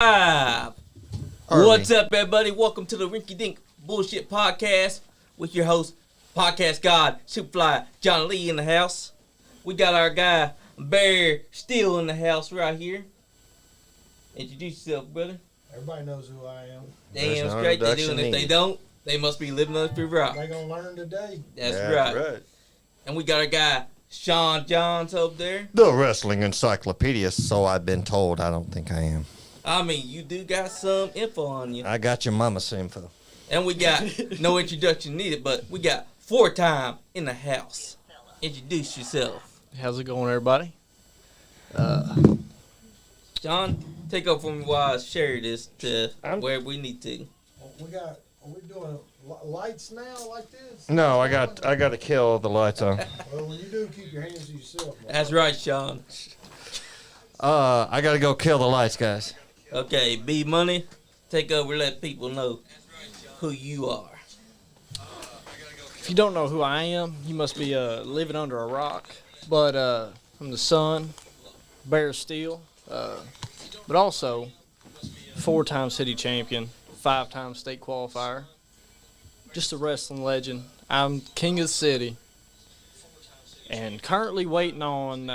Live. What's up, everybody? Welcome to the Rinky Dink Bullshit Podcast with your host, Podcast God, SuperFly, John Lee in the house. We got our guy, Bear Steele in the house right here. Introduce yourself, brother. Everybody knows who I am. Damn straight they do, and if they don't, they must be living under a rock. They gonna learn today. That's right. And we got our guy, Jahns up there. The wrestling encyclopedia, so I've been told. I don't think I am. I mean, you do got some info on you. I got your mama's info. And we got no introduction needed, but we got FourTime in the house. Introduce yourself. How's it going, everybody? John, take over from me while I share this to where we need to. Are we doing lights now like this? No, I got to kill the lights on. Well, when you do, keep your hands to yourself. Man. That's right, Sean. I got to go kill the lights, guys. Okay, B Money, take over. Let people know who you are. If you don't know who I am, you must be living under a rock. But I'm the son, Bear Steele, but also 4-time city champion, 5-time state qualifier, just a wrestling legend. I'm king of the city, and currently waiting on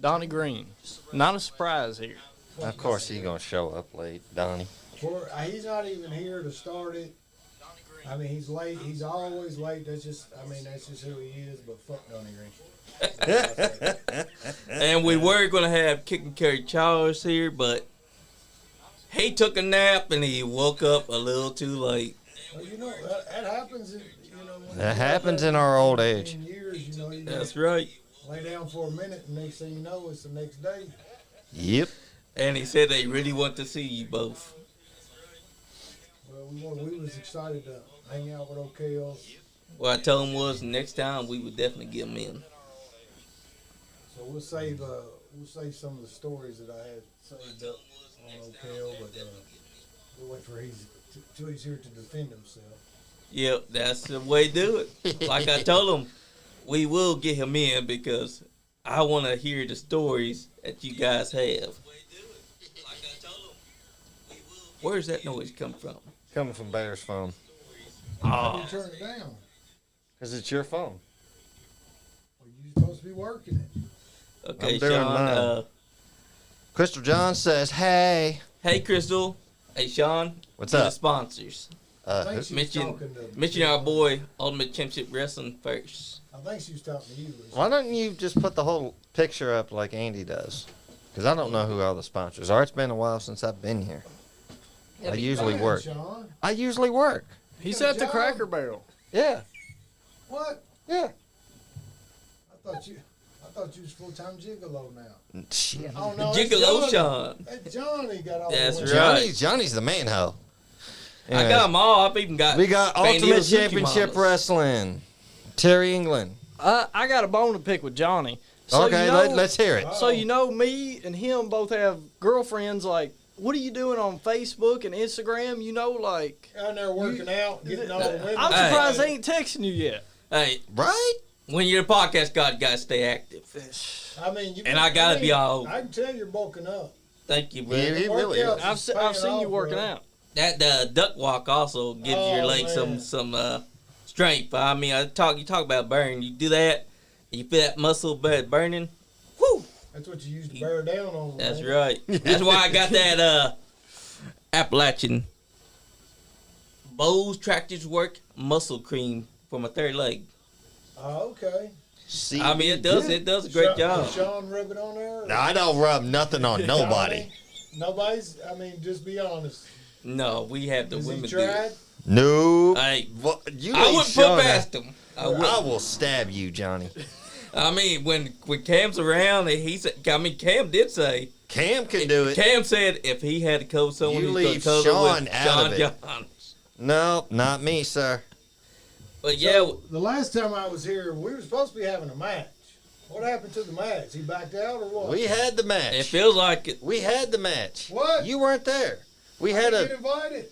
Donnie Green. Not a surprise here. Of course, he's going to show up late, Donnie. He's not even here to start it. I mean, he's late. He's always late. That's just who he is. But fuck Donnie Green. And we were going to have Kick and Carry Charles here, but he took a nap and he woke up a little too late. Well, that happens. That happens in our old age. Years, That's right. Lay down for a minute, and next thing you know, it's the next day. Yep. And he said they really want to see you both. Well, we was excited to hang out with OKLs. What I told him was next time we would definitely get him in. So we'll save some of the stories that I had saved up on OKL, but we'll wait for till he's here to defend himself. Yep, that's the way to do it. Like I told him, we will get him in because I want to hear the stories that you guys have. Where's that noise come from? Coming from Bear's phone. How do you turn it down? Because it's your phone. Well, you're supposed to be working it. Okay, I'm doing Sean. mine. Crystal John says, hey. Hey, Crystal. Hey, Sean. What's to up? The sponsors. Mention our boy, Ultimate Championship Wrestling first. I think she was talking to you. Why don't you just put the whole picture up like Andy does? Because I don't know who all the sponsors are. It's been a while since I've been here. I usually work. Sean. I usually work. He's at the Cracker Barrel. Yeah. What? Yeah. I thought you was full-time gigolo now. Shit. Oh, no, Gigolo Sean. That Johnny got all That's the right. way. Johnny's the main hoe. I got them all. I've even got. We got Fanny Ultimate Suzuki Championship Mamas. Wrestling. Terry England. I got a bone to pick with Johnny. So Okay, let's hear it. So me and him both have girlfriends. Like, what are you doing on Facebook and Instagram? Like Out there working out, getting all the women. I'm surprised they ain't texting you yet. Hey, Right? when you're a podcast god, you gotta stay active. I mean, I gotta be all. I can tell you're bulking up. Thank you, bro. Yeah, he really is. I've seen you working out. That duck walk also gives your legs man. some strength. I mean, you talk about burn. You do that, you feel that muscle burning. Whoo! That's what you use to bear down on. That's man. right. That's why I got that Appalachian Bose Tractors Work muscle cream for my third leg. Oh, okay. See, I mean, it does a great job. Sean rub it on there? No, I don't rub nothing on nobody. Nobody's. I mean, just be honest. No, we have the Has women he do it. tried? No. Hey, Well, you I leave wouldn't Sean put past him. I will stab you, Johnny. I mean, when Cam's around, he said. I mean, Cam did say. Cam can do it. Cam said if he had to coach someone, You he's leave going to Sean with out of it. Jahns. No, not me, sir. But yeah, So, the last time I was here, we were supposed to be having a match. What happened to the match? He backed out or what? We had the match. it feels like it. We had the match. What? You weren't there. We I had didn't get invited.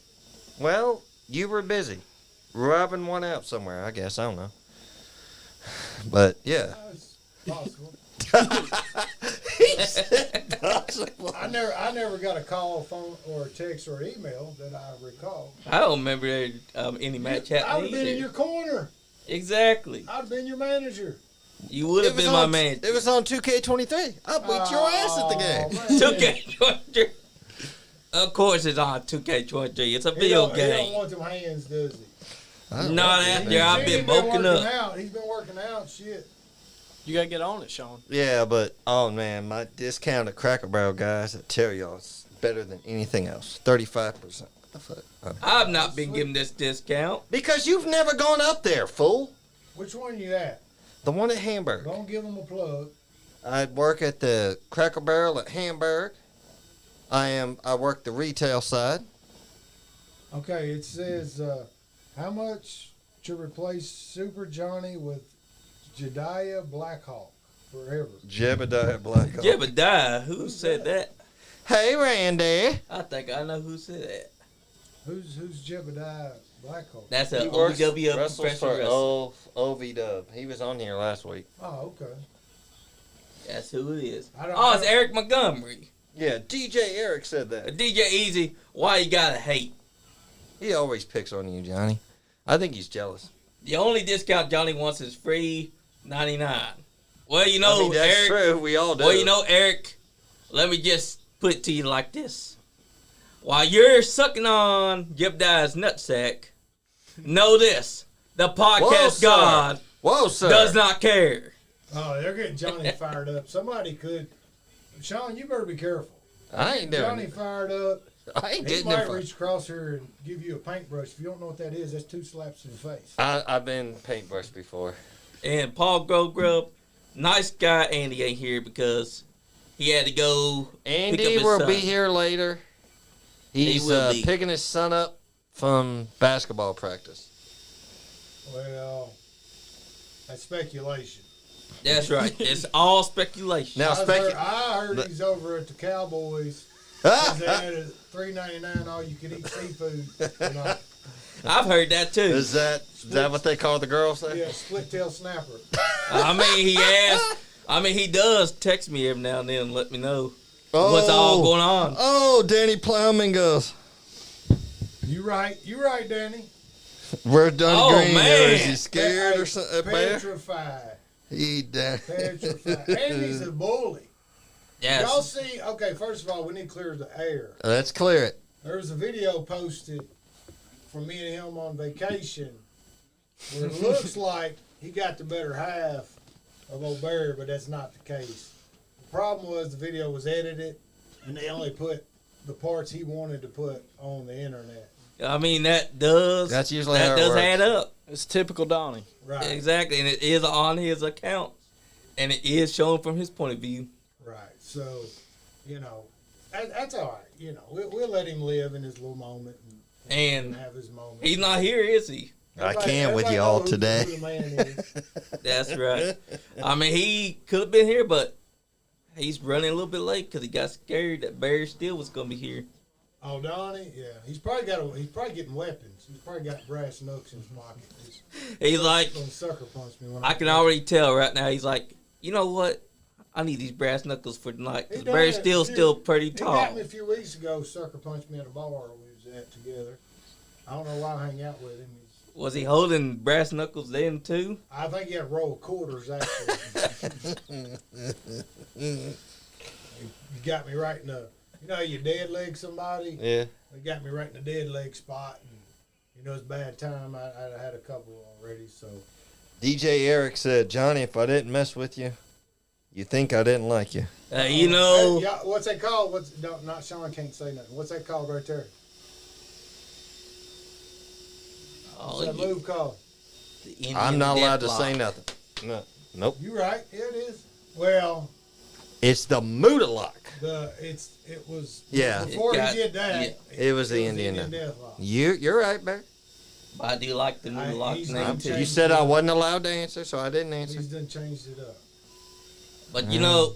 Well, you were busy. Robbing one out somewhere, I guess. I don't know. But, yeah. That's possible. He said possible. I never got a call, phone, or a text or email that I recall. I don't remember any match I would happening have been in either. your corner. Exactly. I'd have been your manager. You would have been my man. It was on 2K23. I beat your ass at the game. Man. 2K23. Of course it's on 2K23. It's a He video don't, he don't game. want them hands, does he? Not after I've been bulking up. He's been working out. Shit. You gotta get on it, Sean. Yeah, but oh man, my discount at Cracker Barrel, guys, I tell y'all, it's better than anything else. 35%. What the fuck? I've not been given this discount. Because you've never gone up there, fool. Which one you at? The one at Hamburg. Don't give him a plug. I work at the Cracker Barrel at Hamburg. I work the retail side. Okay, it says how much to replace Super Johnny with Jediah Blackhawk forever. Jebediah Blackhawk. Jebediah, who said that? Hey, Randy. I think I know who said that. Who's Jebediah Blackhawk? That's He an works- OWW wrestles professional for wrestler. OVW. He was on here last week. Oh, okay. That's who it is. I don't- Oh, I it's don't- Eric Montgomery. Yeah, DJ Eric said that. DJ Easy, why you gotta hate? He always picks on you, Johnny. I think he's jealous. The only discount Johnny wants is free 99. Well, you know, I mean, that's Eric. true. We all do. Well, you know, Eric, let me just put it to you like this. While you're sucking on Jebediah's nutsack, know this. The Whoa, podcast sir. God Whoa, sir. does not care. Oh, they're getting Johnny fired up. Somebody could. Sean, you better be careful. I ain't doing Johnny it. fired up. I ain't He getting might it. reach across here and give you a paintbrush. If you don't know what that is, that's 2 slaps to the face. I've been paintbrushed before. And Paul Grove, nice guy Andy ain't here because he had to go pick up Andy his will son. be here later. He's will be. picking his son up from basketball practice. Well, that's speculation. That's right. It's all speculation. Now, I heard but- he's over at the Cowboys. Ah! 'Cause they had a $3.99 all you could eat seafood. You know, I've heard that too. Is that what they call the girls there? yeah, split tail snapper. I mean, he asked. I mean, he does text me every now and then and let me know what's all going on. Oh, Danny Plowman goes, You right, Danny. where's Donnie Oh, Green? man. Is he scared or something? Bear? Petrified. He down. Petrified. Andy's a bully. Yes. Y'all see, okay, first of all, we need to clear the air. Let's clear it. There was a video posted from me and him on vacation where it looks like he got the better half of old Barry, but that's not the case. The problem was the video was edited and they only put the parts he wanted to put on the internet. I mean, that does. That's usually how that it does works. add up. It's typical Donnie. Right. Exactly, and it is on his account, and it is shown from his point of view. Right. So, you know, that's all right. You know, we'll let him live in his little moment and have his moment. He's not here, is he? I can't with you all knows today. who the man is. That's right. I mean, he could have been here, but he's running a little bit late because he got scared that Barry Steele was going to be here. Oh, Donnie, yeah, he's probably getting weapons. He's probably got brass knucks in his pocket. He's like, Gonna sucker punch me when I can already tell right now. He's like, you know what? I need these brass knuckles for tonight because He done Barry that Steele's a few- still pretty He tall. got me a few weeks ago. Sucker punched me at a bar we was at together. I don't know why I hang out with him. Was he holding brass knuckles then too? I think he had a roll of quarters actually. You got me right in the. You know how you dead leg somebody? Yeah. They got me right in the dead leg spot, and you know it's a bad time. I had a couple already, so. DJ Eric said, Johnny, if I didn't mess with you, you think I didn't like you. You know, Hey, what's that called? No, not Sean can't say nothing. What's that called right there? oh, What's that move called? the Indian I'm not allowed to deathlock. say nothing. No. Nope. You right? Yeah, it is. Well, It's the Moodalock. it was Yeah. before It got- he did that. yeah. It was the Indian. Deathlock. You're right, Barry. I do like the new lock he's name not too. changed. You said I wasn't allowed to answer, so I didn't answer. He's done changed it up. But you know,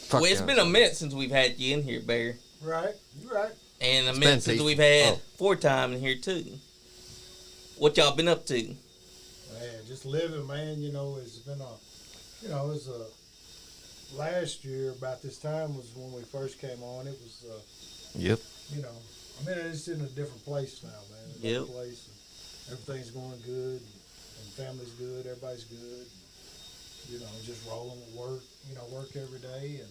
Fuck well, it's yeah. been a minute since we've had you in here, Bear, Right? You right? and a It's minute been since peaceful. we've had Oh. FourTime in here too. What y'all been up to? Man, just living, man. You know, it's been you know, it was last year about this time was when we first came on. It was, Yep. you know, I mean, it's in a different place now, man. A different place. And everything's going good, and family's good, everybody's good. You know, just rolling with work, you know, work every day. And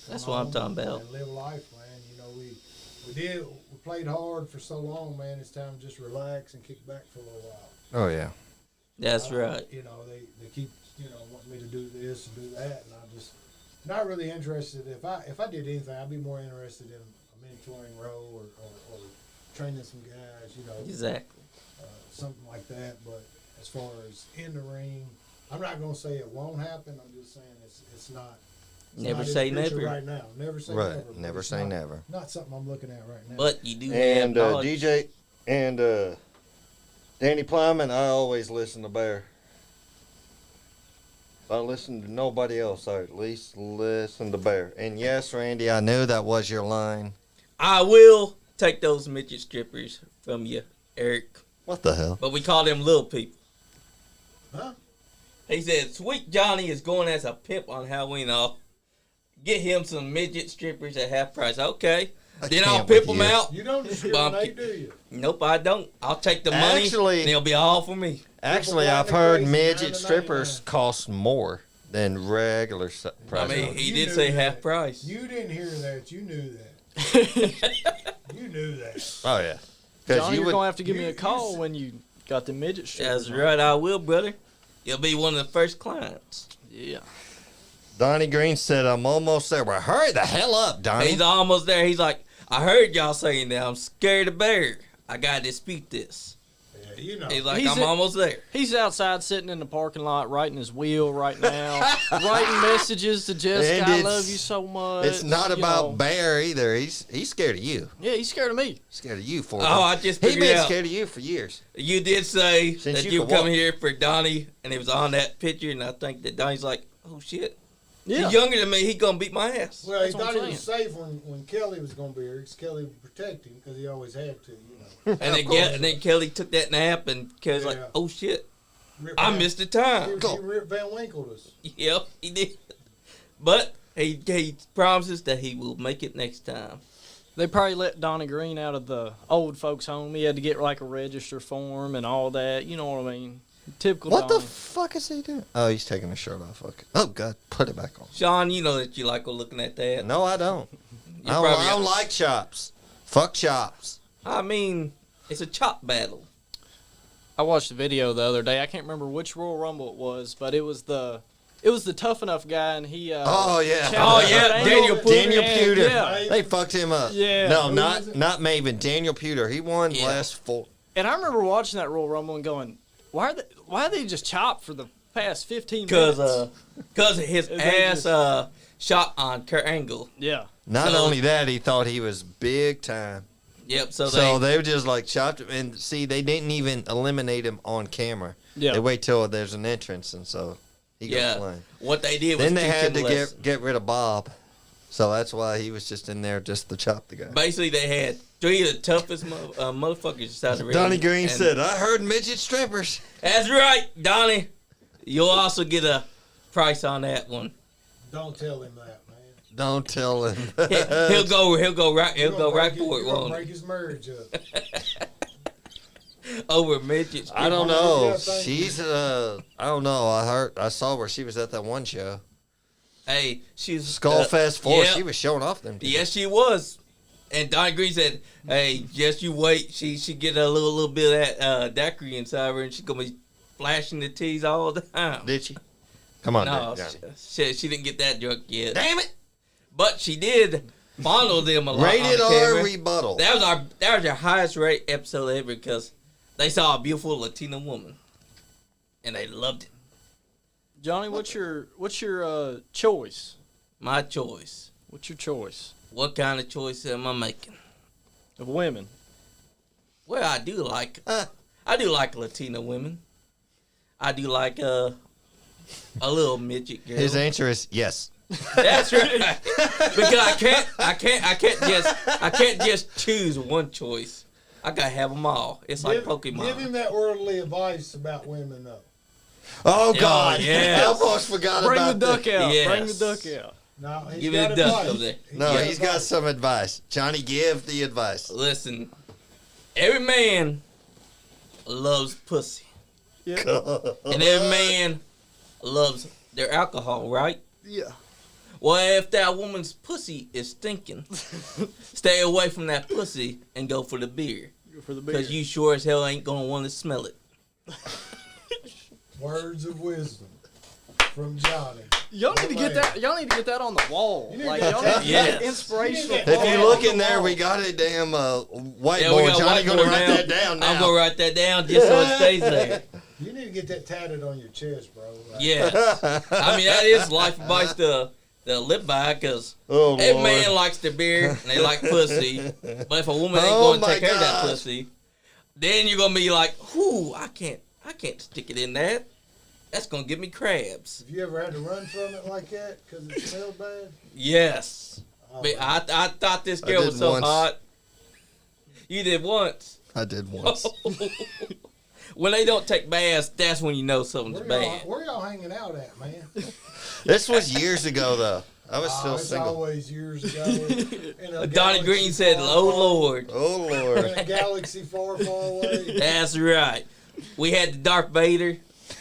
that's what I'm talking about. And live life, man. You know, we played hard for so long, man. It's time to just relax and kick back for a little while. Oh, yeah. That's right. You know, they keep, you know, wanting me to do this and do that, and I just not really interested. If I did anything, I'd be more interested in a mentoring role or training some guys, you know. Exactly. Something like that. But as far as in the ring, I'm not gonna say it won't happen. I'm just saying it's not. Never say never. Right now, never say Right. never. Never say never. Not something I'm looking at right now. But you do And have knowledge. DJ and Danny Plowman, I always listen to Bear. If I listen to nobody else, I at least listen to Bear. And yes, Randy, I knew that was your line. I will take those midget strippers from you, Eric. What the hell? But we call them little people. Huh? He said, Sweet Johnny is going as a pimp on Halloween off. Get him some midget strippers at half price. Okay. Then I'll can't pimp with them you. out. You don't discriminate, do you? Nope, I don't. I'll take the money. Actually- And it'll be all for me. Actually, People I've going heard crazy, midget 9 to strippers 99. cost more than regular I price. mean, he You did knew say that. half price. You didn't hear that. You knew that. You knew that. Oh, yeah. Because Johnny, you you're would. gonna have to give me you- a call you- when you got the midget strippers. That's on. right, I will, brother. You'll be one of the first clients. Yeah. Donnie Green said, I'm almost there. Well, hurry the hell up, Donnie. He's almost there. He's like, I heard y'all saying that. I'm scared of bear. I got to dispute this. Yeah, you know. He's like, He's I'm a- almost there. He's outside sitting in the parking lot writing his will right now, writing messages to Jessica. And I it's- love you so much. It's not you about know. Bear either. He's scared of you. Yeah, he's scared of me. Scared of you for Oh, I just He's figured been out. scared of you for years. You did say Since that you you were could coming walk. here for Donnie, and it was on that picture, and I think that Donnie's like, oh, shit. Yeah. He's younger than me. He going to beat my ass. Well, he That's what thought I'm he was safe when Kelly was going to be here, because Kelly would protect him, because he always had to, you know. And then Kelly took that nap, and Kelly's like, Yeah. oh, shit. Rip I Van- missed the time. He Rip Van Winkle us. Yep, he did. But he promises that he will make it next time. They probably let Donnie Green out of the old folks' home. He had to get like a register form and all that. You know what I mean? Typical What Donnie. the fuck is he doing? Oh, he's taking his shirt off. Okay. Oh, God. Put it back on. Sean, you know that you like looking at that. No, I don't. You I don't, probably I don't got- like chops. Fuck chops. I mean, it's a chop battle. I watched a video the other day. I can't remember which Royal Rumble it was, but it was the tough enough guy, and he. Oh, yeah. challenged Oh, yeah, Kurt Daniel Angle. Puder. Daniel And- Puder. Yeah. They fucked him up. Yeah. No, Who was it? not Maven. Daniel Puder. He won Yeah. last 4. And I remember watching that Royal Rumble and going, why are they just chopped for the past 15 Cause minutes? his Is they ass shot on Kurt Angle. Yeah. Not So- only that, he thought he was big time. Yep. So So they they were just like chopped him. And see, they didn't even eliminate him on camera. Yeah. They wait till there's an entrance, and so he goes yeah. flying. What they did was Then they teach had him a to lesson. get rid of Bob. So that's why he was just in there just to chop the guy. Basically, they had 3 of the toughest motherfuckers inside the ring. Donnie Green And said, I heard midget strippers. "That's right, Donnie. You'll also get a price on that one. Don't tell him that, man. Don't tell him. He'll go right You're gonna right break for it, You're gonna won't break his marriage up. he? Over midgets. I don't know. Yeah, thank you. She's I don't know. I saw where she was at that one show. Hey, she's Skullfest 4. yeah. She was showing off them. Yes, she was. And Donnie Green said, "Hey, just you wait. She get a little bit of that daiquiri inside her, and she's gonna be flashing the tees all the time." Did she? Come on, No, Johnny. she didn't get that drunk yet. Damn it! But she did fondle them a lot Rated on camera. R rebuttal. That was our highest rate episode ever because they saw a beautiful Latina woman, and they loved it. Johnny, what's your choice? My choice. What's your choice What kind of choice am I making? of women? Well, I do like Latina women. I do like a little midget girl. His answer is yes. That's right. Because I can't just choose one choice. I gotta have them all. It's like Pokemon. Give him that worldly advice about women, though. Oh God! yes. I almost forgot Bring about the duck that. out. Yes. Bring the duck out. No, he's Give me got the duck advice. over there. No, he's got some advice. Johnny, give the advice. Listen, every man loves pussy. Yeah. And every man loves their alcohol, right? Yeah. Well, if that woman's pussy is stinking, stay away from that pussy and go for the beer. Go for the beer. Because you sure as hell ain't going to want to smell it. Words of wisdom from Johnny. Y'all need to get that. Y'all need to get that on the wall. You need to Like get y'all that- need to get Yes. an inspirational. You need to If get you Oh, look on in the there, wall. we got a damn whiteboard. Yeah, we got Johnny gonna whiteboard write now. that down now. I'm going to write that down just so it stays there. You need to get that tatted on your chest, bro. Like, Yes. I mean, that is life advice to live by because Oh, every Lord. man likes their beer and they like pussy. But if a woman ain't Oh, going to my take care of that gosh. pussy, then you're going to be like, whoo, I can't stick it in that. That's going to give me crabs. Have you ever had to run from it like that because it smelled bad? Yes. Oh, But I thought this I girl did was so once. hot. You did once. I did once. When they don't take baths, that's when you know something's bad. where y'all hanging out at, man? This was years ago, though. I was still It's single. always years ago. In a Donnie galaxy Green said, far, "Oh far- Lord." Oh In Lord! a galaxy far, far away. That's right. We had the Darth Vader.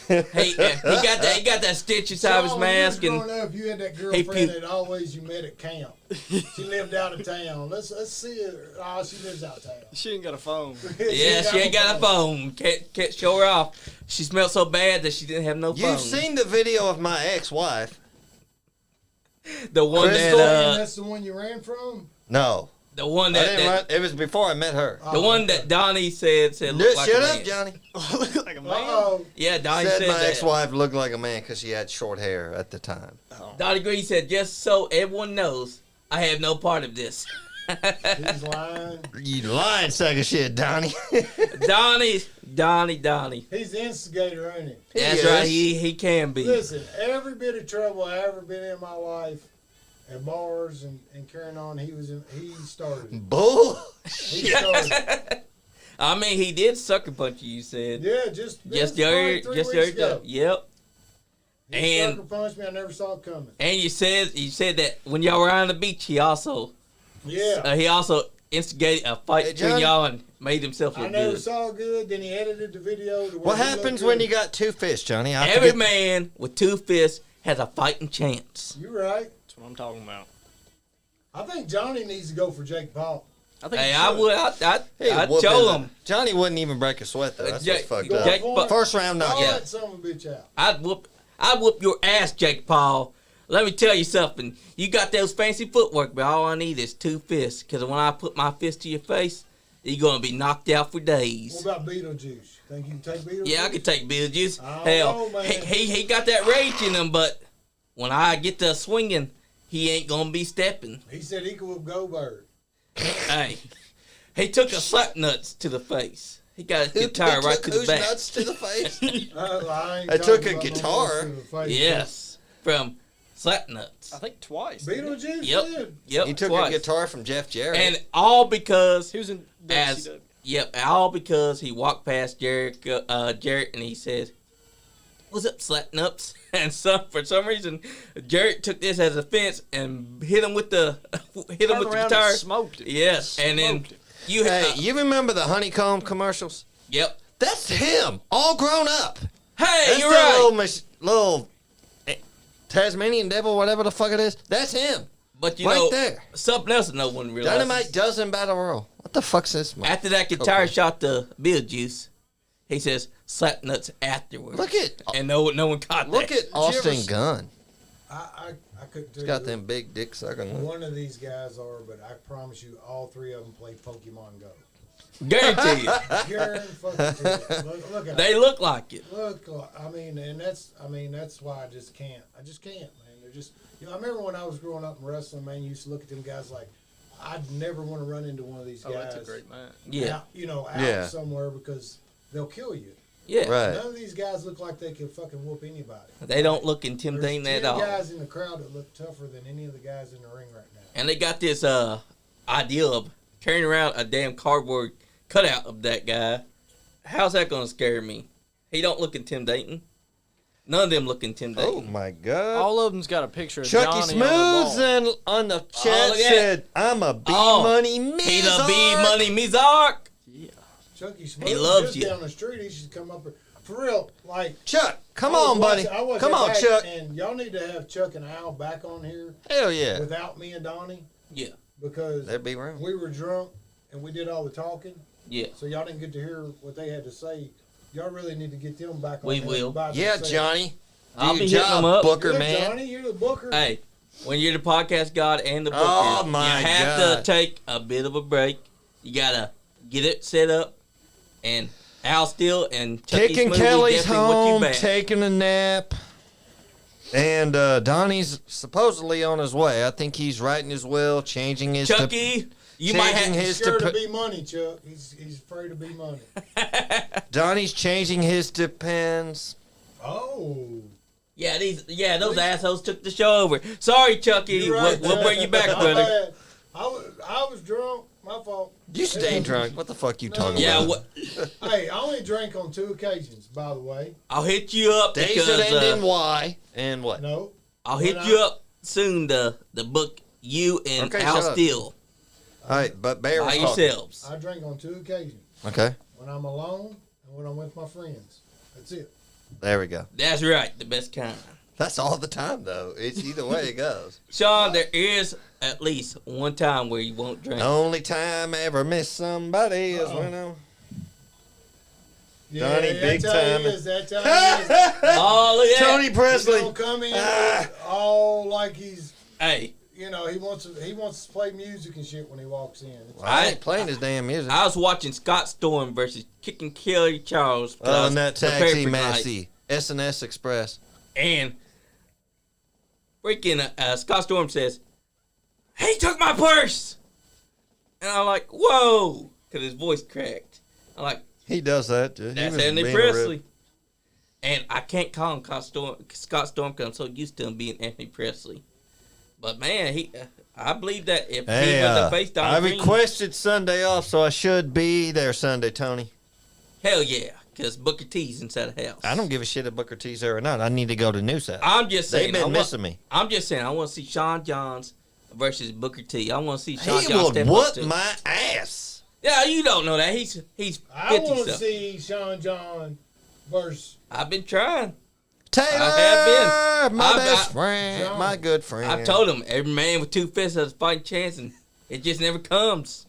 He got that stitch inside of his Sean, when you was mask, and growing up, you had that He girlfriend puked. that always you met at camp. She lived out of town. Let's see her. Oh, she lives out of town. She ain't got a phone. yeah, she ain't got a phone. Can't show her off. She smelled so bad that she didn't have no phone. You've seen the video of my ex-wife? the one Crystal, that That's the one you ran from. No, the one I that, didn't run. It was before I met her. the one that Donnie said Shut looked like a man. up, Johnny. Look like a man. Oh, Yeah, Donnie Said said my that. ex-wife looked like a man because she had short hair at the time. Donnie Green said, just so everyone knows, I have no part of this. he's lying. You lying sack of shit, Donnie. Donnie. He's the instigator, ain't he? That's is. right. He can be. Listen, every bit of trouble I ever been in my life, at bars and carrying on, he started it. Bull. He started it. I mean, he did sucker punch you. You said Yeah, just the probably 3 weeks ago. Yep. He And- sucker punched me. I never saw it coming. And you said that when y'all were on the beach, he also instigated a fight Hey, between Johnny. y'all and made himself I look never good. saw it good. Then he edited the video. To where What he looked happens good. when you got two fish, Johnny? I Every forget- man with 2 fists has a fighting chance. You right. That's what I'm talking about. I think Johnny needs to go for Jake Paul. I think Hey, you I should. would. He I'd whooped show him. him. Johnny wouldn't even break a sweat though. That's Jake- what's fucked Go up. Jake for Paul- it. First round Call knockout. that son of a bitch out. I'd whoop your ass, Jake Paul. Let me tell you something. You got those fancy footwork, but all I need is 2 fists. Because when I put my fist to your face, you're gonna be knocked out for What days. about Beetlejuice? Think you can take Beetlejuice? Yeah, I could take Beetlejuice. I don't Hell, know, man. he got that rage in him, but when I get to swinging, he ain't gonna be stepping. He said he could whoop Goldberg. Hey, he took a slap nuts to the face. He got his guitar right to the Whose back. nuts to the face. I ain't I took talking a about no guitar. nuts to the face. Yes, from slap nuts. I think twice. didn't he? Beetlejuice Yep, did. yep. He took twice. a guitar from Jeff Jarrett. and all because He was in As- WCW. Yep, all because he walked past Jarrett and he said, "What's up, Slapnuts?" And for some reason, Jarrett took this as offense and hit him with the Turned guitar. around and smoked it. Yes, and then Smoked it. you hey, you remember the honeycomb commercials? yep. That's him, all grown up. Hey, That's you're that right. little Tasmanian devil, whatever the fuck it is. That's him. But you right know, there. something else that no one realizes. Dynamite dozen battle royal. What the fuck's this? After that guitar Okay. shot the Beetlejuice, he says Slapnuts afterwards. Look at and no one caught look that. at Austin ever- Gunn. I couldn't tell He's got you them big dick sucking. who one of these guys are, but I promise you, all 3 of them play Pokemon Go. Guaranteed. Guarantee fucking to you. Look at They them. look like it. Look, I mean, that's why I just can't. I just can't, man. They're just, I remember when I was growing up in wrestling, man, you used to look at them guys like, I'd never want to run into one of these Oh, guys. that's a great match. Yeah, Out, Yeah. somewhere because they'll kill you. yeah. Right. None of these guys look like they can fucking whoop anybody. They don't look There's intimidating 10 at all. guys in the crowd that look tougher than any of the guys in the ring right now. And they got this idea of carrying around a damn cardboard cutout of that guy. How's that gonna scare me? He don't look intimidating. None of them look intimidating. Oh my God! All of them's got a picture of Chucky Johnny on Smooths the wall. and on the look chat at said, "I'm a B Money Mizark." He the B Money Mizark. Yeah. Chucky Smooth He loves just you. down the street. He should come up here. For real, like. Chuck, come I was on, buddy. watching- I watched Come that on, back, Chuck. And y'all need to have Chuck and Al back on here Hell yeah. without me and Donnie Yeah, because There'd be room. we were drunk and we did all the talking. yeah. So y'all didn't get to hear what they had to say. Y'all really need to get them back on We here will. by Yeah, themselves. Johnny. I'll Do be your hitting job, them up. Booker, Yeah, man. Johnny, you're the booker. Hey, when you're the podcast god and the booker, Oh, my you have God. to take a bit of a break. You gotta get it set up, and Al Steele and Chucky Taking Smooth, Kelly's definitely want you home, back. taking a nap. And Donnie's supposedly on his way. I think he's writing his will, changing his... Chucky, you might changing have. his He's scared to dep- be money, Chuck. He's afraid to be money. Donnie's changing his depends. Oh. Those assholes took the show over. Sorry, Chucky. You're right, We'll bring you back, My brother. bad. I was drunk. My fault. You stay drunk. What the fuck you talking Yeah, about? Hey, I only drank on 2 occasions, by the way. I'll hit you up Days because that end in Y. And what? No. I'll hit you up soon to book you and Okay, Al shut up. Steele All right, but Bear by was talking. yourselves. I drank on 2 occasions. Okay, When I'm alone and when I'm with my friends. That's it. there we go. That's right, the best kind. That's all the time, though. It's either way it goes. Sean, there is at least one time where you won't drink. The only time I ever miss somebody is Uh-oh. when I'm... Yeah, Donnie, big that's how time. he is. That's how he is. Oh, look at that. Tony He Presley. don't come in Ah. all like he's, Hey, he wants to play music and shit when he walks in. Well, I ain't playing his damn music. I was watching Scott Storm versus Kicking Kelly Charles. Oh, and that prepared taxi for tonight. Massey. S&S Express. And freaking Scott Storm says, "He took my purse," and I'm like, "Whoa!" Because his voice cracked. I'm like, He does that. He "That's was Andy being a Presley." And I can't call him Scott Storm because I'm so used to him being Anthony Presley. But man, I believe that if Hey, he was the face I Donnie Green, requested Sunday off, so I should be there Sunday, Tony. hell yeah, because Booker T's inside the house. I don't give a shit if Booker T's there or not. I need to go to News House. I'm just saying. They've been missing me. I'm just saying. I want to see Sean Johns versus Booker T. I want to see Sean He Johns would step up whoop to. my ass. Yeah, you don't know that. He's 50 I want to something. see Sean John versus I've been trying. Taylor, I have been. my I've- best I- friend, John. my good friend. I've told him every man with 2 fists has a fighting chance, and it just never comes.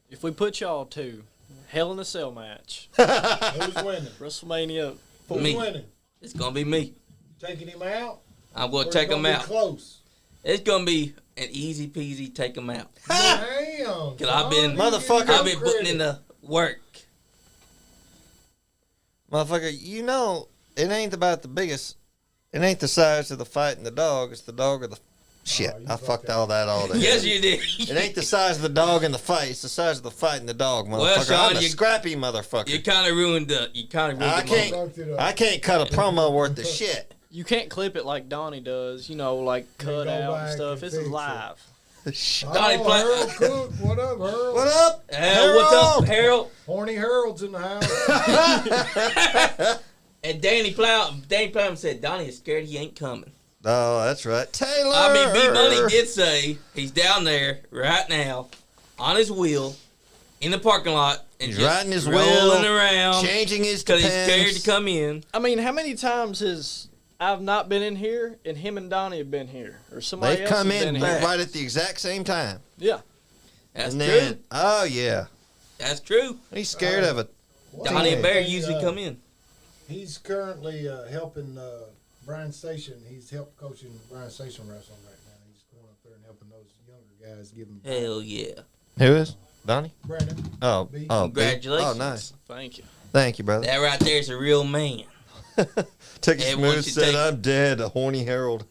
If we put y'all to Hell in a Cell match, who's winning. WrestleMania, Who's Me. winning? It's gonna be me. Taking him out? I'm Or gonna it's take him gonna be out. Close. It's gonna be an easy peasy take him out. Damn. Cause I've been- Motherfucker. I've been putting in the work. Motherfucker, you know, it ain't about the biggest. It ain't the size of the fight and the dog. It's the dog or the... Shit, you I fucked fucked up. all that all day. Yes, you did. It ain't the size of the dog and the fight. It's the size of the fight and the dog, motherfucker. Well, Sean, I'm a you- scrappy motherfucker. You kind of ruined the. You kind of ruined I the can't- moment. Fucked it up. I can't cut a promo worth of shit. you can't clip it like Donnie does, like cut go out back and stuff. and This fix is it. live. Donnie Oh, Pla- Harold Cook. What up, Harold? What up? Hey, what's up, Harold? Horny Harold's in the house. And Danny Plowman said Donnie is scared he ain't coming. Oh, that's right. Taylor! I mean, B Money did say he's down there right now on his wheel in the parking lot and He's just riding his rolling wheel, around changing his because he's depends. scared to come in. I mean, how many times has I've not been in here and him and Donnie have been here? Or somebody They've else come has in been here? right at the exact same time. Yeah. That's and true. then, oh, yeah. That's true. He's scared of it. Donnie and Bear He, usually come in. He's currently helping Brian Station. He's helped coaching Brian Station wrestling right now. He's going up there and helping those younger guys give him. Hell yeah. Who is? Donnie? Brandon. Oh, B. oh, Congratulations. Oh, nice. Thank you. Thank you, brother. That right there is a real man. Took a Everyone smooth, should said, take- I'm dead, a horny Harold.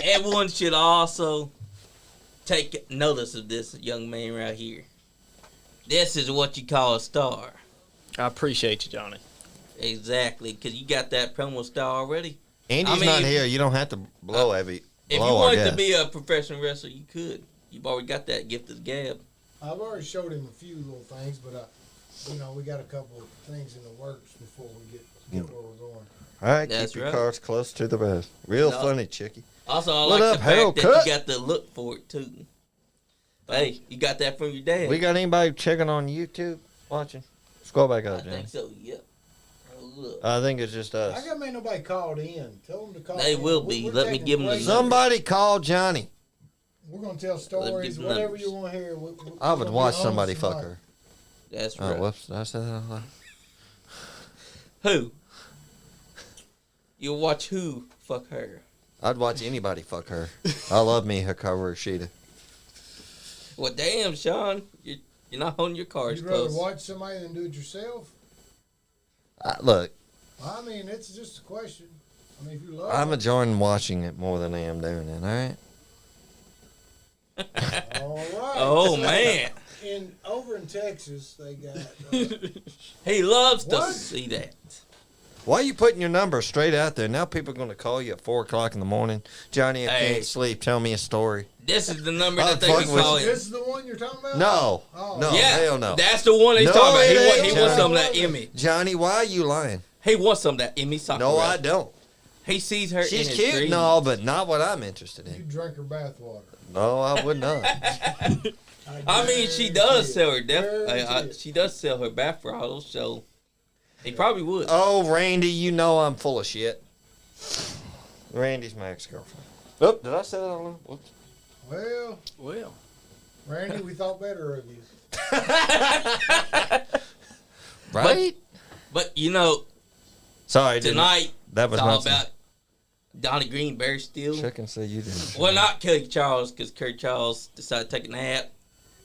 Everyone should also take notice of this young man right here. This is what you call a star. I appreciate you, Johnny. Exactly, because you got that promo star already. Andy's I mean, not if- here. You don't have to blow heavy. If blow, you I wanted guess. to be a professional wrestler, you could. You've already got that gift of the gab. I've already showed him a few little things, but we got a couple of things in the works before we get Get where we're going. All right, That's keep your right. cards close to the vest. Real No. funny, Chickie. Also, I What like up, the Harold fact that Cut? you got to look for it too. Hey, you got that from your dad. We got anybody checking on YouTube watching? Scroll back I up, Johnny. think so. Yep. Oh, look. I think it's just us. I got ain't nobody called in. Tell them to call. They in. will We- be. we're Let me taking give 'em the questions. number. Somebody call Johnny. We're gonna tell Let me stories, give you whatever numbers. you want to hear. I would we're gonna watch be somebody honest fuck tonight. her. That's Oh, right. whoops. Did I say that out loud? Who? You'll watch who fuck her? I'd watch anybody fuck her. I love me Hikaru Ishida. Well, damn, Sean, you're not holding your cards You'd rather close. watch somebody than do it yourself? Look, I mean, it's just a question. I mean, if you love I'm it, enjoying watching it more than I am doing it, all right? all right. Oh So, man, over in Texas, they got. he loves to What? see that. Why are you putting your number straight out there? Now people are going to call you at 4 o'clock in the morning. Johnny, I Hey. can't sleep. Tell me a story. This is the number I'll that they fuck be with calling. This is the one you're talking about? No. Oh. No. Yeah, hell no. that's the one he's No, talking about. it He ain't, wants some of Johnny. that Emmy. Johnny, why are you lying? He wants some of that Emmy Sakura. No, I don't. He sees her She's in his cute dreams. and all, but not what I'm interested You in. drank her bathwater. No, I would not. I mean, she does sell her Guarantee it. she does sell her bath bottles, so he probably would. Oh, Randy, you know I'm full of shit. Randy's my ex-girlfriend. Oh, did I say that on? Whoops. Well, Randy, we thought better of you. Right? But you know, Sorry, didn't- tonight that it's was all not about Donnie Green, Bear Steele. Check and say you didn't. Well, not Kerry Charles, because Kerry Charles decided to take a nap.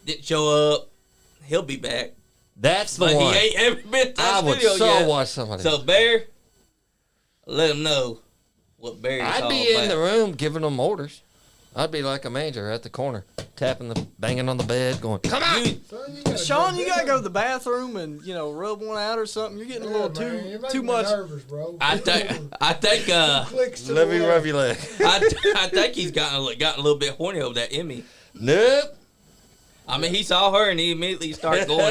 Didn't show up. He'll be back. That's the But one. he ain't ever been to I the would studio so yet. watch somebody. So, Bear, let him know what Bear is I'd all be about. in the room giving them orders. I'd be like a manager at the corner, banging on the bed, going, "Come on!" You, Son, you gotta Sean, drink you gotta that. go to the bathroom and rub one out or something. You're getting a Yeah, little man, you're too making me much. nervous, bro. I think, Clicks to Let the me left. rub your leg. I think he's gotten a little bit horny over that Emmy. Nope. I mean, he saw her and he immediately started going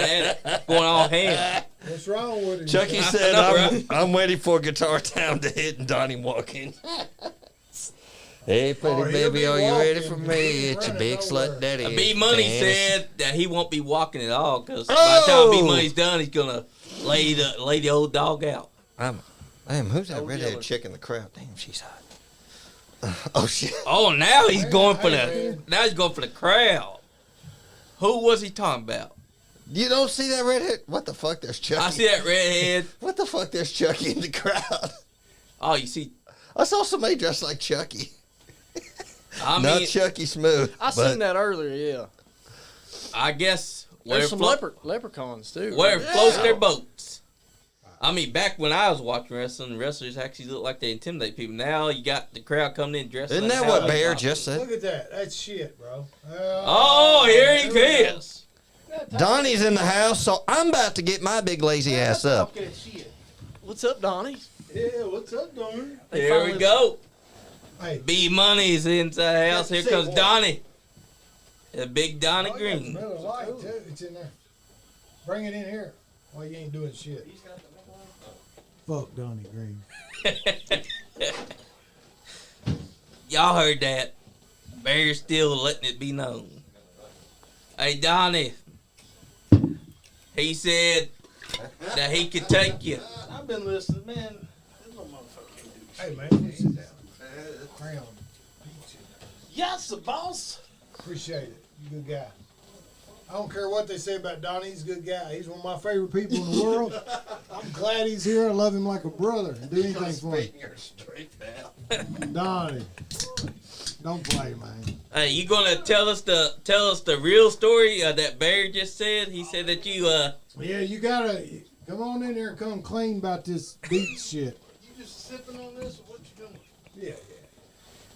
at it, going all ham. What's wrong with it? Chucky I said, know, I'm, right? I'm waiting for Guitar Town to hit and Donnie walk in. Hey, pretty Oh, he'll baby, be are you ready walking. for He'll me? be It's your running big nowhere. slut daddy. B Money Dennis. said that he won't be walking at all because by the time B Money's done, he's gonna lay the old dog out. Damn, who's that Oh, redheaded yellow. chick in the crowd? Damn, she's hot. Oh, shit. Oh, now he's going for hey, the crowd. Who was he talking about? You don't see that redhead? What the fuck? There's Chucky. I see that redhead. What the fuck? There's Chucky in the crowd. Oh, you see, I saw somebody dressed like Chucky. I Not mean, Chucky Smooth. I but seen that earlier. Yeah, I guess there's some where leprechauns too. it floats Yeah. their boats. I mean, back when I was watching wrestling, the wrestlers actually looked like they intimidate people. Now you got the crowd coming in dressed Isn't like that what Howard Bear Pop. just said? Look at that. That's shit, bro. Oh, here he there we go. is. Donnie's in the house, so I'm about to get my big lazy ass up. What's up, Donnie? Yeah, what's up, Donnie? Here we go. Hey, B Money's inside the house. Here Say comes what? Donnie. The big Donnie I got Green. Miller Lite, too. It's in there. Bring it in here. Why you ain't doing shit? Fuck Donnie Green. Y'all heard that. Bear's still letting it be known. Hey, Donnie. He said that he could take you. I've been listening, man. This little motherfucker can't do Hey, man, you sit down. Crown. Yes, the boss. Appreciate it. You a good guy. I don't care what they say about Donnie. He's a good guy. He's one of my favorite people in the world. I'm glad he's here. I love him like a brother. Do anything for him. Donnie, don't play, man. Hey, you gonna tell us the real story that Bear just said? He said that you Yeah, you gotta come on in there and come clean about this beach shit. You just sipping on this, or what you doing? Yeah,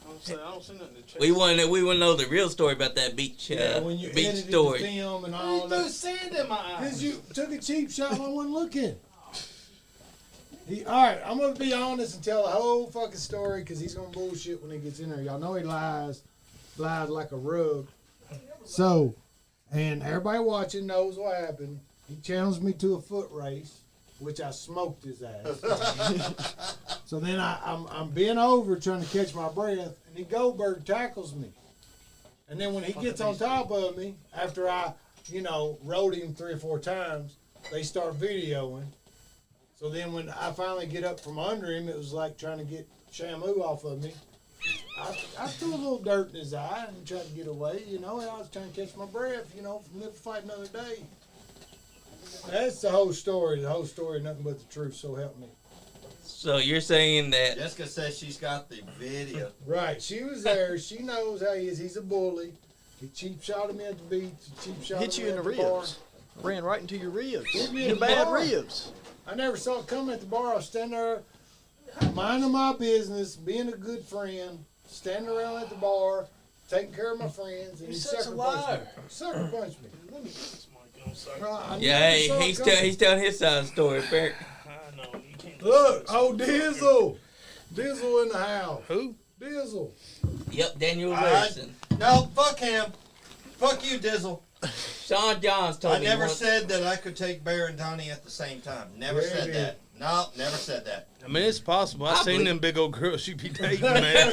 I don't see nothing to check. we want to know the real story about that beach yeah. When you beach edited the story. film and Why all you threw that. sand in my eyes? Because you took a cheap shot when I wasn't looking. All right, I'm going to be honest and tell the whole fucking story because he's going to bullshit when he gets in there. Y'all know he lies like a rug. So, and everybody watching knows what happened. He challenged me to a foot race. which I smoked his ass. So then I'm bent over trying to catch my breath, and he Goldberg tackles me. And then when he gets on top of me, after I, rode him 3 or 4 times, they start videoing. So then when I finally get up from under him, it was like trying to get Shamu off of me. I threw a little dirt in his eye and tried to get away, I was trying to catch my breath, live to fight another day. That's the whole story. The whole story, nothing but the truth, so help me. So you're saying that Jessica says she's got the video. Right, she was there. She knows how he is. He's a bully. He cheap shot me at the beach. He cheap shot Hit me you in at the bar. ribs. Ran right into your ribs. Hit me Your at the bad bar. ribs. I never saw it coming at the bar. I was standing there, minding my business, being a good friend, standing around at the bar, taking care of my friends, and You're he such a sucker punched me. liar. Sucker punched me. Let me get this mic on, sir. I yeah, never hey, saw it he's coming. telling his side of the story, Barry. I know, you can't. Look, Dizzle. Dizzle in the house. Who? Dizzle. Yep, Daniel Alright. Larson. No, fuck him. Fuck you, Dizzle. Sean Jahns told I me never once. said that I could take Bear and Donnie at the same time. Never Yeah, said you that. No, never said that. I mean, it's possible. I I seen believe- them big old girls you be dating, man.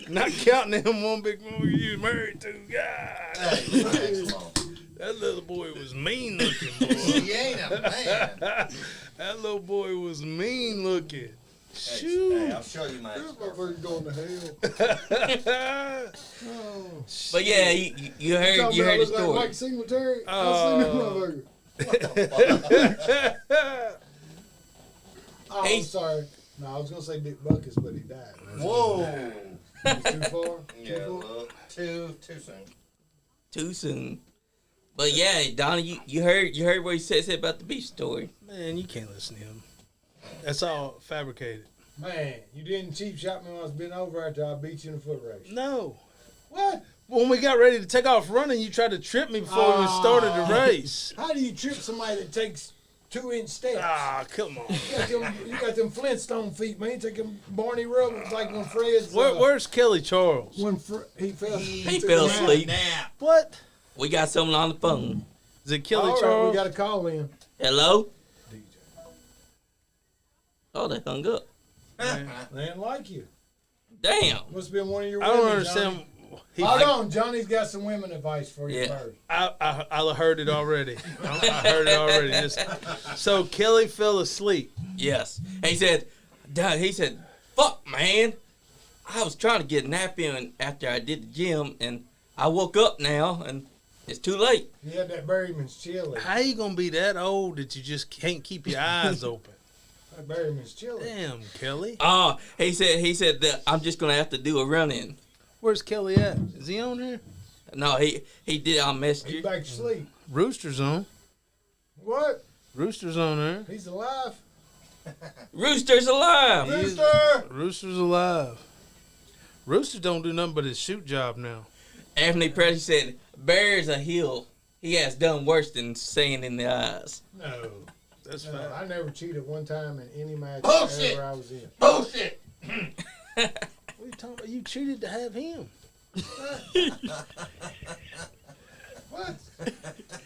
Not counting them one big one you was married to. God, Hey, relax, Mom. that little boy was mean looking, boy. He ain't a man. That little boy was mean looking. Hey, Shoot. I'll show you my This ex-girlfriend. motherfucker's going to hell. Oh. But yeah, you heard Talking you about heard the look like story. Mike Singletary. I seen that motherfucker. Oh, Hey. I'm sorry. No, I was gonna say Dick Buckus, but he died. Whoa. It's too far. Yeah, Too far? look, too soon. Too soon. But yeah, Donnie, you heard what he said about the beach story. Man, you can't listen to him. That's all fabricated. Man, you didn't cheap shot me when I was bent over after I beat you in a foot race. No. What? When we got ready to take off running, you tried to trip me before we even started the race. How do you trip somebody that takes 2-inch steps? Ah, come on. You got them Flintstone feet, man. You take them Barney Rubbers like when Fred's. Where's Kelly Charles? When he fell, He took fell a nap. asleep. Nap. What? We got someone on the phone. Is it Kelly All right, Charles? we got to call in. Hello? DJ. Oh, they hung up. They didn't like you. Damn. Must have been one of your I women, don't understand. Johnny. He, Hold on, Johnny's got some women advice for you Yeah. first. I heard it already. I heard it already. So Kelly fell asleep. Yes. He said, fuck, man. I was trying to get a nap in after I did the gym, and I woke up now, and it's too late. He had that Berryman's chili. How you gonna be that old that you just can't keep your eyes open? That Berryman's chili. Damn, Kelly. Oh, he said that I'm just going to have to do a run-in. Where's Kelly at? Is he on here? No, he did. I messed He's you. back to sleep. Rooster's on. What? Rooster's on there. He's alive. Rooster's alive. Rooster! Rooster's alive. Rooster don't do nothing but his shoot job now. Anthony Pressy said, Bear's a heel. He has done worse than saying in the eyes. No. That's No, fact. I never cheated one time in any match Bullshit. ever I was in. Bullshit. What are you talking about? You cheated to have him. What?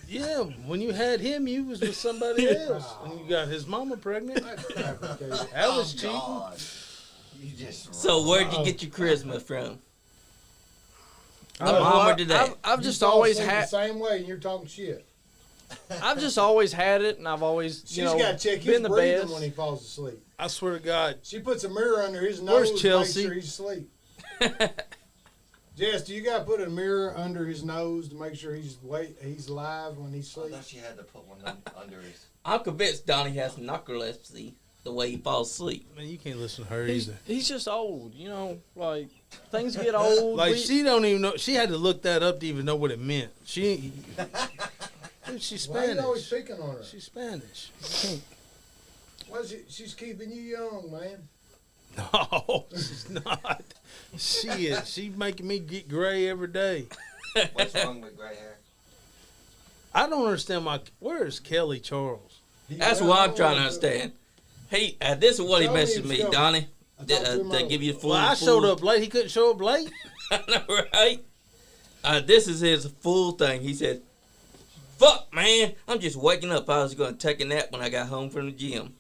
Yeah, when you had him, you was with somebody else, and you got his mama pregnant. That's fabricated. That was cheating. God. You just So where'd you get your charisma from? The Well, mom or the dad? I've You just fall always asleep had. the same way and you're talking shit. I've just always had it, and I've always, She's got to check his been the breathing best. when he falls asleep. I swear to God, She puts a mirror under his Where's nose Chelsea? to make sure he's asleep. Jess, do you got to put a mirror under his nose to make sure he's alive when he's I asleep? thought you had to put one under his. I'm convinced Donnie has narcolepsy the way he falls asleep. man, you can't listen to her He's, either. he's just old, like things get old. Like we- she don't even know. She had to look that up to even know what it meant. She, dude, she's Why are you always Spanish. picking on her? She's Spanish. Well, she's keeping you young, man. No, she's not. She is. She's making me get gray every day. What's wrong with gray hair? I don't understand where is Kelly Charles? That's what I'm trying to understand. Hey, this is what he Tell me messaged it's me, Kelly. Donnie. I talked to him To over. give you the full. Well, I showed up late. He couldn't show up late. I know, right? This is his full thing. He said, fuck, man. I'm just waking up. I was going to take a nap when I got home from the gym.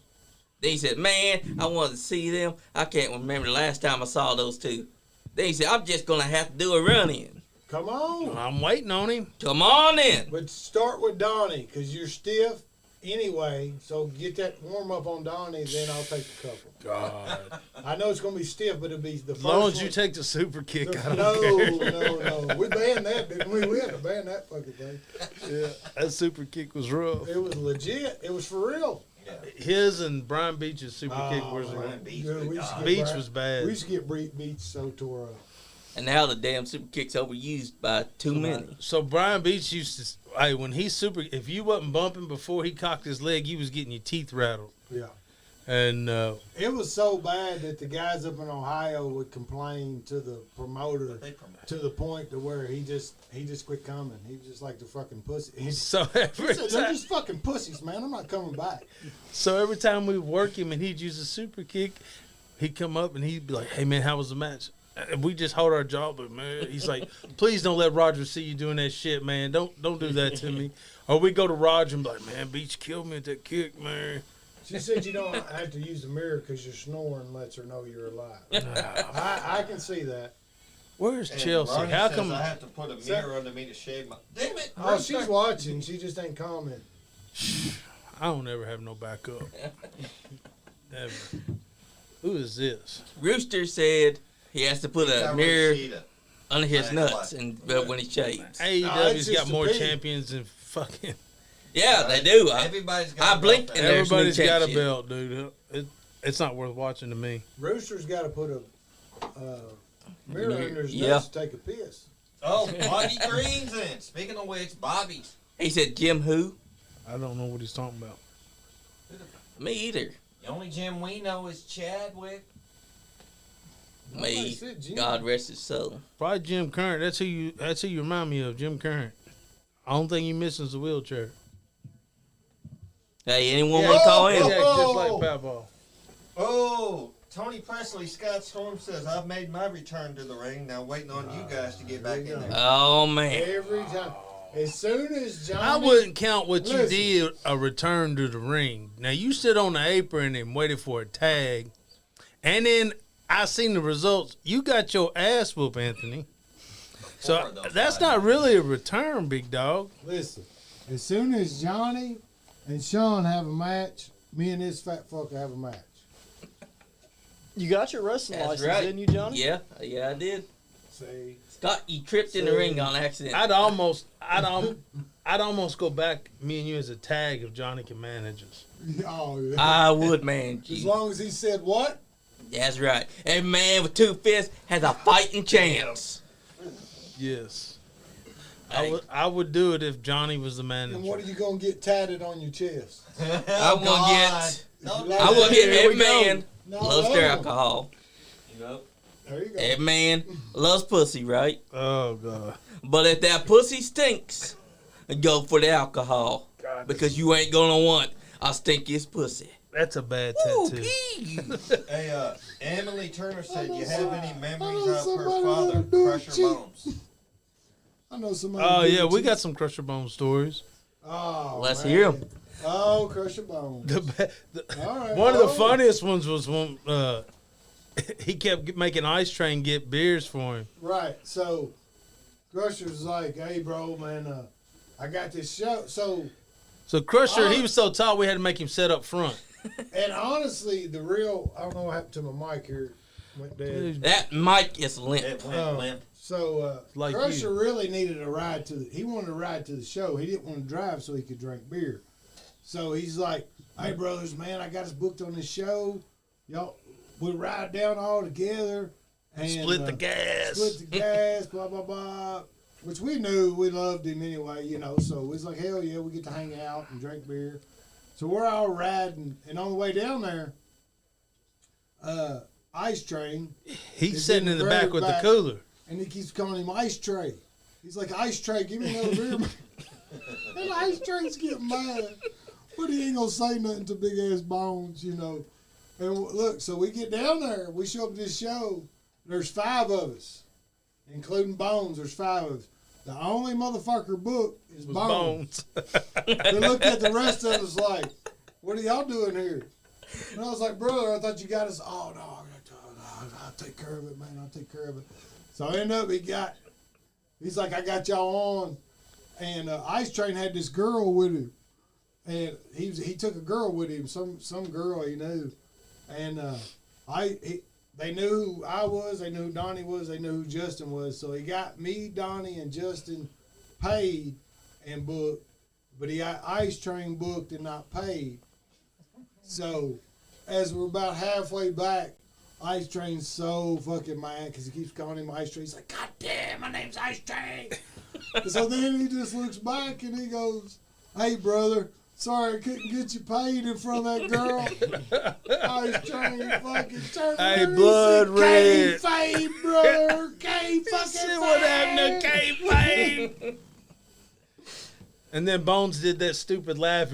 Then he said, man, I wanted to see them. I can't remember the last time I saw those two. Then he said, I'm just going to have to do a run-in. Come on. I'm waiting on him. Come on in. But start with Donnie, because you're stiff anyway. So get that warm-up on Donnie, then I'll take the couple. God. I know it's going to be stiff, but it'll be the As first long as one. you take the super kick, I don't No. We banned that, didn't we? We had to ban that fucking thing. care. Yeah, that super kick was rough. It was legit. It was for real. His and Brian Beach's super kick was man. rough. Dude, we used to get Beach Brian- was bad. We used to get Beach so tore up. And now the damn super kick's overused by too many. So Brian Beach used to, hey, when he super, if you wasn't bumping before he cocked his leg, you was getting your teeth rattled. Yeah. And It was so bad that the guys up in Ohio would complain to the promoter to the point to where he just quit coming. He was just like the fucking pussy. He so said, every they're time, just fucking pussies, man. I'm not coming back. we work him and he'd use a super kick, he'd come up and he'd be like, hey man, how was the match? And we just hold our jaw, but man, he's like, please don't let Roger see you doing that shit, man. Don't do that to me. Or we go to Roger and be like, man, Beach killed me at that kick, man. She said you don't have to use the mirror because your snoring lets her know you're alive. I can see that. Where's And Chelsea? Ronnie How says come? I have to put a mirror under me to shave my... Damn it! Oh, she's watching. She just ain't commenting. I don't ever have no backup. Never. Who is this? Rooster said he has to put a mirror under his That's nuts why. and when he shaves. AEW's just got a more pig. champions than fucking. Yeah, they do. Everybody's got I blinked and there's Everybody's new got a champion. belt, dude. It's not worth watching to me. Rooster's got to put a mirror under his Yeah. nuts to take a piss. Oh, Bobby Green's in. Speaking of which, Bobby's. He said, Jim who? I don't know what he's talking about. Me either. The only Jim we know is Chadwick. Nobody Me. said Jim. God rest his soul. Probably Jim Current. That's who you remind me of, Jim Current. I don't think he misses a wheelchair. Hey, anyone want to call in? Yeah, just like Papa. Oh, Tony Presley, Scott Storm says, I've made my return to the ring. Now waiting on you guys to get back in there. Oh, man. Every time. As soon as Johnny... I wouldn't count what you Listen. did a return to the ring. Now, you stood on the apron and waited for a tag. And then I seen the results. You got your ass whooped, Anthony. So Four of those that's five. not really a return, big dog. Listen, as soon as Johnny and Sean have a match, me and this fat fucker have a match. You got your wrestling That's license, right. didn't you, Johnny? Yeah, I did. See? Scott, you tripped in the See. ring on accident. I'd almost go back, me and you as a tag if Johnny can manage us. Oh, yeah. I would, man. As long as he said what? That's right. Every man with two fists has a fighting chance. Yes. Hey. I would do it if Johnny was the manager. And what are you going to get tatted on your chest? I'm gonna get. Don't I will get Here every we go. man No, loves no. their alcohol. There you go. Every man loves pussy, right? Oh, God. But if that pussy stinks, go for the alcohol because you ain't gonna want a stinkiest pussy. That's a bad Ooh, tattoo. pee. Hey, Emily Turner said, you have any memories know of her somebody father, that'll do it Crusher cheap. Bones? I know somebody. Oh, who yeah, did we it. got some Crusher Bone stories. Oh, Let's man. hear 'em. Oh, crush your bones. All right. One of the Oh. funniest ones was when he kept making Ice Train get beers for him. Right. So, Crusher's like, hey, bro, man, I got this show. So, So Crusher, he was so tall we had to make him sit up front. and honestly, the real, I don't know what happened to my mic here. Went dead. That mic is limp. It went Oh. limp. So, Like Crusher you. really needed a ride to he wanted to ride to the show. He didn't want to drive so he could drink beer. So he's like, hey, brothers, man, I got us booked on this show. Y'all, we'll ride down all together. And, Split the gas. Split the gas, blah, blah, blah. Which we knew we loved him anyway, you know. So we was like, hell yeah, we get to hang out and drink beer. So we're all riding. And on the way down there, Ice Train, He's It's sitting in in the the back very with back. the cooler. and he keeps calling him Ice Tray. He's like, Ice Tray, give me another beer. And Ice Tray's getting mad. But he ain't going to say nothing to Big Ass Bones, you know. And look, so we get down there. We show up at this show. There's 5 of us, including Bones. There's 5 of us. The only motherfucker booked It's was Bones. Bones. They looked at the rest of us like, what are y'all doing here? And I was like, brother, I thought you got us. Oh, no, I'll take care of it, man. I'll take care of it. So I ended up, he's like, I got y'all on. And Ice Train had this girl with him. And he took a girl with him, some girl he knew. And they knew who I was, they knew who Donnie was, they knew who Justin was. So he got me, Donnie, and Justin paid and booked. But he got Ice Train booked and not paid. So as we're about halfway back, Ice Train's so fucking mad because he keeps calling him Ice Train. He's like, God damn, my name's Ice Train. So then he just looks back and he goes, hey, brother, sorry I couldn't get you paid in front of that girl. Ice Train fucking turned Hey, around blood and said, red. K-Fade, brother. K-fucking See what happened to K-Fade? And then Bones did that stupid laugh.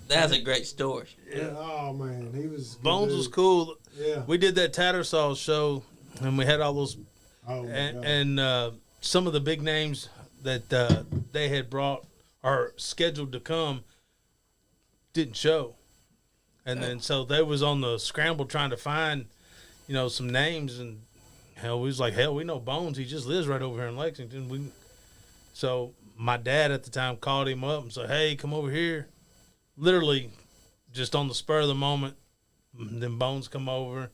That's a great story. Yeah. Oh, man. He was good Bones dude. was cool. Yeah. We did that Tattersall show, and we had all those, Oh, my God. and some of the big names that they had brought or scheduled to come didn't show. And then so they was on the scramble trying to find, some names, and hell, we was like, hell, we know Bones. He just lives right over here in Lexington. So my dad at the time called him up and said, hey, come over here. Literally just on the spur of the moment. Then Bones come over,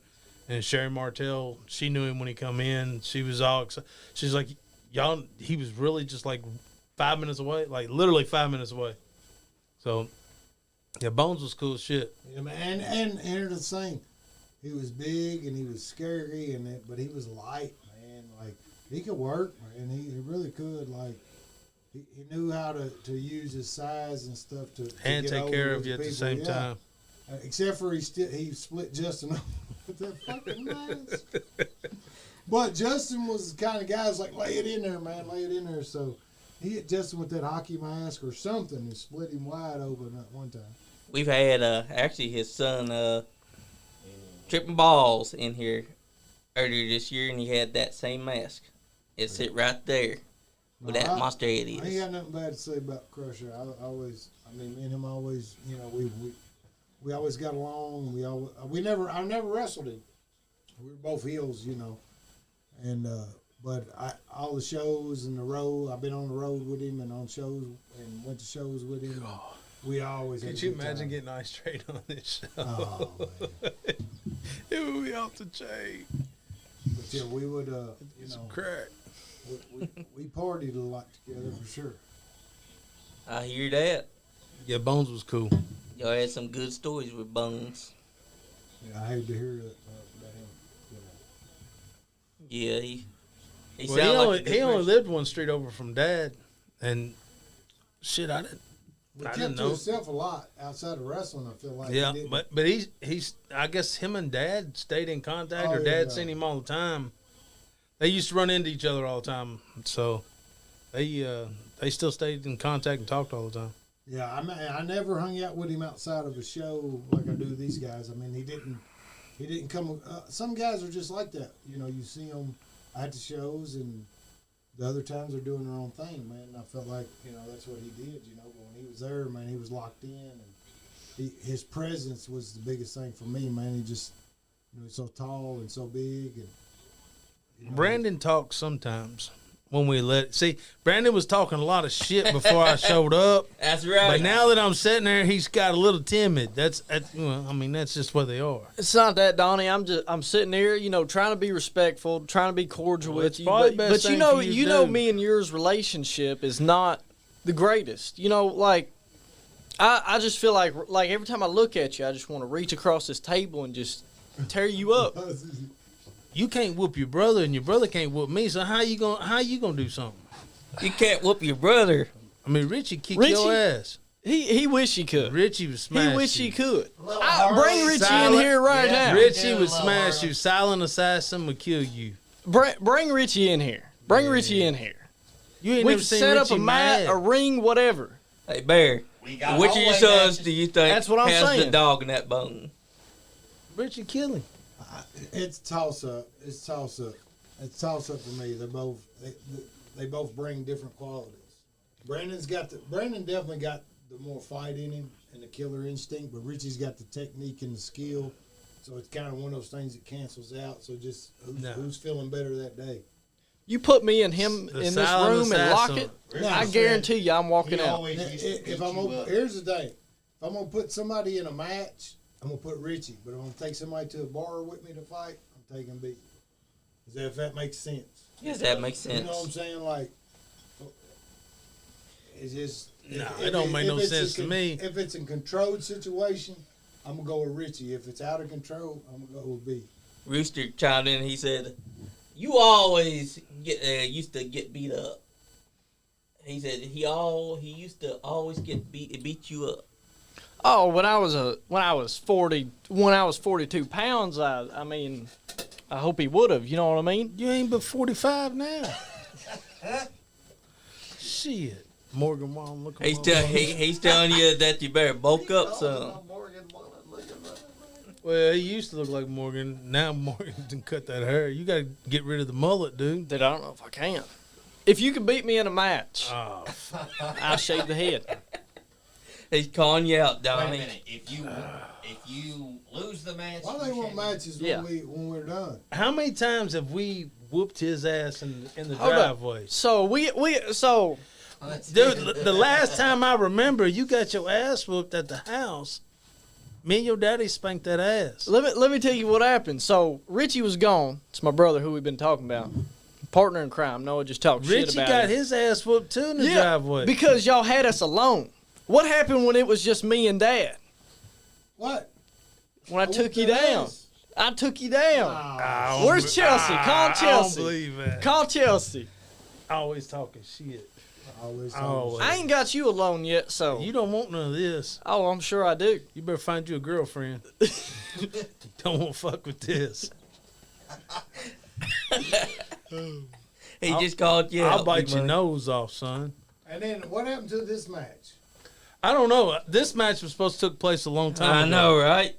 and Sherry Martell, she knew him when he come in. She was all excited. She's like, y'all, he was really just like 5 minutes away, like literally 5 minutes away. So, yeah, Bones was cool as shit. Yeah, man. And here's the thing. He was big and he was scary, but he was light, man. Like, he could work, man. He really could. Like, he knew how to use his size and stuff to And get take over care with of you at the people. same Yeah. time. Except for he split Justin up with that fucking mask. But Justin was the kind of guy who's like, lay it in there, man, lay it in there. So he hit Justin with that hockey mask or something and split him wide open at one time. We've had actually his son tripping balls in here earlier this year, and he had that same mask. It sit right there with No, that monster head I ain't is. got nothing bad to say about Crusher. Me and him always, we always got along. I never wrestled him. We were both heels, and but all the shows and the road. I've been on the road with him and on shows and went to shows with him. We always had Could a you good imagine time. getting Ice Train on this show? Oh man! It would be off the chain. But yeah, we would, Some crack. we partied a lot together for sure. I hear that. Yeah, Bones was cool. Y'all had some good stories with Bones. Yeah, I hate to hear that about him. Yeah, he Well, sound like a he good only person. lived one street over from Dad, and shit, I didn't Kept to know. himself a lot outside of wrestling. I feel like. Yeah, He didn't- but he's I guess him and Dad stayed in contact, or Oh, Dad yeah. seen him all the time. They used to run into each other all the time, so they still stayed in contact and talked all the time. Yeah, I never hung out with him outside of a show like I do these guys. I mean, he didn't come. Some guys are just like that. You see them at the shows, and the other times they're doing their own thing, man. And I felt like that's what he did. But when he was there, man, he was locked in, and his presence was the biggest thing for me, man. He just he's so tall and so big, and Brandon talks sometimes when we see. Brandon was talking a lot of shit before I showed up. That's right. But now that I'm sitting there, he's got a little timid. That's just what they are. It's not that, Donnie. I'm sitting here, trying to be respectful, trying to be cordial Well, with it's you. probably But, the but best you thing know, for you to you know, do. me and yours relationship is not the greatest. Like I just feel like every time I look at you, I just want to reach across this table and just tear you up. You can't whoop your brother, and your brother can't whoop me. So how you gonna do something? You can't whoop your brother. I mean, Richie kicked Richie? your ass. He wish he could. Richie was smashed. He wish you. he could. Little Bring Harley. Richie in Silent. here right Yeah. now. Richie Yeah, would little smash Harley. you. Silent assassin would kill you. Bring Richie in here. Bring Richie in here. You ain't We never can seen set Richie up a mat, mad. a ring, whatever. Hey, Bear, We got which of your hallway sons matches. do you think That's what I'm has the saying. dog in that bone? Richie kill him. It's toss up. It's toss up. It's toss up for me. They they both bring different qualities. Brandon definitely got the more fight in him and the killer instinct, but Richie's got the technique and the skill. So it's kind of one of those things that cancels out. So just who's feeling better that day? You put me and him in this room and lock it, I guarantee you I'm walking out. Here's the thing. If I'm going to put somebody in a match, I'm going to put Richie. But if I'm going to take somebody to a bar with me to fight, I'm taking B. If that makes sense. Yes, that makes sense. You know what I'm saying? Like, it's just... it don't make no sense to me. If it's a controlled situation, I'm going to go with Richie. If it's out of control, I'm going to go with B. Rooster chimed in and he said, you always used to get beat up. He said he used to always beat you up. Oh, when I was 42 pounds, I mean, I hope he would have. You know what I mean? You ain't but 45 now. Shit. Morgan Wall, look at He's telling you that you better bulk up some. Well, he used to look like Morgan. Now Morgan can cut that hair. You got to get rid of the mullet, dude. That I don't know if I can. If you can beat me in a match, I'll shave the head. He's calling you out, Donnie. Wait a minute. If you lose the match, why they want matches when we're done? How many times have we whooped his ass in the driveway? So dude, the last time I remember, you got your ass whooped at the house. Me and your daddy spanked that ass. Let me tell you what happened. So Richie was gone. It's my brother who we've been talking about. Partner in crime. Noah just talked shit about it. Richie got his ass whooped too in the driveway. Because y'all had us alone. What happened when it was just me and Dad? What? When I took you down. I took you down. Where's Chelsea? Call Chelsea. I don't believe that. Call Chelsea. Always talking shit. Always. I ain't got you alone yet, so. You don't want none of this. Oh, I'm sure I do. You better find you a girlfriend. Don't want to fuck with this. He just called you out. I'll bite your nose off, son. And then what happened to this match? I don't know. This match was supposed to take place a long time ago. I know, right?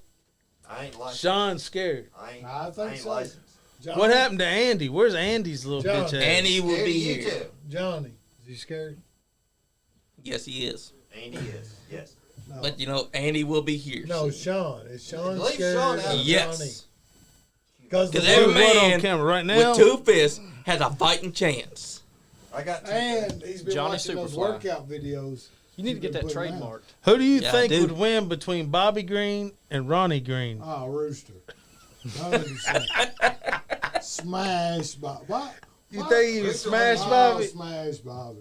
I ain't licensed. Sean's scared. I think so. Licensed. Johnny, What happened to Andy? Where's Andy's little bitch ass? Andy will be You here. too. Johnny, is he scared? Yes, he is. Andy is. Yes. No. But, Andy will be here. No, Sean. Is Sean Leave scared? Sean out. Yes. Because Because Put every what on man camera right now? with 2 fists has a fighting chance. I got two. And he's been Johnny watching those Superfly. workout videos. You need to get that Put 'em out. trademarked. Who do you Yeah, think dude. would win between Bobby Green and Ronnie Green? Oh, Rooster. 100%. Smash Bobby. You think he would smash Oh, Bobby? smash Bobby.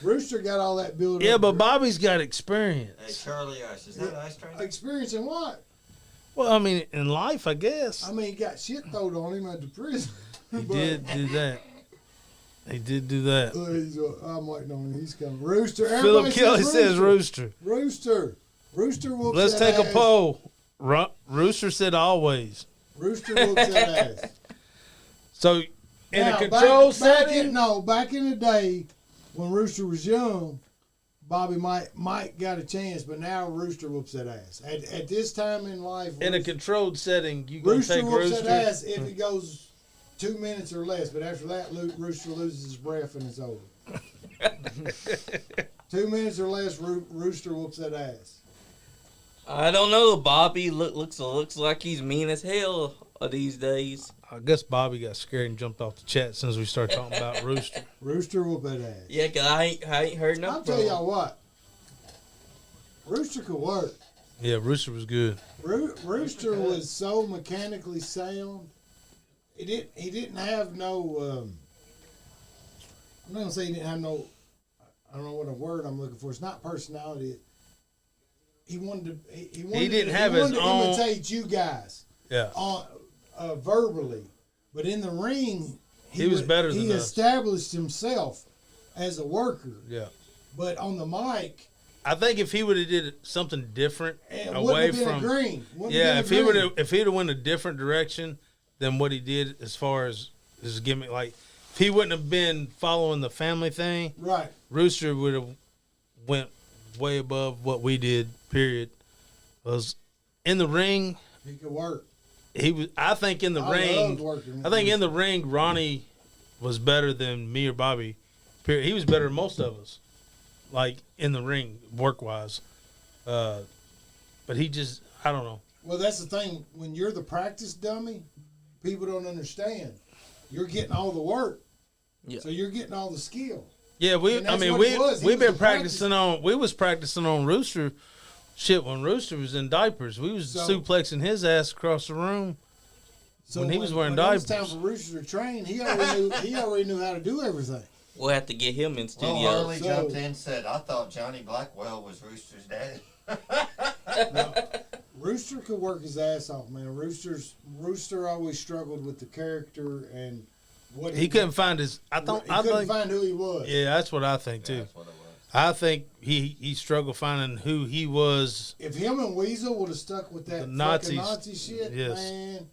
Rooster got all that build Yeah, up. but Bobby's got experience. Hey, Charlie Ice. Is that ice train? Experience in what? Well, I mean, in life, I guess. I mean, he got shit thrown on him at the prison. He did do that. He did do that. I'm waiting on him. He's coming. Rooster. Philip Everybody Kelly says Rooster. Rooster. Rooster whoops Let's that take a ass. poll. Rooster said always. Rooster whoops that ass. So, in Now, a control back setting, back in the day when Rooster was young, Bobby might got a chance, but now Rooster whoops that ass. At this time in life, in a controlled setting, you gonna Rooster take whoops Rooster. that ass if it goes 2 minutes or less. But after that, Rooster loses his breath and it's over. 2 minutes or less, Rooster whoops that ass. I don't know. Bobby looks like he's mean as hell these days. I guess Bobby got scared and jumped off the chat since we started talking about Rooster. Rooster whoop that ass. Yeah, 'cause I ain't heard nothing. I'll tell y'all what. Rooster could work. Yeah, Rooster was good. Rooster was so mechanically sound. He didn't have no. I'm not gonna say he didn't have no. I don't know what a word I'm looking for. It's not personality. He wanted to. He didn't have his to own- imitate you guys. Yeah. Verbally, but in the ring, He was better than He us. established himself as a worker. Yeah. But on the mic, I think if he would have did something different it away wouldn't have from been a green. yeah, if he'd have went a different direction than what he did as far as his gimmick, like if he wouldn't have been following the family thing, right, Rooster would have went way above what we did. Period. Was in the ring. he could work. He was. I think in the I ring. loved working with I think in Rooster. the ring, Ronnie was better than me or Bobby Period. He was better than most of us, like in the ring, work wise. But he just, I don't know. Well, that's the thing. When you're the practice dummy, people don't understand. You're getting all the work, so you're getting all the skill. Yeah, we've been practicing on. We was practicing on Rooster. Shit, when Rooster was in diapers, we was suplexing his ass across the room. So when he was wearing diapers. When it was time for Rooster to train, he already knew how to do everything. We'll have to get him in studio. Well, Harley jumped in and said, I thought Johnny Blackwell was Rooster's daddy. No, Rooster could work his ass off, man. Rooster always struggled with the character and what he couldn't find his. He couldn't find who he was. Yeah, that's what I think too. That's what it was. I think he struggled finding who he was. If him and Weasel would have stuck with that Nazi shit, man,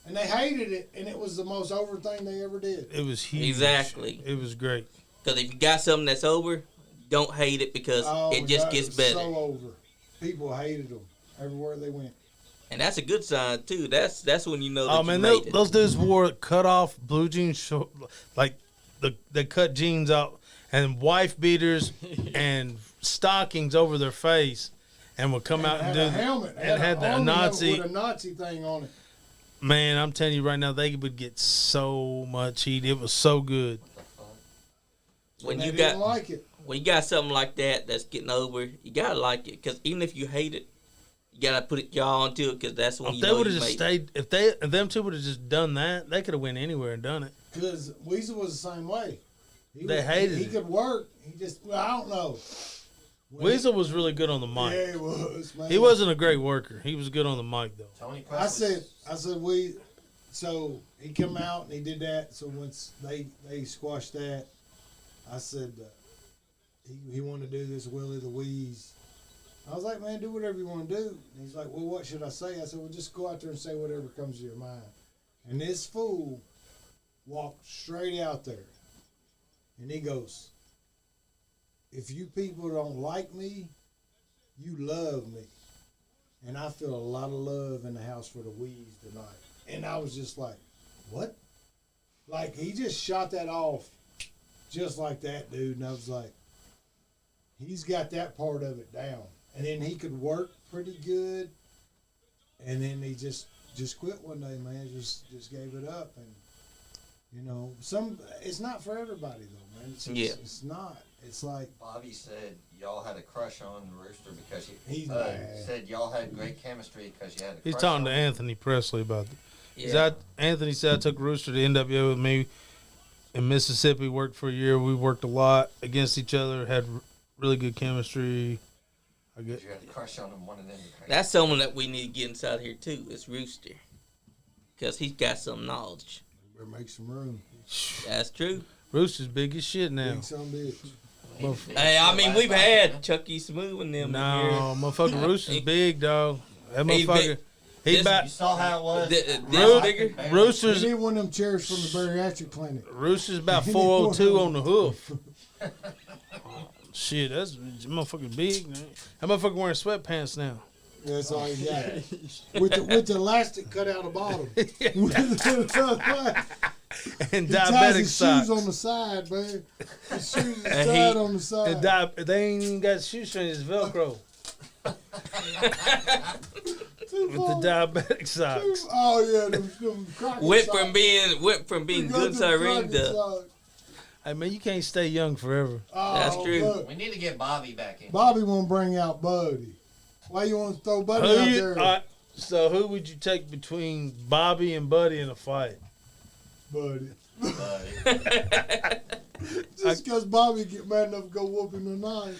and they hated it, and it was the most over thing they ever did. It was huge. Exactly. It was great. Because if you got something that's over, don't hate it because it just gets better. So over. People hated them everywhere they went. And that's a good sign too. That's when you know that Oh you man, made it. those dudes wore cut off blue jeans, short, like they cut jeans out and wife beaters and stockings over their face, and would come out and do a helmet and had the Nazi with a Nazi thing on it. Man, I'm telling you right now, they would get so much heat. It was so good. When they you didn't got like it. when you got something like that that's getting over, you gotta like it because even if you hate it, you gotta put it y'all onto it because that's when If you they know would you have just made it. stayed, if them two would have just done that, they could have went anywhere and done it. Because Weasel was the same way. They hated He it. could work. He just, I don't know. Weasel was really good on the mic. Yeah, he was, man. He wasn't a great worker. He was good on the mic though. Tony I said, so he come out and he did that. So once they squashed that, I said he wanted to do this Willie the Wheeze. I was like, man, do whatever you want to do. And he's like, well, what should I say? I said, well, just go out there and say whatever comes to your mind. And this fool walked straight out there. And he goes, if you people don't like me, you love me. And I feel a lot of love in the house for the Wheeze tonight. And I was just like, what? Like, he just shot that off just like that, dude. And I was like, he's got that part of it down. And then he could work pretty good. And then he just quit one day, man. Just gave it up. And, you know, it's not for everybody, though, man. It's not. It's like Bobby said y'all had a crush on Rooster because He's said y'all had great chemistry because you had a crush He's talking to on Anthony Presley about it. Yeah. Anthony said I took Rooster to NWO with me in Mississippi. Worked for a year. We worked a lot against each other. Had really good chemistry. I him. get. You had a crush on him, one of them. That's someone that we need to get inside here too. It's Rooster, because he's got some knowledge. better make some room. That's true. Rooster's big as shit now. Big son bitch. Hey, I mean, we've had Chucky Smooth and them. No, motherfucker, Rooster's big, dog. That He's motherfucker. big. He This- about You saw how it was. This bigger. We Rooster's need one of them chairs from the bariatric clinic. Rooster's about 402 on the hoof. Shit, that's motherfucker big, man. That motherfucker wearing sweatpants now. That's all he got. with the elastic cut out the bottom. And He ties diabetic his socks. shoes on the side, man. His shoes is And tied he- on the side. And they ain't even got shoestrings, it's Velcro. With the diabetic socks. Oh yeah, them Crockett Whipped socks. from being We got good them to ring Crockett to. socks. Hey man, you can't stay young forever. Oh, That's true. look, We need to get Bobby back in. Bobby won't bring out Buddy. Why you want to throw Buddy Who out you- there? so who would you take between Bobby and Buddy in a fight? Buddy. Buddy. Just because Bobby get mad enough to go whoop him tonight.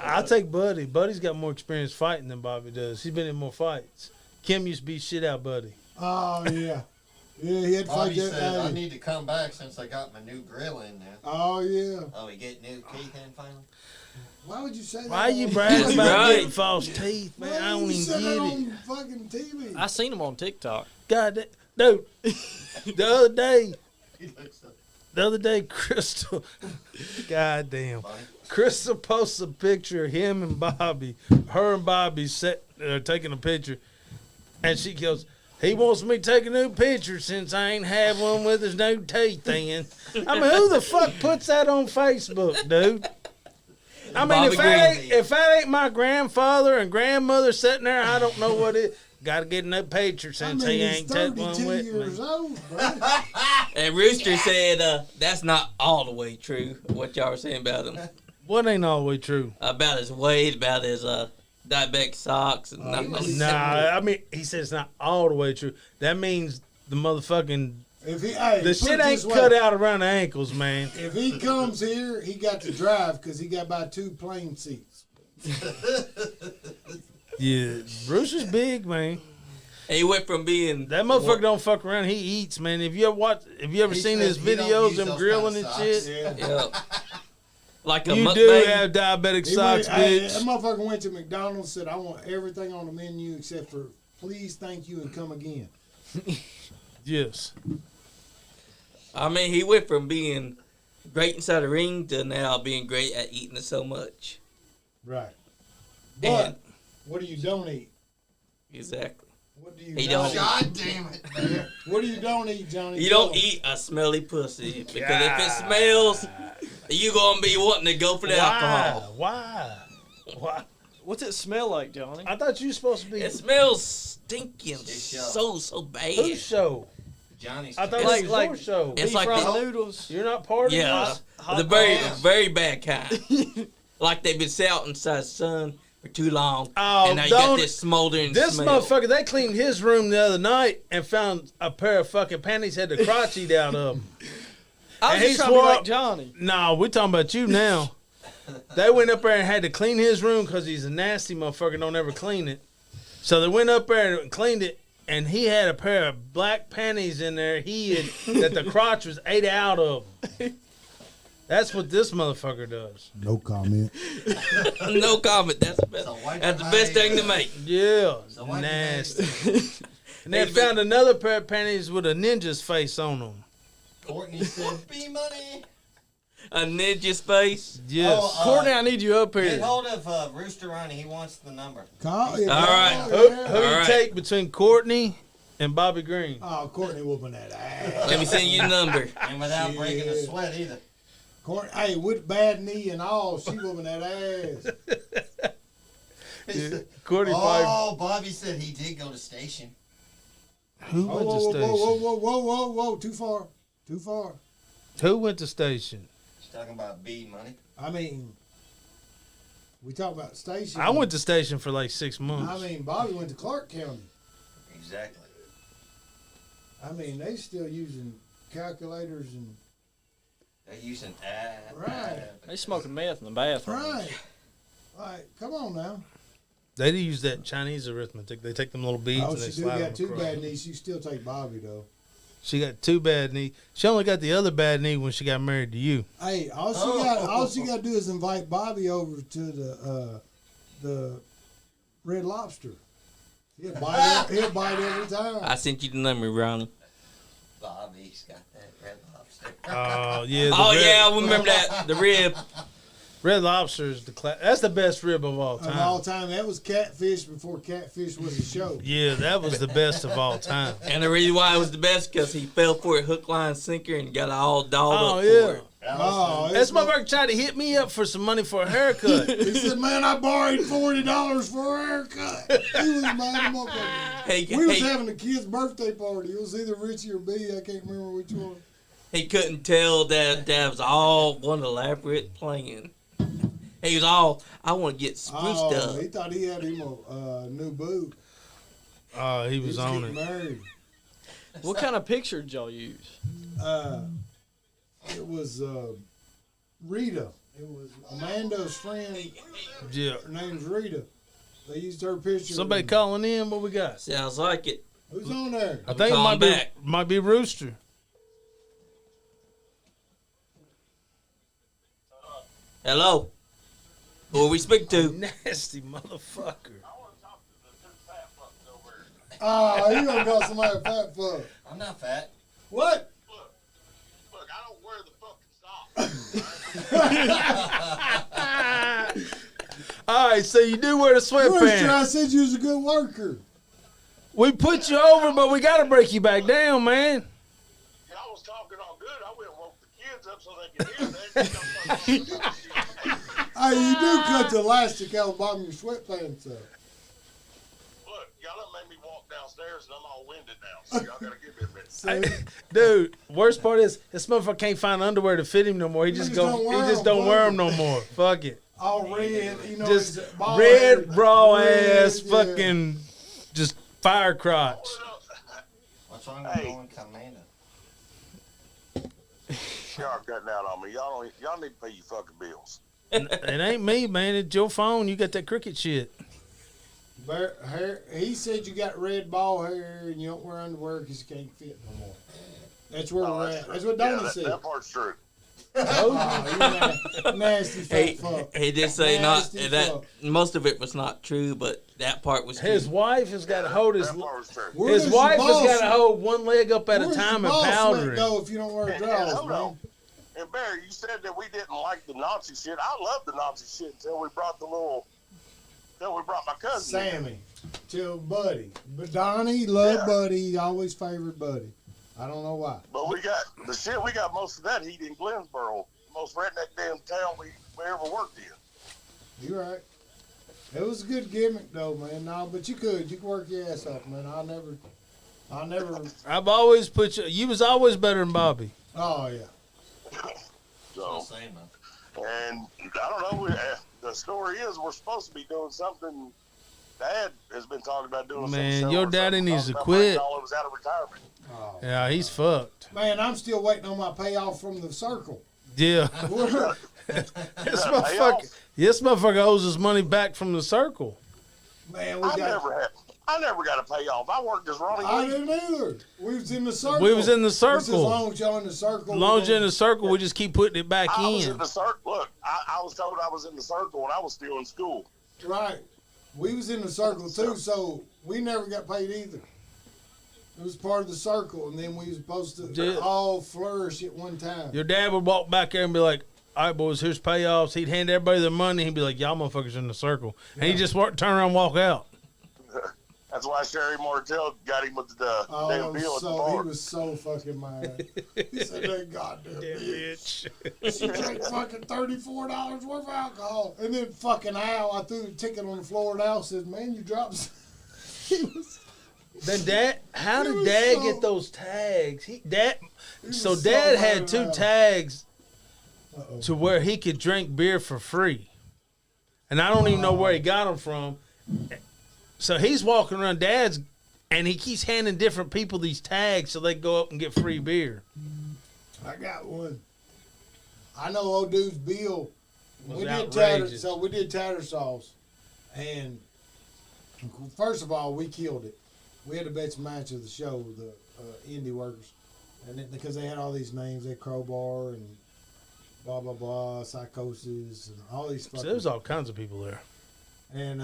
I'll take Buddy. Buddy's got more experience fighting than Bobby does. He's been in more fights. Kim used to beat shit out Buddy. Oh yeah. Yeah, he had to fight Bobby that. said, I Hey. need to come back since I got my new grill in there. Oh yeah. Oh, we get new teeth in finally? Why would you say that? Why you on- bragging That's about right. getting false teeth, man? Why I don't you even say that get it. on fucking TV. I seen him on TikTok. God, dude. The other day, Crystal. Goddamn. Buddy? Crystal posts a picture of him and Bobby. Her and Bobby taking a picture, and she goes, He wants me to take a new picture since I ain't had one with his new teeth in. I mean, who the fuck puts that on Facebook, dude? I mean, if that ain't my grandfather and grandmother sitting there, I don't know what it. Got to get a new picture since he ain't taking one with years me. old, bro. And Rooster said that's not all the way true. What y'all were saying about him. What ain't all the way true? About his weight, about his diabetic socks. And Nah, I mean, he said it's not all the way true. That means the motherfucking... the shit ain't cut out around the ankles, man. If he comes here, he got to drive because he got about 2 plane seats. Yeah, Bruce is big, man. And he went from being... That motherfucker don't fuck around. He eats, man. Have you ever seen his videos, him grilling and shit? Yeah. Like a You mukbang. do have diabetic socks, bitch. That motherfucker went to McDonald's, said, I want everything on the menu except for please, thank you, and come again. Yes. I mean, he went from being great inside the ring to now being great at eating it so much. Right. And But what do you don't eat? exactly. What do you He don't don't eat? God damn it, man. What do you don't eat, Johnny? You don't eat a smelly pussy because if it smells, you gonna be wanting to go for the alcohol. Why? What's it smell like, Johnny? I thought you were supposed to be. It smells stinking show. so bad. Whose show? Johnny's. I thought It's it was like- your show. It's Beef like fried the- noodles. You're not part of Yeah, this? the very bad kind. Like they've been sat out inside the sun for too long, Oh, and now you got don't- this smoldering This smell. motherfucker, they cleaned his room the other night and found a pair of fucking panties had the crotch eat out of them. I was And he just trying to be swore- like Johnny. No, we're talking about you now. They went up there and had to clean his room because he's a nasty motherfucker, don't ever clean it. So they went up there and cleaned it, and he had a pair of black panties in there that the crotch was ate out of. That's what this motherfucker does. No comment. No comment. That's the best. So white That's the best thing to make. Yeah, So why'd you nasty. And they Hey, found another pair of panties with a ninja's face on them. Courtney said, "Be money." A ninja's face. Yes. Oh, Courtney, I need you up Get here. hold of Rooster Ronnie. He wants the number. Call, All right. Who All you right. take between Courtney and Bobby Green? Oh, Courtney whooping that ass. Let me send you the number. And without breaking a Shit. sweat either. Courtney, hey, with bad knee and all, she whooping that ass. He said, Courtney probably. oh, Bobby said he did go to station. Who Oh, went whoa, to whoa, station? whoa, whoa, whoa, whoa, whoa, too far. Too far. Who went to station? She's talking about B money. I mean, we talk about station. I went to station for like 6 I months. mean, Bobby went to Clark County. Exactly. I mean, they still using calculators and They're using Right. They smoking meth in the bathroom. right. Like, come on now. They use that Chinese arithmetic. They take them little beads Oh, and they she do slide got them 2 across. bad knees. You still take Bobby though. She got 2 bad knees. She only got the other bad knee when she got married to you. Hey, all she got to do is invite Bobby over to the Red Lobster. He'll bite every time. I sent you the number, Ronnie. Bobby's got that red lobster. Oh yeah. the Oh red, yeah, I remember that. The rib. Red Lobster is that's the best rib of all Of time. all time, that was Catfish before Catfish was a show. Yeah, that was the best of all time. And the reason why it was the best because he fell for it hook, line, sinker, and got all dolled Oh up yeah. for it. Oh, That's my motherfucker tried to hit me up for some money for a haircut. He said, "Man, I borrowed $40 for a haircut." He was mad, motherfucker. Hey, We was hey, having a kid's birthday party. It was either Richie or B. I can't remember which one. he couldn't tell that was all one elaborate plan. He was all, I want to get spruced Oh, up. he thought he had him a new boo. Oh, he was on getting it. married. What kind of picture did y'all use? It was Rita. It was Amanda's friend. Yeah. Her name's Rita. They used her picture. Somebody calling in. What we got? Sounds like it. Who's on there? I think it calling back. might be Rooster. Hello. Who are we speaking to? Nasty motherfucker. Oh, you gonna call somebody a fat fuck? I'm not fat. What? Look, I don't wear the fucking socks. All right, so you do wear the Rooster, I sweatpants. said you was a good worker. We put you over, but we got to break you back down, man. Y'all was talking all good. I went and woke the kids up so they could hear that. Hey, you do cut the elastic out of the bottom of your sweatpants up. Look, y'all done made me walk downstairs and I'm all winded now. So y'all got to give me a minute. See? Dude, worst part is this motherfucker can't find underwear to fit him no more. He just don't wear them no more. Fuck it. All red, you know, Just his bald red, hair, raw red, ass, yeah. fucking, just fire crotch. What's wrong with going Canada? Y'all are cutting out on me. Y'all need to pay your fucking bills. It ain't me, man. It's your phone. You got that cricket shit. Hair, he said you got red ball hair and you don't wear underwear because you can't fit no more. That's where we're at. That's what Donnie said. That part's true. Oh, you nasty fat fuck. He did say Nasty that fuck. most of it was not true, but that part was His true. wife has got to hold his. That part was true. Where His does wife your has boss- got to hold one leg up at a where's time your and boss powder went, it. though, if you don't wear drawers, Hold man. on. And Barry, you said that we didn't like the Nazi shit. I loved the Nazi shit until we brought my cousin. in. Sammy, till Buddy. But Donnie loved Yeah. Buddy. He always favored Buddy. I don't know why. But we got most of that heat in Glensboro. Most redneck damn town we ever worked in. You're right. It was a good gimmick, though, man. No, but you could work your ass off, man. I never. I've always put you. You was always better than Bobby. Oh yeah. So, and I don't know. The story is we're supposed to be doing something. Dad has been talking about doing. Man, some show your or daddy something, needs to talking about quit. bringing all of us out of retirement. Oh. Yeah, he's fucked. Man, I'm still waiting on my payoff from the circle. Yeah. We're- This motherfucker owes his money back from the circle. Man, I never got a payoff. I worked as Ronnie. I Lee. didn't either. We was in the circle. We was in the He said, as circle. long as y'all in the circle. As long as you're in the circle, we just keep putting it back I was in in. the circle. Look, I was told I was in the circle when I was still in school. Right. We was in the circle too, so we never got paid either. It was part of the circle, and then we was supposed to Yeah. all flourish at one time. Your dad would walk back there and be like, all right, boys, here's payoffs. He'd hand everybody their money. He'd be like, y'all motherfuckers in the circle. And he'd just turn around and walk out. That's why Sherry Martell got him with the damn bill at the He bar. was so fucking mad. He said, that goddamn bitch. She drank fucking $34 worth of alcohol. And then fucking Al, I threw the ticket on the floor, and Al says, man, you dropped. He was. Then how He did was Dad so- get those tags? Dad was so so Dad mad had at 2 Al. tags Uh-oh. to where he could drink beer for free. And I don't even know where he got them from. So he's walking around Dad's, and he keeps handing different people these tags so they go up and get free beer. I got one. I know old dude's bill. Was We outrageous. did Tattersalls, and first of all, we killed it. We had the best match of the show, the indie workers, and because they had all these names, they Crowbar and blah blah blah, Psychosis, and all these. So there was all kinds of people there. And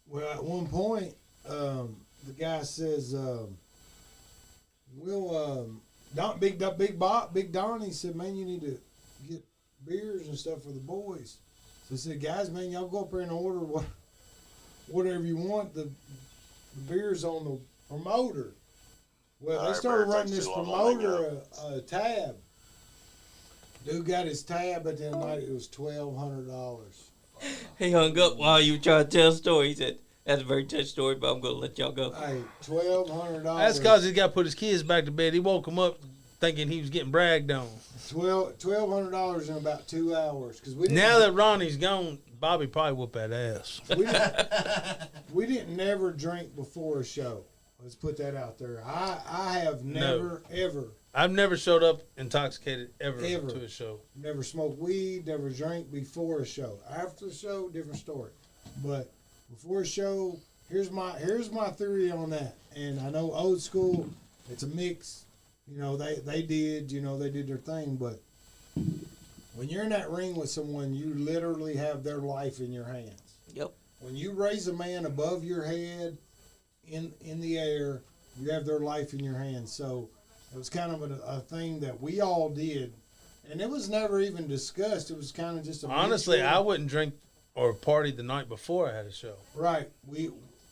well, at one point, the guy says, Big Donnie said, man, you need to get beers and stuff for the boys. So I said, guys, man, y'all go up there and order whatever you want. The beers on the promoter. Well, they Alright, started Bear, running thanks this too long. promoter tab. Dude got his tab at the end of the night. It was $1,200. He hung up while you were trying to tell a story. He said, that's a very touch story, but I'm going to let y'all go. Hey, $1,200. That's because he got to put his kids back to bed. He woke them up thinking he was getting bragged on. $1,200 in about 2 hours. Cause we Now that Ronnie's gone, Bobby probably whoop that ass. we didn't never drink before a show. Let's put that out there. I have never ever I've never showed up intoxicated ever Ever. to a show. never smoked weed, never drank before a show. After the show, different story. But before a show, here's my theory on that. And I know old school, it's a mix. You know, they did their thing, but when you're in that ring with someone, you literally have their life in your hands. Yep. When you raise a man above your head in the air, you have their life in your hands. So it was kind of a thing that we all did, and it was never even discussed. It was kind of just a Honestly, mutual- I wouldn't drink or party the night before I had a show. right.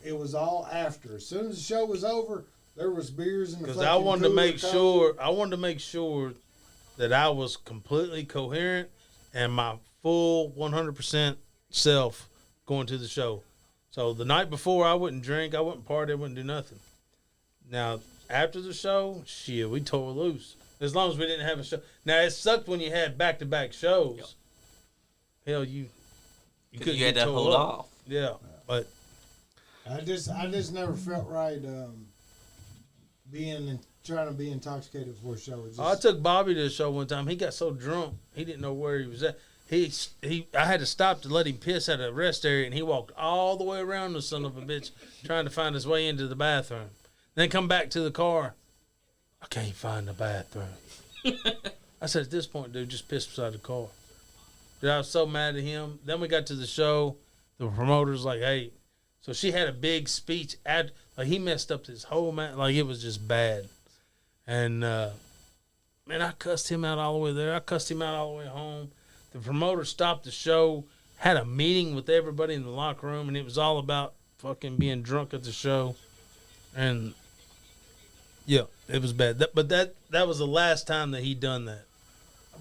it was all after. As soon as the show was over, there was beers in the Because fucking I wanted to cooler make cold. sure. I wanted to make sure that I was completely coherent and my full 100% self going to the show. So the night before, I wouldn't drink, I wouldn't party, I wouldn't do nothing. Now after the show, shit, we tore loose. As long as we didn't have a show. Now it sucked when you had back-to-back shows. Yep. Hell, you couldn't You had get to tore hold up. off. Yeah, but I just never felt right trying to be intoxicated before a show. It just, I took Bobby to the show one time. He got so drunk he didn't know where he was at. I had to stop to let him piss at a rest area, and he walked all the way around the son of a bitch trying to find his way into the bathroom. Then come back to the car. I can't find the bathroom. I said, at this point, dude, just piss beside the car. Dude, I was so mad at him. Then we got to the show. The promoter's like, hey. So she had a big speech. Like, he messed up his whole man. Like, it was just bad. And, man, I cussed him out all the way there. I cussed him out all the way home. The promoter stopped the show, had a meeting with everybody in the locker room, and it was all about fucking being drunk at the show. And, yeah, it was bad. But that was the last time that he done that.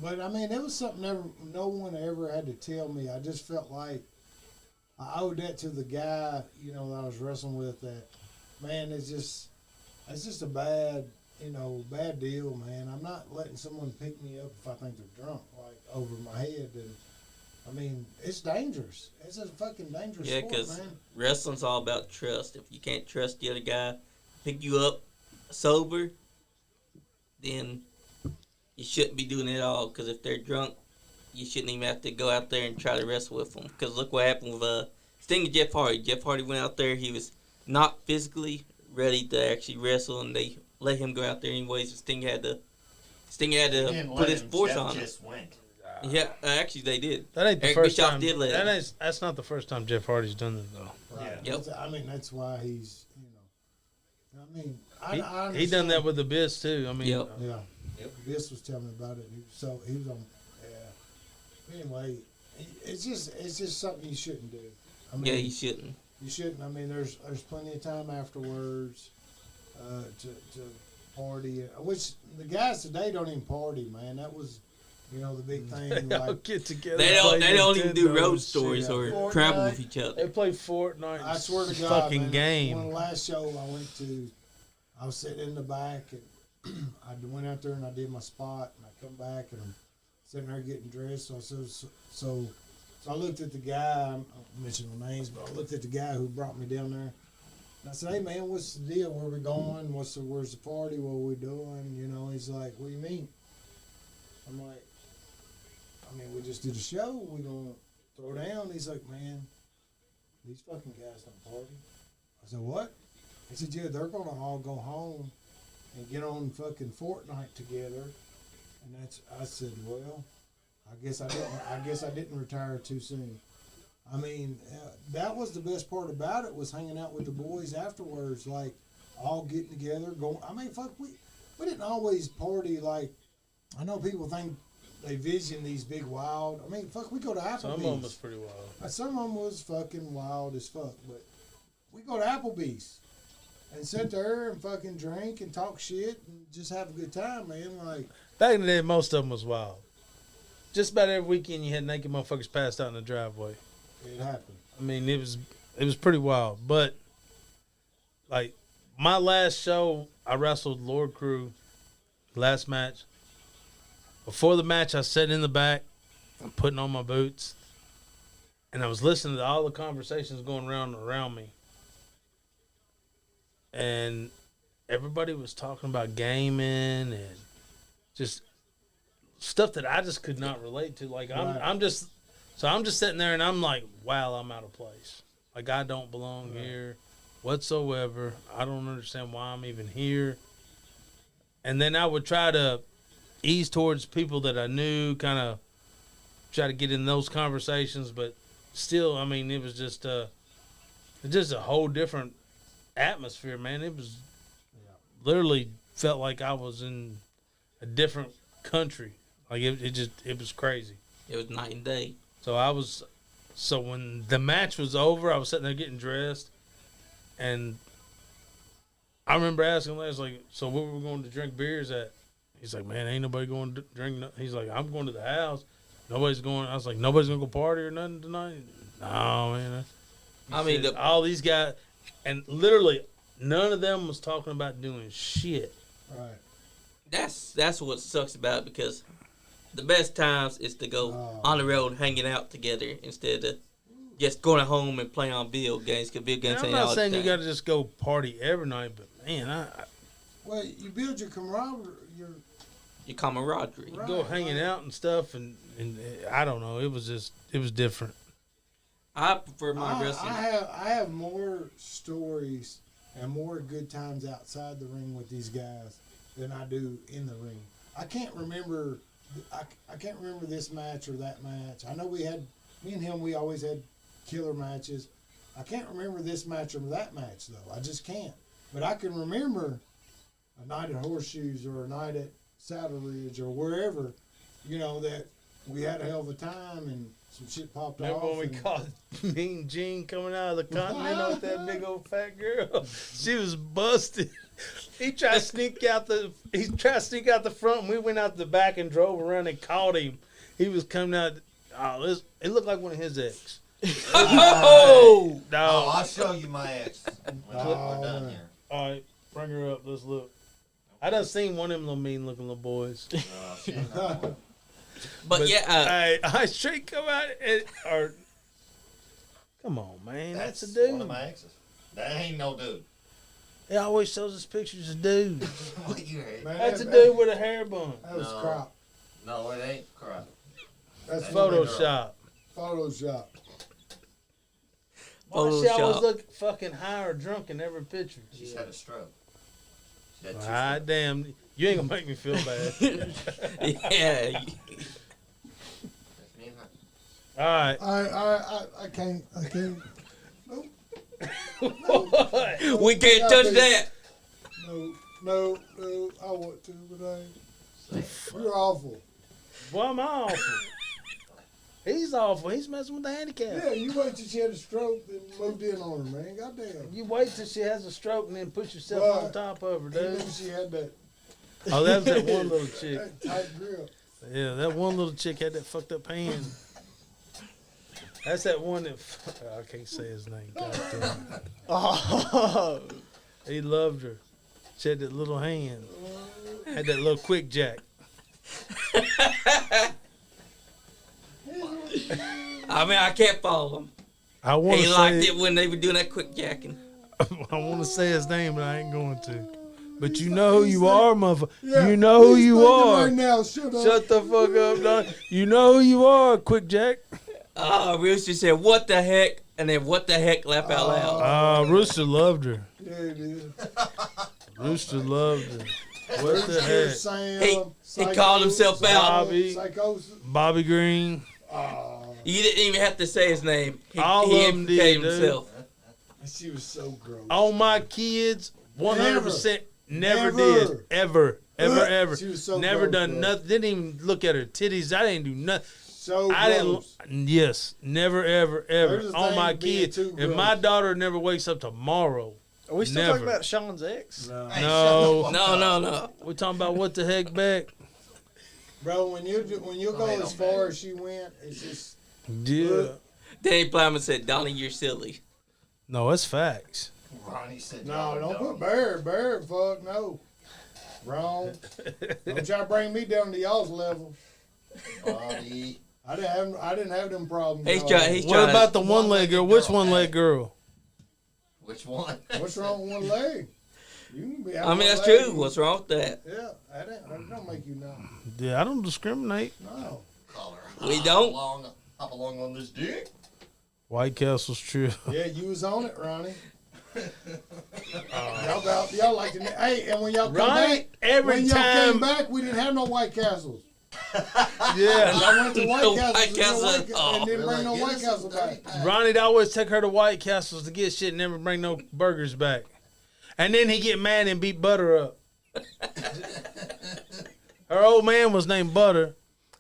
But I mean, it was something no one ever had to tell me. I just felt like I owed that to the guy, that I was wrestling with. That man, it's just a bad deal, man. I'm not letting someone pick me up if I think they're drunk, like over my head. And I mean, it's dangerous. It's a fucking dangerous Yeah, sport, because man. wrestling's all about trust. If you can't trust the other guy, pick you up sober, then you shouldn't be doing it at all. Because if they're drunk, you shouldn't even have to go out there and try to wrestle with them. Because look what happened with Sting and Jeff Hardy. Jeff Hardy went out there. He was not physically ready to actually wrestle, and they let him go out there anyways. And Sting had to put his force on him. Just went. Yeah, actually they did. That ain't the Eric first Bischoff time. did let him. That's not the first time Jeff Hardy's done that, though. Right. Yep. I mean, that's why he's, I mean, I He done that understand. with the Abyss, too. I mean, Yep. Yeah. This was telling me about it. He was on. Yeah. Anyway, it's just something you shouldn't do. I mean, Yeah, you shouldn't. You shouldn't. I mean, there's plenty of time afterwards to party. Which the guys today don't even party, man. That was, the big thing. they all Like, get together. They don't even do Nintendo road and stories shit. or Fortnite. travel with each They other. play Fortnite. I swear to God, fucking man, game. One of the last show I went to, I was sitting in the back and I went out there and I did my spot and I come back and I'm sitting there getting dressed. So I looked at the guy. I don't mention no names, but I looked at the guy who brought me down there. And I said, "Hey man, what's the deal? Where we going? Where's the party? What are we doing?" He's like, "What do you mean?" I'm like, "I mean, we just did a show. We gonna throw down." He's like, "Man, these fucking guys don't party." I said, "What?" He said, "Yeah, they're gonna all go home and get on fucking Fortnite together." And I said, "Well, I guess I didn't retire too soon." I mean, that was the best part about it, was hanging out with the boys afterwards, like all getting together, going. I mean, fuck, we didn't always party like. I know people think they vision these big wild. I mean, fuck, we go to Applebee's. Some of them was pretty wild. Some of them was fucking wild as fuck, but we go to Applebee's and sit there and fucking drink and talk shit and just have a good time, man. Like, Back in the day, most of them was wild. Just about every weekend, you had naked motherfuckers passed out in the driveway. it happened. I mean, it was pretty wild. But like my last show, I wrestled Lord Crew. Last match. Before the match, I sat in the back, I'm putting on my boots, and I was listening to all the conversations going around me. And everybody was talking about gaming and just stuff that I just could not relate to. Like I'm just sitting there and I'm like, wow, I'm out of place. Like I don't belong here whatsoever. I don't understand why I'm even here. And then I would try to ease towards people that I knew, kind of try to get in those conversations, but still, I mean, it was just a whole different atmosphere, man. It was literally felt like I was in a different country. Like it was crazy. It was night and day. So when the match was over, I was sitting there getting dressed, And I remember asking Les, like, so where were we going to drink beers at? He's like, man, ain't nobody going to drink. He's like, I'm going to the house. Nobody's going. I was like, nobody's going to go party or nothing tonight? No, man. I mean, all these guys, and literally none of them was talking about doing shit. Right. That's what sucks about it, because the best times is to go on the road hanging out together instead of just going home and playing on video games. Because video games I'm ain't not all saying the you time. got to just go party every night, but man, Well, you build your camaraderie. Your camaraderie. Right. go hanging out and stuff, and I don't know. It was different. I prefer my wrestling. I have more stories and more good times outside the ring with these guys than I do in the ring. I can't remember. I can't remember this match or that match. I know me and him, we always had killer matches. I can't remember this match or that match though. I just can't. But I can remember a night at Horseshoes or a night at Saddle Ridge or wherever, that we had a hell of a time and some shit popped Remember off. when we caught Mean Gene coming out of the Continental with that big old fat girl? She was busted. He tried to sneak out the front, and we went out the back and drove around and caught him. He was coming out. Oh, it looked like one of his ex. Oh! No. Oh, I'll show you my ex when we're done here. All right, bring her up. Let's look. I done seen one of them little mean-looking little boys. She ain't got one. But yeah, I straight come out or come on, man, that's a One dude. of my exes. That ain't no dude. He always shows us pictures of dudes. What you hate? Man, That's a that- dude with a hair bun. That was No. crap. No, it ain't crap. That's Photoshop. Photoshop. Why does she always Photoshop. look fucking high or drunk in every picture? She's had a stroke. She had two Ah, strokes. damn. You ain't gonna make me feel bad. yeah. That's me and her. All right. I can't. We can't touch that. No, I want to, but I ain't. You're awful. Boy, am I awful. He's awful. He's messing with the handicap. Yeah, you wait till she had a stroke, then moved in on her, man. Goddamn. You wait till she has a stroke and then put yourself Right. on top of her, Even dude. if she had that, Oh, that was that one little chick. that tight grip. Yeah, that one little chick had that fucked up hand. That's that one that I can't say his name. God damn. Oh, He loved her. She had that little hand. Had that little quick jack. I mean, I can't follow him. I want He to liked say it when they were doing that quick jacking. I want to say his name, but I ain't going to. But you know who you are, motherfucker. You know who he's you thinking are. Right now, shut up. Shut the fuck up, dog. You know who you are, quick jack. Rooster said, "What the heck?" And then, "What the heck?" Laugh out loud. Rooster loved her. Yeah, it is. Rooster loved her. What the heck? Sam, He called himself out. Bobby. Psychosis. Bobby Green. You didn't even have to say his name. All He of 'em did, implicated dude. himself. She was so gross. All my kids, 100% never Never. did. Ever. She was so Never gross, done bro. nothing. Didn't even look at her titties. I didn't do nothing. So I gross. didn't. Yes, never, ever. There's a On thing my being kids. too If my gross. daughter never wakes up tomorrow, are we still Never. talking about Sean's ex? No. Hey, No. shut the fuck No, up. no. we're talking about what the heck back. Bro, when you go ain't as no far man. as she went, it's just Yeah. Danny Plowman said, "Donnie, you're silly." No, it's facts. Ronnie said, no. "Y'all Don't dumb." put bear. Fuck no. Wrong. Don't try to bring me down to y'all's level. Bobby. I didn't have them problems. He's y'all trying. had. He's What trying. about the one-leg girl? Which one-leg girl? Which one? What's wrong with one leg? You can be. I mean, that's true. What's wrong with that? Yeah, that don't make you know. Yeah, I don't discriminate. No. Collar. We don't. Hop along on this dick. White Castle's true. Yeah, you was on it, Ronnie. Y'all like to. Hey, and when y'all come Ronnie, back, every when y'all time. came back, we didn't have no White Castles. Yeah. Y'all went to White No Castles, White and, Castles. and didn't bring no Get White us Castle some back. 30 pack. Ronnie'd always take her to White Castles to get shit and never bring no burgers back. And then he'd get mad and beat Butter up. Her old man was named Butter,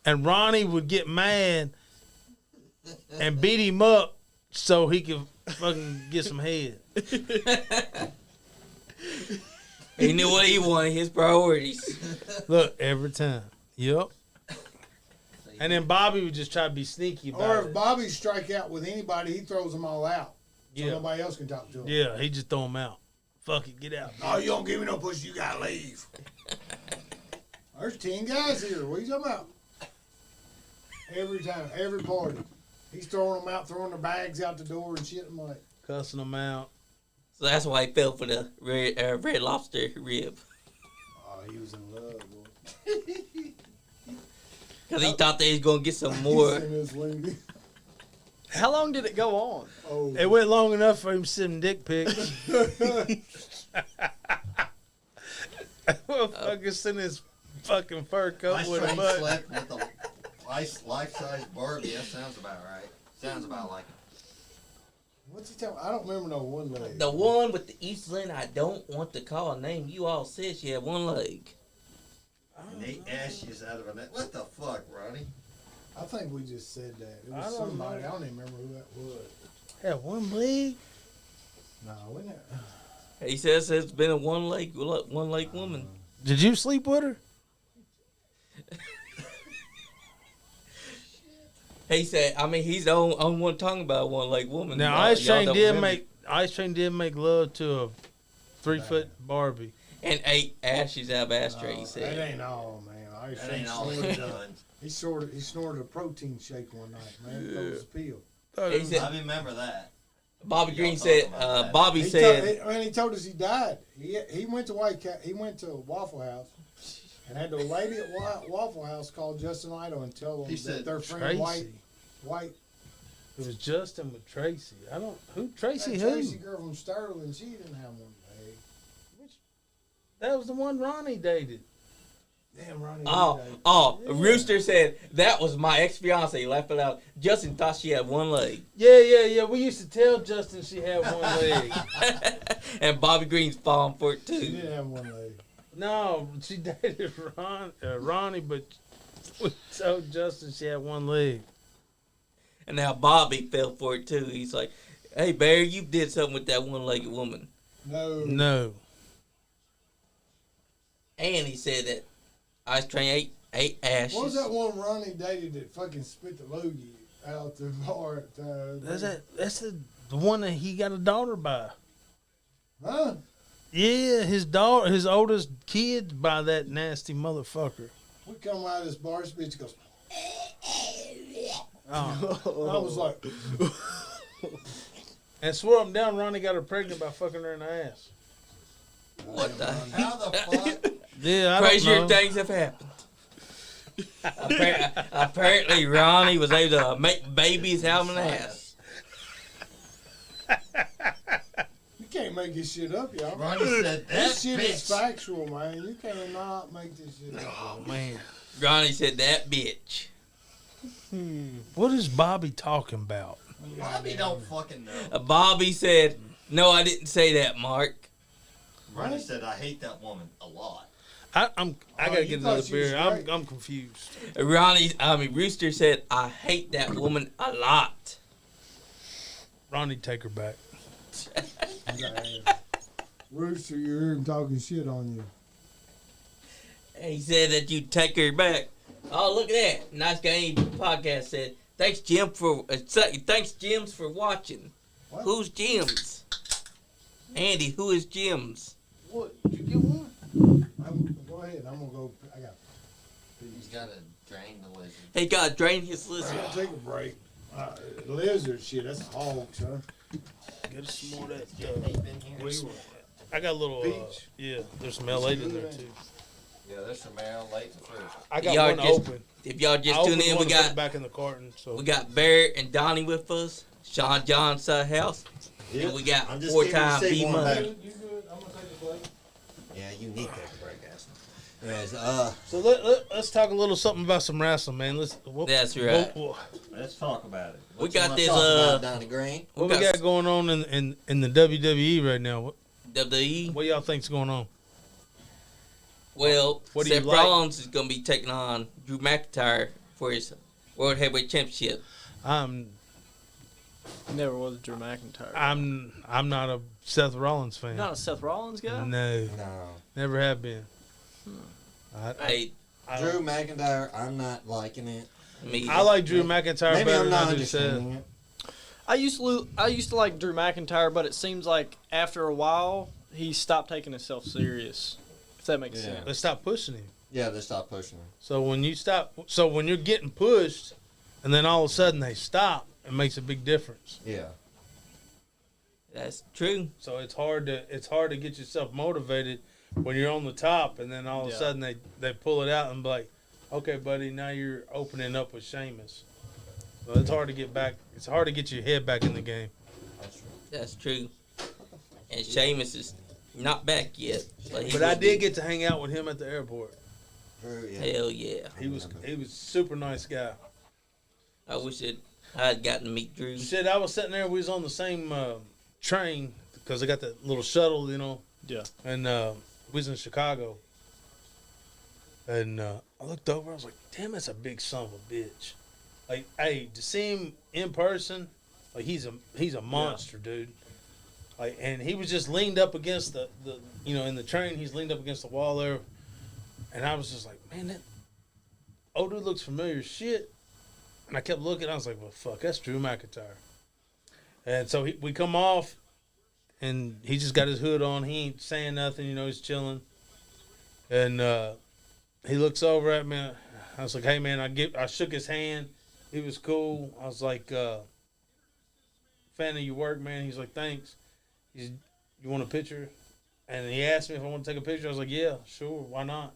and Ronnie would get mad and beat him up so he could fucking get some head. He knew what he wanted, his priorities. Look, every time. Yep. And then Bobby would just try to be sneaky about Or it. if Bobby strike out with anybody, he throws them all out. So Yeah. nobody else can talk to him. Yeah, he just throw them out. Fuck it, get out. Oh, you don't give me no pussy, you gotta leave. There's 10 guys here. What are you talking about? Every time, every party. He's throwing them out, throwing their bags out the door and shit. I'm like, Cussing them out. So that's why he fell for the red lobster rib. oh, he was in love, boy. Because he thought they was going to get some more. He's in his wing. How long did it go on? Oh, It went long enough for him sending dick pics. Motherfucker sent his fucking fur coat My with a train butt. slept with a life-size Barbie. That sounds about right. Sounds about like it. what's he talking? I don't remember no one leg. The one with the Eastland, I don't want to call a name. You all said she had one leg. And they ashes out of a net. What the fuck, Ronnie? I think we just said that. It I was don't somebody. know. I don't even remember who that was. Had one leg? No, we not. He says it's been a one leg woman. Did you sleep with her? He said, I mean, he's the only one talking about one leg woman. Now, Y'all- Ice y'all Train don't did remember. make love to a 3-foot Barbie. And ate ashes out of ashtray, he That said. ain't all, man. I That ain't all snorted, he's done. he snorted a protein shake one night, man. That was a pill. He said, I remember that. Bobby Y'all Green talk said, about that. Bobby He said, he told us he died. He went to he went to Waffle House and had the lady at Waffle House call Justin Idol and tell them He that said, their friend Tracy. White It was Justin with Tracy. Tracy that who? Tracy girl from Sterling, she didn't have one leg. That was the one Ronnie dated. Damn, Ronnie. oh, Rooster said, that was my ex-fiance. Laughing out. Justin thought she had one leg. Yeah. We used to tell Justin she had one leg. And Bobby Green's falling for it She too. didn't have one leg. No, she dated Ronnie, but we told Justin she had one leg. And now Bobby fell for it too. He's like, hey, Barry, you did something with that one-legged woman. No. And he said that Ice Train ate ashes. What was that one Ronnie dated that fucking spit the loogie out the bar at That's the one that he got a daughter by. Huh? Yeah, his oldest kid by that nasty motherfucker. We come out of this bar, this bitch goes, Oh. I was like, And swore up and down Ronnie got her pregnant by fucking her in the ass. What the How the fuck? Yeah, I don't crazier know. things have happened. Apparently, Ronnie was able to make babies out of an ass. you can't make this shit up, y'all. Ronnie said that This shit is bitch. factual, man. You cannot make this shit up. Oh, man. Ronnie said, that bitch. What is Bobby talking about? Bobby don't fucking know. Bobby said, no, I didn't say that, Mark. Ronnie said, I hate that woman a lot. I gotta you get thought another she was beer. great. I'm confused. Rooster said, I hate that woman a lot. Ronnie, take her back. Rooster, you hear him talking shit on you. He said that you take her back. Oh, look at that. Nice Game Podcast said, thanks, Jims, for watching. What? Who's Jims? Andy, who is Jims? What? Did you get one? Go ahead. I'm gonna go. I got. He's got to drain the lizard. He got to drain his I lizard. gotta take a break. Lizard shit. That's a hog, son. Get us some more of that. Getting deep in here. I got a little. Peach? Yeah, there's some L8 in there too. Yeah, there's some mail late in the fridge. I got Y'all one just- open. If y'all I just opened tune in, one we and put it got back in the carton. So Barrett and Donnie with us. Sean John's house. And we got I'm just getting FourTime to see B one Money. back. You good? I'm gonna take a break. Yeah, you need that break, ass. Anyways, So let's talk a little something about some wrestling, man. That's right. let's talk about it. We What you got wanna this, talk about, Donnie Green? What we got going on in the WWE right now? WWE. What y'all think's going on? Well, What do you Seth like? Rollins is going to be taking on Drew McIntyre for his World Heavyweight Championship. I'm He never was Drew McIntyre. I'm not a Seth Rollins fan. Not a Seth Rollins guy? No, No. never have been. Hey, Drew McIntyre, I'm not liking it. me. I like Drew McIntyre Maybe better I'm than not I do Seth. understanding it. I used to like Drew McIntyre, but it seems like after a while he stopped taking himself serious. If that makes Yeah. sense. Let's stop pushing him. Yeah, they stopped pushing him. So when you're getting pushed, and then all of a sudden they stop, it makes a big difference. Yeah. That's true. So it's hard to get yourself motivated when you're on the top, and then all of a Yeah. sudden they pull it out and be like, okay, buddy, now you're opening up with Sheamus. So it's hard to get back. It's hard to get your head back in the game. That's true. And Sheamus is not back yet. But But I did get to hang out with him at the airport. Drew, yeah. Hell yeah. He was a super nice guy. I wish that I had gotten to meet Drew. Shit, I was sitting there. We was on the same train because I got that little shuttle, Yeah. and we was in Chicago. And I looked over. I was like, "Damn, that's a big son of a bitch." Like, hey, to see him in person, like he's a monster, dude. Like, and he was just leaned up against the in the train. He's leaned up against the wall there, and I was just like, "Man, that old dude looks familiar as shit." And I kept looking. I was like, "Well, fuck, that's Drew McIntyre." And so we come off, and he just got his hood on. He ain't saying nothing. He's chilling. And he looks over at me. I was like, "Hey, man," I shook his hand. He was cool. I was like, "Fan of your work, man." He's like, "Thanks." He's, "You want a picture?" And he asked me if I want to take a picture. I was like, "Yeah, sure. Why not?"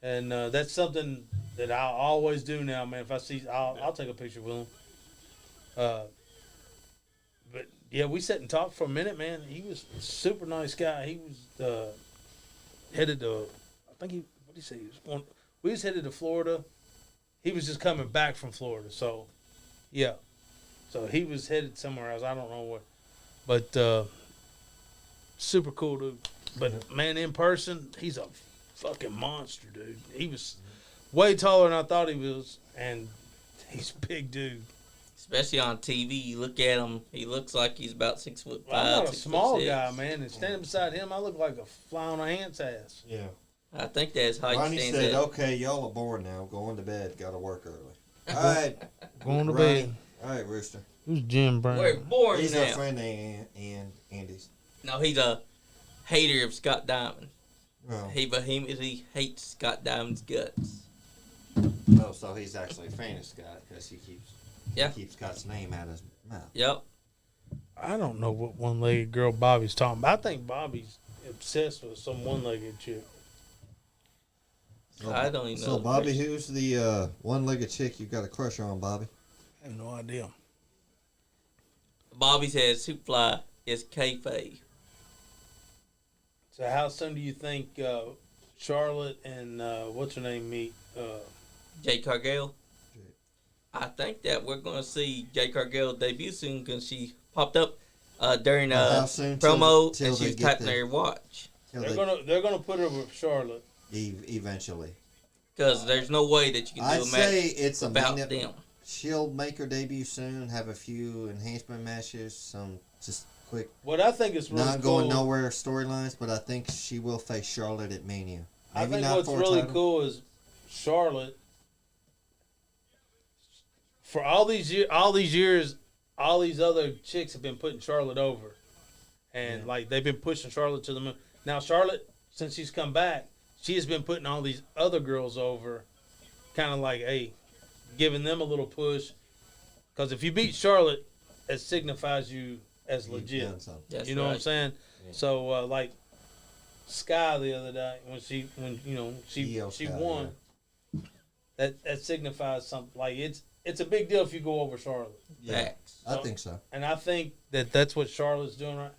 And that's something that I'll always do now, man. If I see, I'll take a picture with him. But yeah, we sat and talked for a minute, man. He was a super nice guy. He was headed to, I think what did he say? We was headed to Florida. He was just coming back from Florida, so yeah. So he was headed somewhere else. I don't know where, but super cool dude. But man, in person, he's a fucking monster, dude. He was way taller than I thought he was, and he's a big dude. Especially on TV, you look at him, he looks like he's about 6'5". I'm not a small 6'6". guy, man, and standing beside him, I look like a fly on a ant's ass. Yeah. I think that's how Ronnie he said, stands out. okay, y'all are bored now. Going to bed. Got to work early. All right. Going to Ronnie. bed. All right, Rooster. Who's Jim Brown? We're bored He's now. a friend of Andy's. No, he's a hater of Scott Diamond. Oh. He hates Scott Diamond's guts. Oh, so he's actually a fan of Scott because he keeps Scott's name out of his mouth. Yep. I don't know what one-legged girl Bobby's talking about. I think Bobby's obsessed with some one-legged chick. So, I don't even know. So, the Bobby, person. who's the one-legged chick you got a crush on, Bobby? I have no idea. Bobby says SuperFly is kayfabe. So how soon do you think Charlotte and what's her name meet? Jay Cargill. I think that we're going to see Jay Cargill debut soon because she popped up during How soon promo till and she they was get typing there? her watch. Till They're gonna put her with Charlotte. eventually. Because there's no way that you can I'd do a say match it's a about main, them. She'll make her debut soon. Have a few enhancement matches. Some just quick, What I think is really not cool. going nowhere storylines. But I think she will face Charlotte at Mania. I Maybe think not what's for a really title. cool is Charlotte. For all these years, all these other chicks have been putting Charlotte over, and like they've been pushing Charlotte to the moon. Now Charlotte, since she's come back, she has been putting all these other girls over, kind of like, hey, giving them a little push. Because if you beat Charlotte, it signifies you as You've legit. done something. That's You know what I'm right. saying? Yeah. So like Sky the other day when she EO Sky, won, that signifies something. Like it's a big deal if you go over Charlotte, Yeah, Facts. I think so. and I think that's what Charlotte's doing right.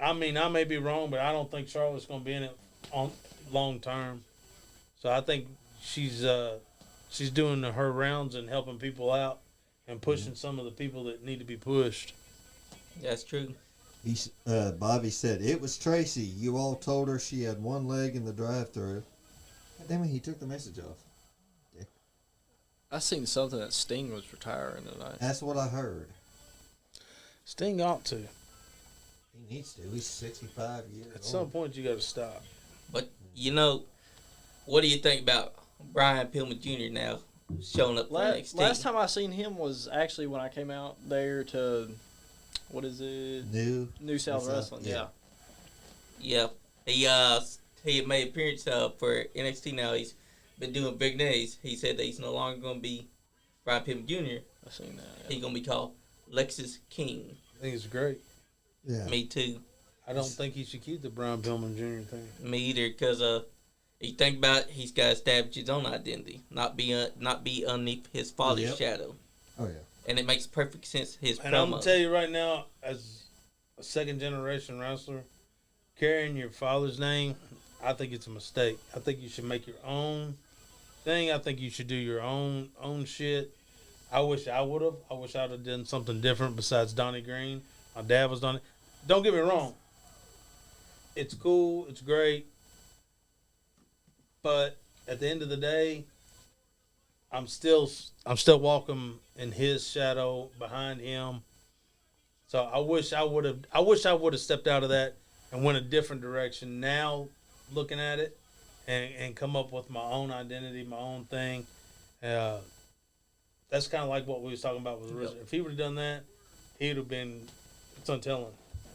I mean, I may be wrong, but I don't think Charlotte's going to be in it on long term. So I think she's doing her rounds and helping people out and pushing some of the people that need to be pushed. That's true. Bobby said, it was Tracy. You all told her she had one leg in the drive-thru. Damn it, he took the message off. I seen something that Sting was retiring tonight. That's what I heard. Sting ought to. He needs to. He's 65 years old. At some point, you got to stop. But, what do you think about Brian Pillman Jr. now showing up for NXT? Last time I seen him was actually when I came out there to, what is it? New South Wrestling. Yeah. Yeah. He had made an appearance for NXT now. He's been doing big names. He said that he's no longer going to be Brian Pillman Jr. I seen that. Yeah. He's going to be called Lexus King. I think it's great. Yeah. Me too. I don't think he should keep the Brian Pillman Jr. thing. Me either, because you think about it, he's got to establish his own identity, not be underneath his father's shadow. Oh, yeah. And it makes perfect sense, his And promo. I'm going to tell you right now, as a second-generation wrestler, carrying your father's name, I think it's a mistake. I think you should make your own thing. I think you should do your own shit. I wish I would have. I wish I would have done something different besides Donnie Green. My dad was Donnie. Don't get me wrong. It's cool. It's great. But at the end of the day, I'm still walking in his shadow behind him. So I wish I would have stepped out of that and went a different direction. Now, looking at it, and come up with my own identity, my own thing. That's kind of like what we was talking about with Richard. If he would have done that, he would have been. It's untelling.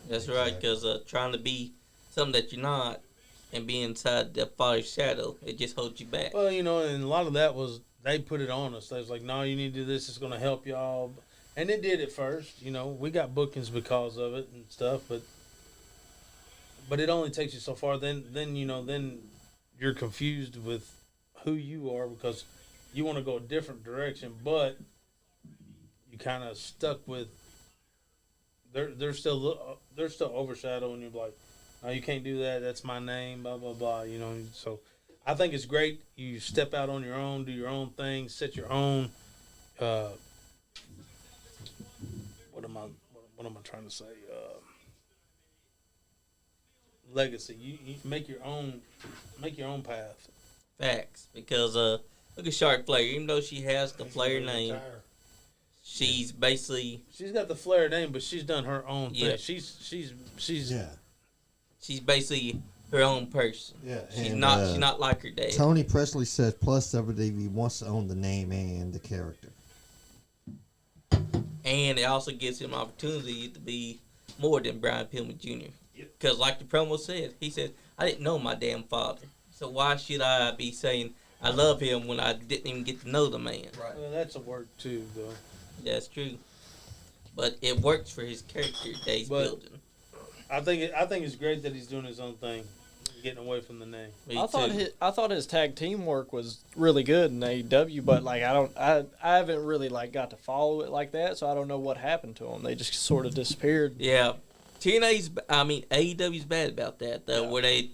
That's right, because trying to be something that you're not and be inside the father's shadow, it just holds you back. Well, and a lot of that was they put it on us. They was like, no, you need to do this. It's going to help y'all. And it did at first. We got bookings because of it and stuff, but it only takes you so far. Then you're confused with who you are because you want to go a different direction, but you kind of stuck with. They're still overshadowing you. Like, no, you can't do that. That's my name. Blah blah blah. So I think it's great. You step out on your own, do your own thing, set your own. What am I trying to say? Legacy. You make your own path. Facts, because look at Charlotte Flair. Even though she has the Flair name, she's basically got the Flair name, but she's done her own thing. Yeah. She's basically her own person. Yeah, she's and, not like her dad. Tony Presley says plus WWE wants to own the name and the character. And it also gives him opportunity to be more than Brian Pillman Jr. Because like the promo said, he said, I didn't know my damn father. So why should I be saying I love him when I didn't even get to know the man? Right. Well, that's a work too, though. That's true. But it works for his character that he's building. I think it's great that he's doing his own thing, getting away from the name. I thought his tag team work was really good in AEW, but like I haven't really like got to follow it like that, so I don't know what happened to them. They just sort of disappeared. Yeah, AEW's bad about that though, where they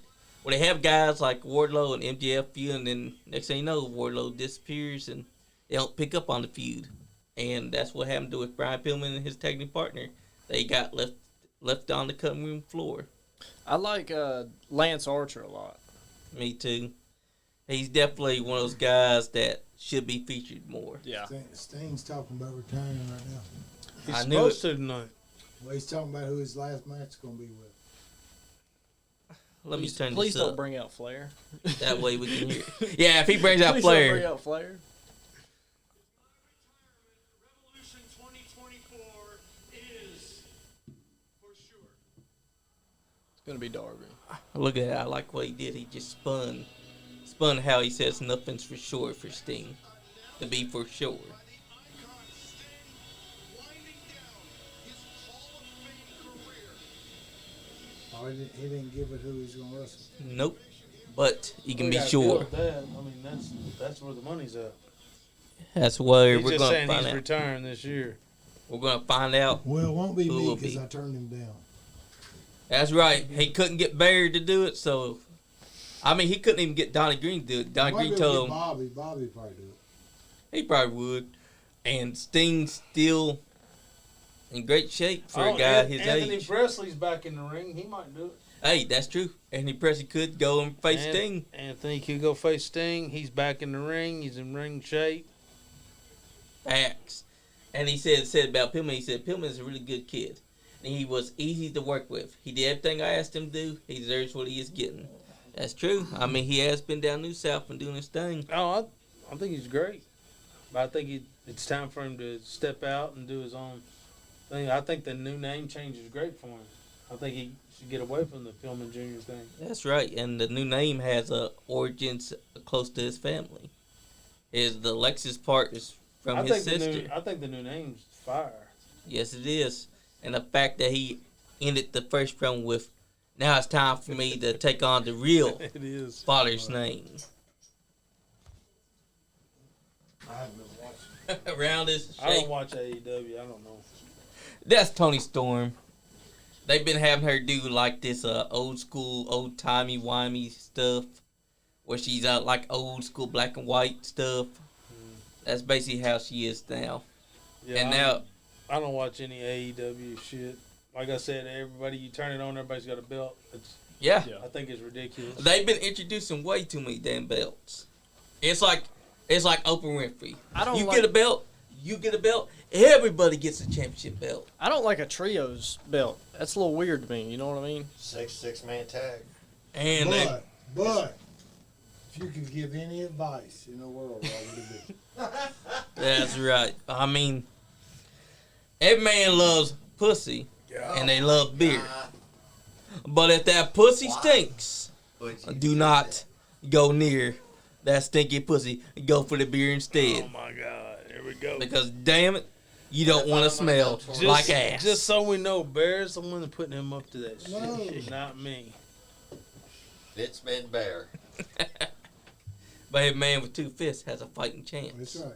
have guys like Wardlow and MJF feud, and then next thing you know, Wardlow disappears and they don't pick up on the feud, and that's what happened to with Brian Pillman and his tag team partner. They got left on the cutting room floor. I like Lance Archer a lot. Me too. He's definitely one of those guys that should be featured more. Yeah. Sting's talking about retiring right now. He's I supposed to tonight. Well, he's talking about who his last match is going to be with. Let me turn Please this don't up. bring out Flair. That way we can hear. Yeah, if he brings out Please Flair. don't bring out Flair. Revolution 2024 is for sure. It's gonna be Darby. Look at that. I like what he did. He just spun how he says nothing's for sure for Sting. To be for sure. Oh, he didn't give it who he's going to wrestle. Nope. But you can We be gotta sure. build that. I mean, that's where the money's at. That's where He's we're just going to saying find he's out. retiring this year. We're going to find out. Well, it won't be Who me will because be? I turned him down. That's right. He couldn't get Barry to do it, so... I mean, he couldn't even get Donnie Green to do it. Donnie Green told him... Bobby would probably do it. He probably would. And Sting's still in great shape for a guy his Anthony age. Presley's back in the ring. He might do it. Hey, that's true. Anthony Presley could go and face Sting. Anthony could go face Sting. He's back in the ring. He's in ring shape. Facts. And he said about Pillman, he said, Pillman is a really good kid. and he was easy to work with. He did everything I asked him to do. He deserves what he is getting. That's true. I mean, he has been down New South and doing his thing. Oh, I think he's great. But I think it's time for him to step out and do his own thing. I think the new name change is great for him. I think he should get away from the Filming Jr. thing. That's right. And the new name has origins close to his family. The Lexus part is from his sister. I think the new name's fire. Yes, it is. And the fact that he ended the first film with, now it's time for me to take on the real It is. father's name. I haven't been watching. Around his I shape. don't watch AEW. I don't know. That's Tony Storm. They've been having her do like this old school, old timey wimey stuff, where she's like old school black and white stuff. That's basically how she is now. Yeah, And now, I don't watch any AEW shit. Like I said, everybody, you turn it on, everybody's got a belt. yeah, I think it's ridiculous. they've been introducing way too many damn belts. It's like Oprah Winfrey. I don't You like- get a belt, you get a belt. Everybody gets a championship belt. I don't like a trios belt. That's a little weird to me. You know what I mean? Six-man tag. And they, But if you could give any advice in the world, what would it be? that's right. I mean, every man loves pussy, and they love beer. But if that pussy stinks, do not go near that stinky pussy. Go for the beer instead. Oh my God! Here we go. Because damn it, you don't want to smell like ass. Just so we know, Bear's the one that's putting him up to that shit, No. not me. It's been Bear. But a man with two fists has a fighting chance. That's right.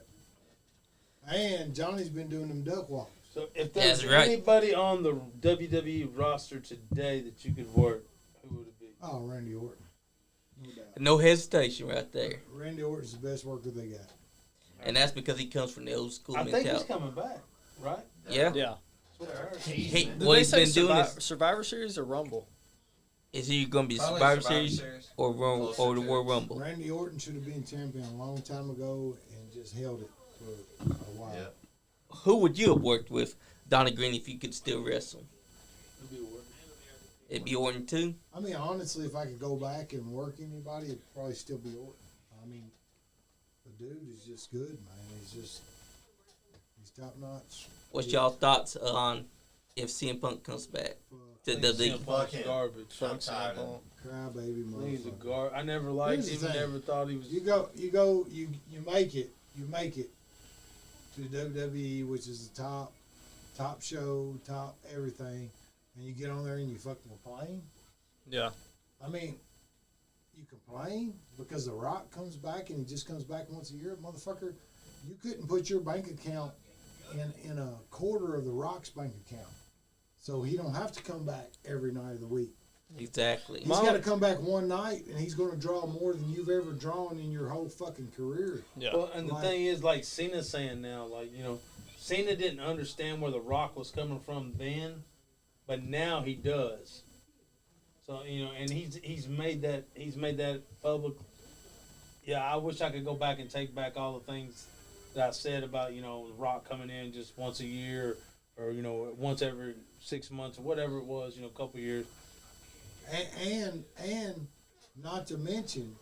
And Johnny's been doing them duck walks. So if there's That's right. anybody on the WWE roster today that you could work, who would it be? Oh, Randy Orton. No doubt. No hesitation right there. Randy Orton's the best worker they got. And that's because he comes from the old school I think he's mentality. coming back, right? Yeah. Yeah. That's what I heard. He, Did what they he's say been doing is Survivor Series or Rumble? he going to be Probably Survivor Survivor Series Series. or Closer the to Royal it. Rumble? Randy Orton should have been champion a long time ago and just held it for a while. Yeah. Who would you have worked with, Donnie Green, if you could still wrestle? It'd be worth it. It'd be Orton too. I mean, honestly, if I could go back and work anybody, it'd probably still be Orton. I mean, the dude is just good, man. He's top notch. What's y'all thoughts on if CM Punk comes back to the league? CM Punk's him. garbage. I'm tired of him. Crybaby He's a motherfucker. I never liked Here's him. the thing. Never thought he was. You make it to WWE, which is the top show, top everything, and you get on there and you fucking complain. Yeah. I mean, you complain because The Rock comes back and he just comes back once a year, motherfucker. You couldn't put your bank account in a quarter of The Rock's bank account, so he don't have to come back every night of the week. Exactly. He's got to come back one night, and he's going to draw more than you've ever drawn in your whole fucking career. Yeah. Well, and the Like- thing is, like Cena's saying now, like, you know, Cena didn't understand where The Rock was coming from then, but now he does. So, you know, and he's made that public. Yeah, I wish I could go back and take back all the things that I said about, you know, The Rock coming in just once a year or, you know, once every 6 months or whatever it was, you know, a couple years. And not to mention,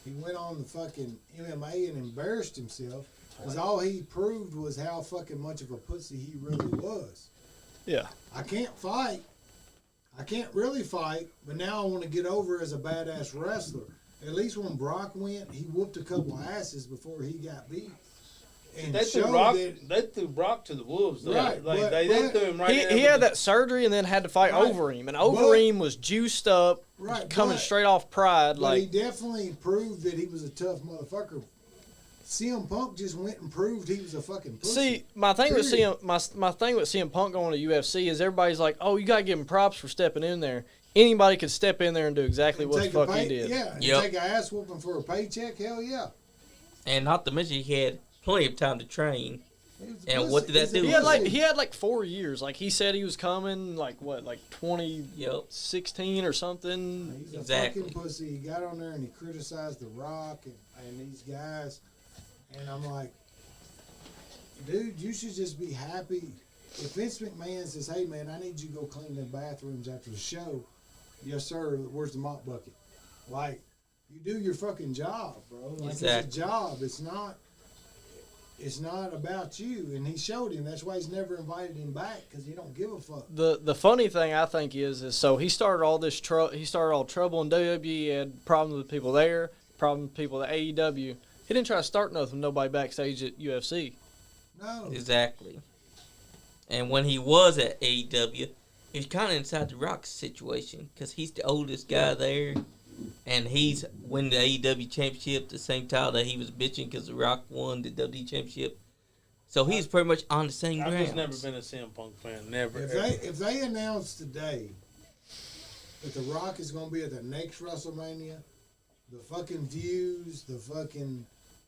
he went on the fucking MMA and embarrassed himself because all he proved was how fucking much of a pussy he really was. Yeah. I can't fight. I can't really fight, but now I want to get over as a badass wrestler. At least when Brock went, he whooped a couple asses before he got beat. And They threw Brock to the wolves, though. Right, Like but- they but- threw him right there. He had that surgery and then had to fight Right. Overeem. And Overeem was juiced up, Right, coming but- straight off Pride. But he Like, definitely proved that he was a tough motherfucker. CM Punk just went and proved he was a fucking pussy. see, my thing with Period. my thing with CM Punk going to UFC is everybody's like, oh, you gotta give him props for stepping in there. Anybody could step in there and do exactly And what the take a fuck he did. Yeah, and Yep. take an ass whooping for a paycheck. Hell yeah. And not to mention he had plenty of time to train. He was a And pussy. what did that He's a do? He had like 4 years. Like he said he was coming like 2016 or something. He's a Exactly. fucking pussy. He got on there and he criticized The Rock and these guys. And I'm like, dude, you should just be happy if Vince McMahon says, "Hey man, I need you to go clean the bathrooms after the show," yes sir. Where's the mop bucket? Like, you do your fucking job, bro. Like, Exactly. It's a job. It's not about you. And he showed him. That's why he's never invited him back, because he don't give a fuck. The funny thing I think is so he started all this he started all trouble in WWE. He had problems with people there, problems with people at AEW. He didn't try to start nothing with nobody backstage at UFC. No. Exactly. And when he was at AEW, he was kind of inside the Rock situation because he's the oldest guy there, and he's winning the AEW championship the same time that he was bitching because the Rock won the WWE championship. So he's pretty much on the same ground. I've just never been a CM Punk fan. Never. If they announce today that The Rock is going to be at the next WrestleMania, the fucking views, the fucking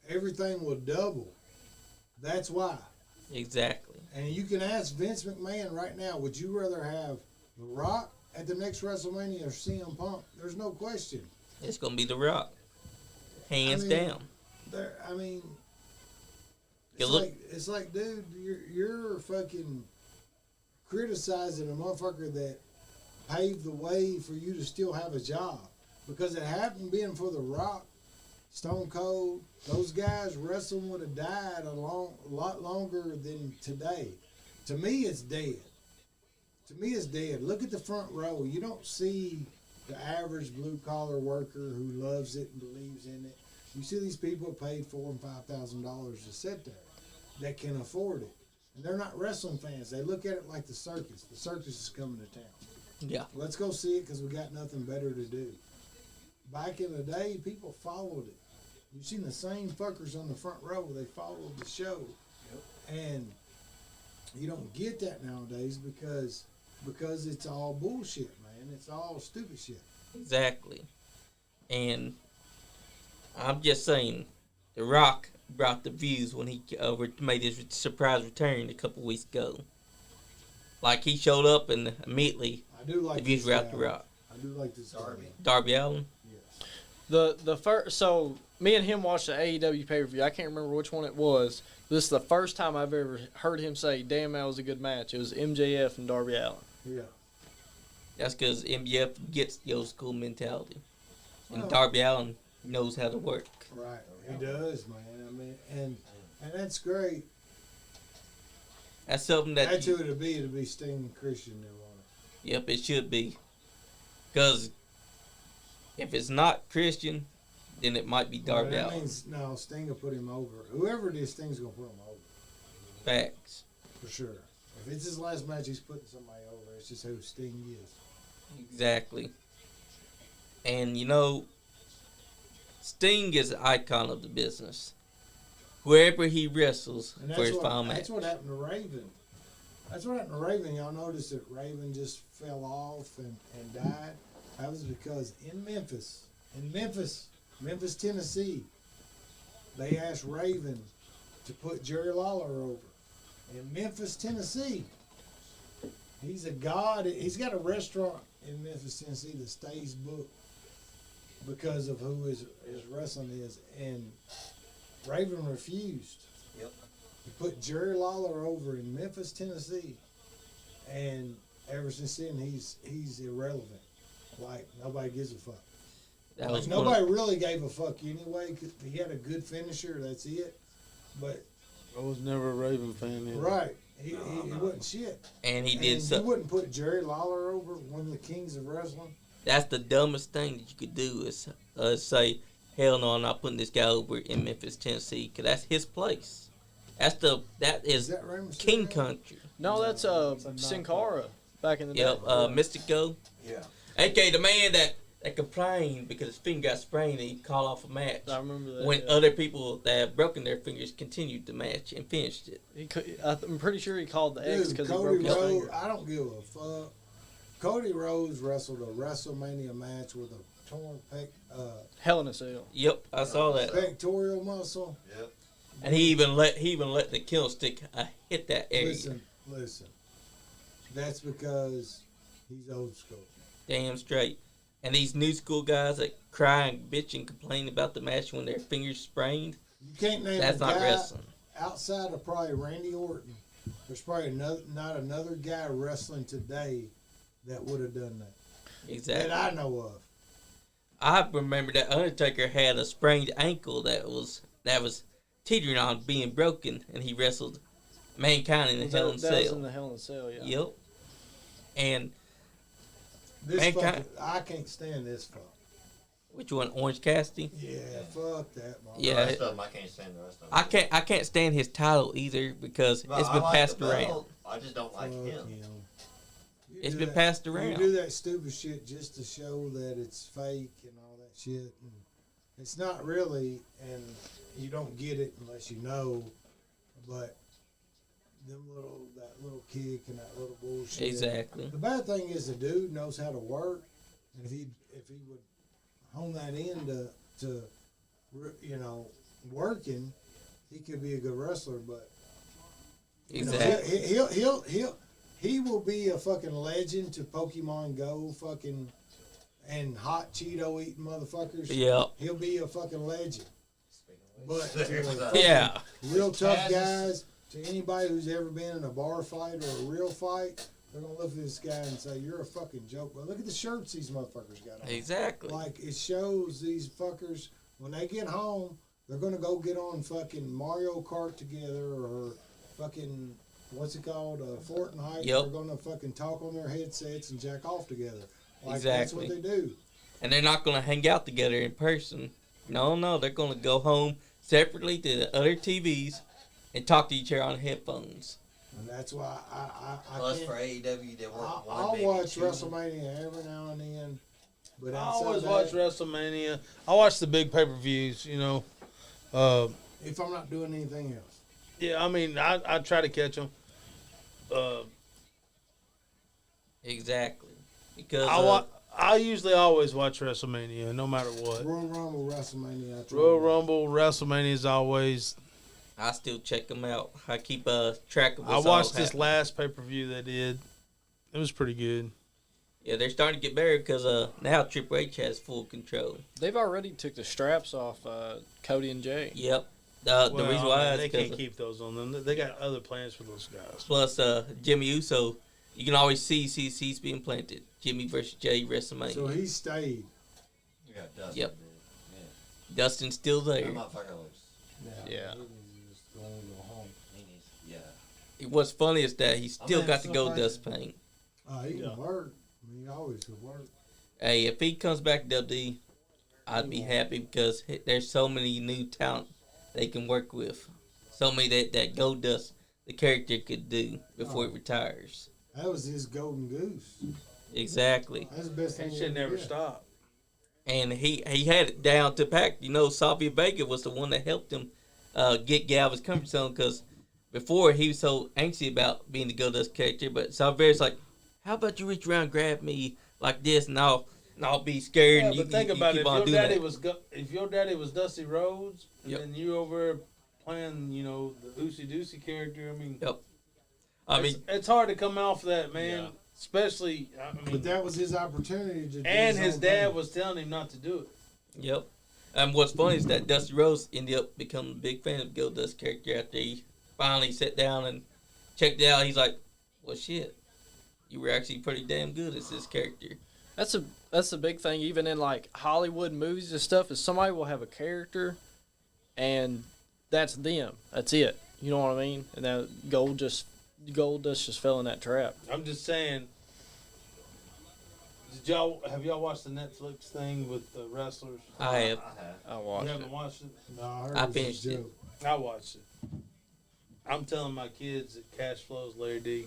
everything will double. That's why. Exactly. And you can ask Vince McMahon right now, would you rather have The Rock at the next WrestleMania or CM Punk? There's no question. It's going to be The Rock. Hands down. I mean, You it's like, dude, you're fucking criticizing a motherfucker that paved the way for you to still have a job. Because it hadn't been for The Rock, Stone Cold, those guys, wrestling would have died a lot longer than today. To me, it's dead. To me, it's dead. Look at the front row. You don't see the average blue-collar worker who loves it and believes in it. You see these people paid $4,000 and $5,000 to sit there that can afford it. And they're not wrestling fans. They look at it like the circus. The circus is coming to town. Yeah. Let's go see it because we got nothing better to do. Back in the day, people followed it. You've seen the same fuckers on the front row. They followed the show. Yep. And you don't get that nowadays because it's all bullshit, man. It's all stupid shit. Exactly. And I'm just saying, The Rock brought the views when he made his surprise return a couple weeks ago. Like, he showed up and immediately I do like the views were out The Rock. I do like this Darby Allin? Yes. The first, so me and him watched the AEW pay-per-view. I can't remember which one it was. This is the first time I've ever heard him say, "Damn, that was a good match." It was MJF and Darby Allin. Yeah. That's because MJF gets the old school mentality. And Well, Darby Allin knows how to work. Right. He does, man. I mean, and that's great. That's something that... That's who it'll be Sting and Christian that want it. Yep, it should be. Because if it's not Christian, then it might be Darby That Allin. means, no, Sting will put him over. Whoever it is, Sting's going to put him over. Facts. For sure. If it's his last match, he's putting somebody over. It's just who Sting is. Exactly. And, you know, Sting is an icon of the business. Wherever he wrestles And for his final match. that's what happened to Raven. That's what happened to Raven. Y'all notice that Raven just fell off and died? That was because in Memphis, Tennessee, they asked Raven to put Jerry Lawler over. In Memphis, Tennessee. He's a god. He's got a restaurant in Memphis, Tennessee that stays booked because of who his wrestling is. And Raven refused. Yep. He put Jerry Lawler over in Memphis, Tennessee. And ever since then, he's irrelevant. Like, nobody gives a fuck. That Like, was nobody really gave a fuck anyway. 'Cause he had a good finisher, that's it. But, I was never a Raven fan. Either. right, he wasn't shit. And he And did you something. wouldn't put Jerry Lawler over, one of the kings of wrestling. That's the dumbest thing that you could do is say, hell no, I'm not putting this guy over in Memphis, Tennessee, because that's his place. That is that Rey Mysterio? King Country. No, that's Sin Cara back in the day. Yep, Mystico. Yeah. AKA the man that complained because his finger got sprained and he called off a match. I remember that. When yeah. other people that have broken their fingers continued the match and finished it. I'm pretty sure he called the X Dude, because he Cody broke his Rhodes, finger. I don't give a fuck. Cody Rhodes wrestled a WrestleMania match with a torn Hell in a Cell. Yep, I saw that. pectoral muscle. Yep. And he even let the kill stick hit that area. Listen. That's because he's old school. Damn straight. And these new school guys that cry and bitch and complain about the match when their fingers sprained, You can't name that's a not guy wrestling. outside of probably Randy Orton there's probably not another guy wrestling today that would have done that. Exactly. That I know of. I remember that Undertaker had a sprained ankle that was teetering on being broken, and he wrestled Mankind in the Hell in a That was Cell. in the Hell in a Cell, yeah. Yep. And This Mankind- I can't stand this fuck. which one? Orange Cassidy. Yeah, fuck that. Motherfucker. Yeah. The rest of them, I can't stand the rest of them. I can't stand his title either because Well, it's I been like passed the around. belt. I just don't like Fuck him. You It's do been that- passed You around. do that stupid shit just to show that it's fake and all that shit. And it's not really, and you don't get it unless you know. But that little kick and that little bullshit. Exactly. The bad thing is the dude knows how to work, and if he would hone that in to working, he could be a good wrestler. But you know, Exactly. he will be a fucking legend to Pokemon Go fucking and hot Cheeto eating motherfuckers. Yep. He'll be a fucking legend. But Yeah. real tough guys, to anybody who's ever been in a bar fight or a real fight, they're gonna look at this guy and say, "You're a fucking joke." But look at the shirts these motherfuckers got on. Exactly. Like, it shows these fuckers when they get home, they're gonna go get on fucking Mario Kart together or fucking what's it called, Fortnite. Yep. They're gonna fucking talk on their headsets and jack off together. Like, Exactly. That's what they do. And they're not going to hang out together in person. No, they're going to go home separately to the other TVs and talk to each other on headphones. And that's why I Plus can't. for AEW, they work one I'll baby watch two. WrestleMania every now and then. But I outside always that, watch WrestleMania. I watch the big pay-per-views, you know. if I'm not doing anything else. Yeah, I mean, I try to catch them. Exactly. Because I usually always watch WrestleMania, no matter what. Royal Rumble, WrestleMania. I try Royal to- Rumble, WrestleMania is always. I still check them out. I keep track of I what's watched all this happening. last pay-per-view they did. It was pretty good. Yeah, they're starting to get better because now Triple H has full control. They've already took the straps off Cody and Jay. Yep. The Well, reason I why mean, is they can't because keep those on them. They got other plans for those guys. plus Jimmy Uso, you can always see seeds being planted. Jimmy versus Jay WrestleMania. So he stayed. You got Dustin. Yep. dude. Dustin's still Yeah. there. That motherfucker looks. Yeah. He needs to just go home. He needs. Yeah. What's funny is that he still man, got the so gold crazy. dust paint. He Yeah. can work. I mean, he always could work. Hey, if he comes back to WWE, I'd be happy because there's so many new talent they can work with. So many that gold dust the character could do before he retires. That was his golden goose. Exactly. That's the best thing. He he should ever never did. stop. And he had it down to pack. You know, Savia Vega was the one that helped him get out of his comfort zone because before he was so anxious about being the gold dust character, but Savia's like, how about you reach around and grab me like this and I'll be scared Yeah, and you, but think you about it. keep If on your doing daddy that. was if your daddy was Dusty Rhodes, Yep. and you over playing, you know, the Oosey Doocy character. I mean, Yep. I mean, it's hard to come off that, man. Yeah. Especially, I mean, But that was his opportunity to. Do and his own dad thing. was telling him not to do it. yep. And what's funny is that Dusty Rhodes ended up becoming a big fan of Goldust's character after he finally sat down and checked it out. He's like, well, shit, you were actually pretty damn good as this character. That's the big thing, even in like Hollywood movies and stuff, is somebody will have a character, and that's them. That's it. You know what I mean? And that gold dust just fell in that trap. I'm just saying. Have y'all watched the Netflix thing with the wrestlers? I have. I You watched haven't it. watched it? No, I heard I it was finished a it. joke. I watched it. I'm telling my kids that cash flows Larry D.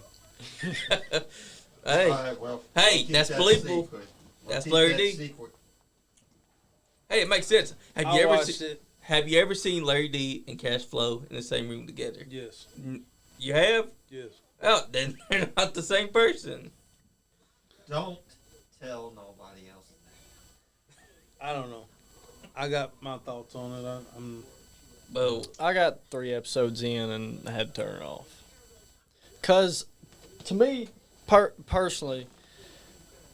Hey, All right, well, Hey, we'll keep that's that believable. secret. That's keep Larry that D. secret. hey, it makes sense. Have I you ever watched it. have you ever seen Larry D and Cash Flow in the same room together? Yes. You have? Yes. Oh, then they're not the same person. Don't tell nobody else. I don't know. I got my thoughts on it. I'm But I got 3 episodes in and I had to turn it off. Cause to me, personally,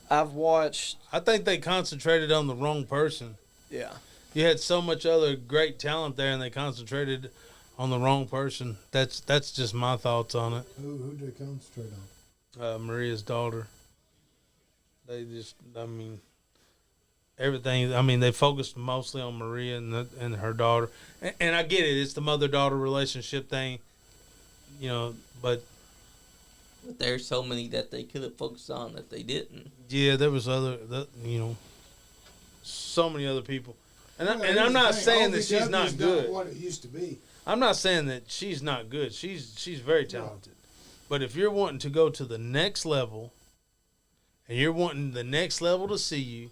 I've watched. I think they concentrated on the wrong person. Yeah. You had so much other great talent there, and they concentrated on the wrong person. That's just my thoughts on it. Who did they concentrate on? Maria's daughter. They just, I mean, everything. I mean, they focused mostly on Maria and her daughter. And I get it. It's the mother-daughter relationship thing, you know. But there's so many that they could have focused on that they didn't. yeah, there was so many other people. And I'm not saying that she's not good. What it used to be. I'm not saying that she's not good. She's very talented. But if you're wanting to go to the next level, and you're wanting the next level to see you,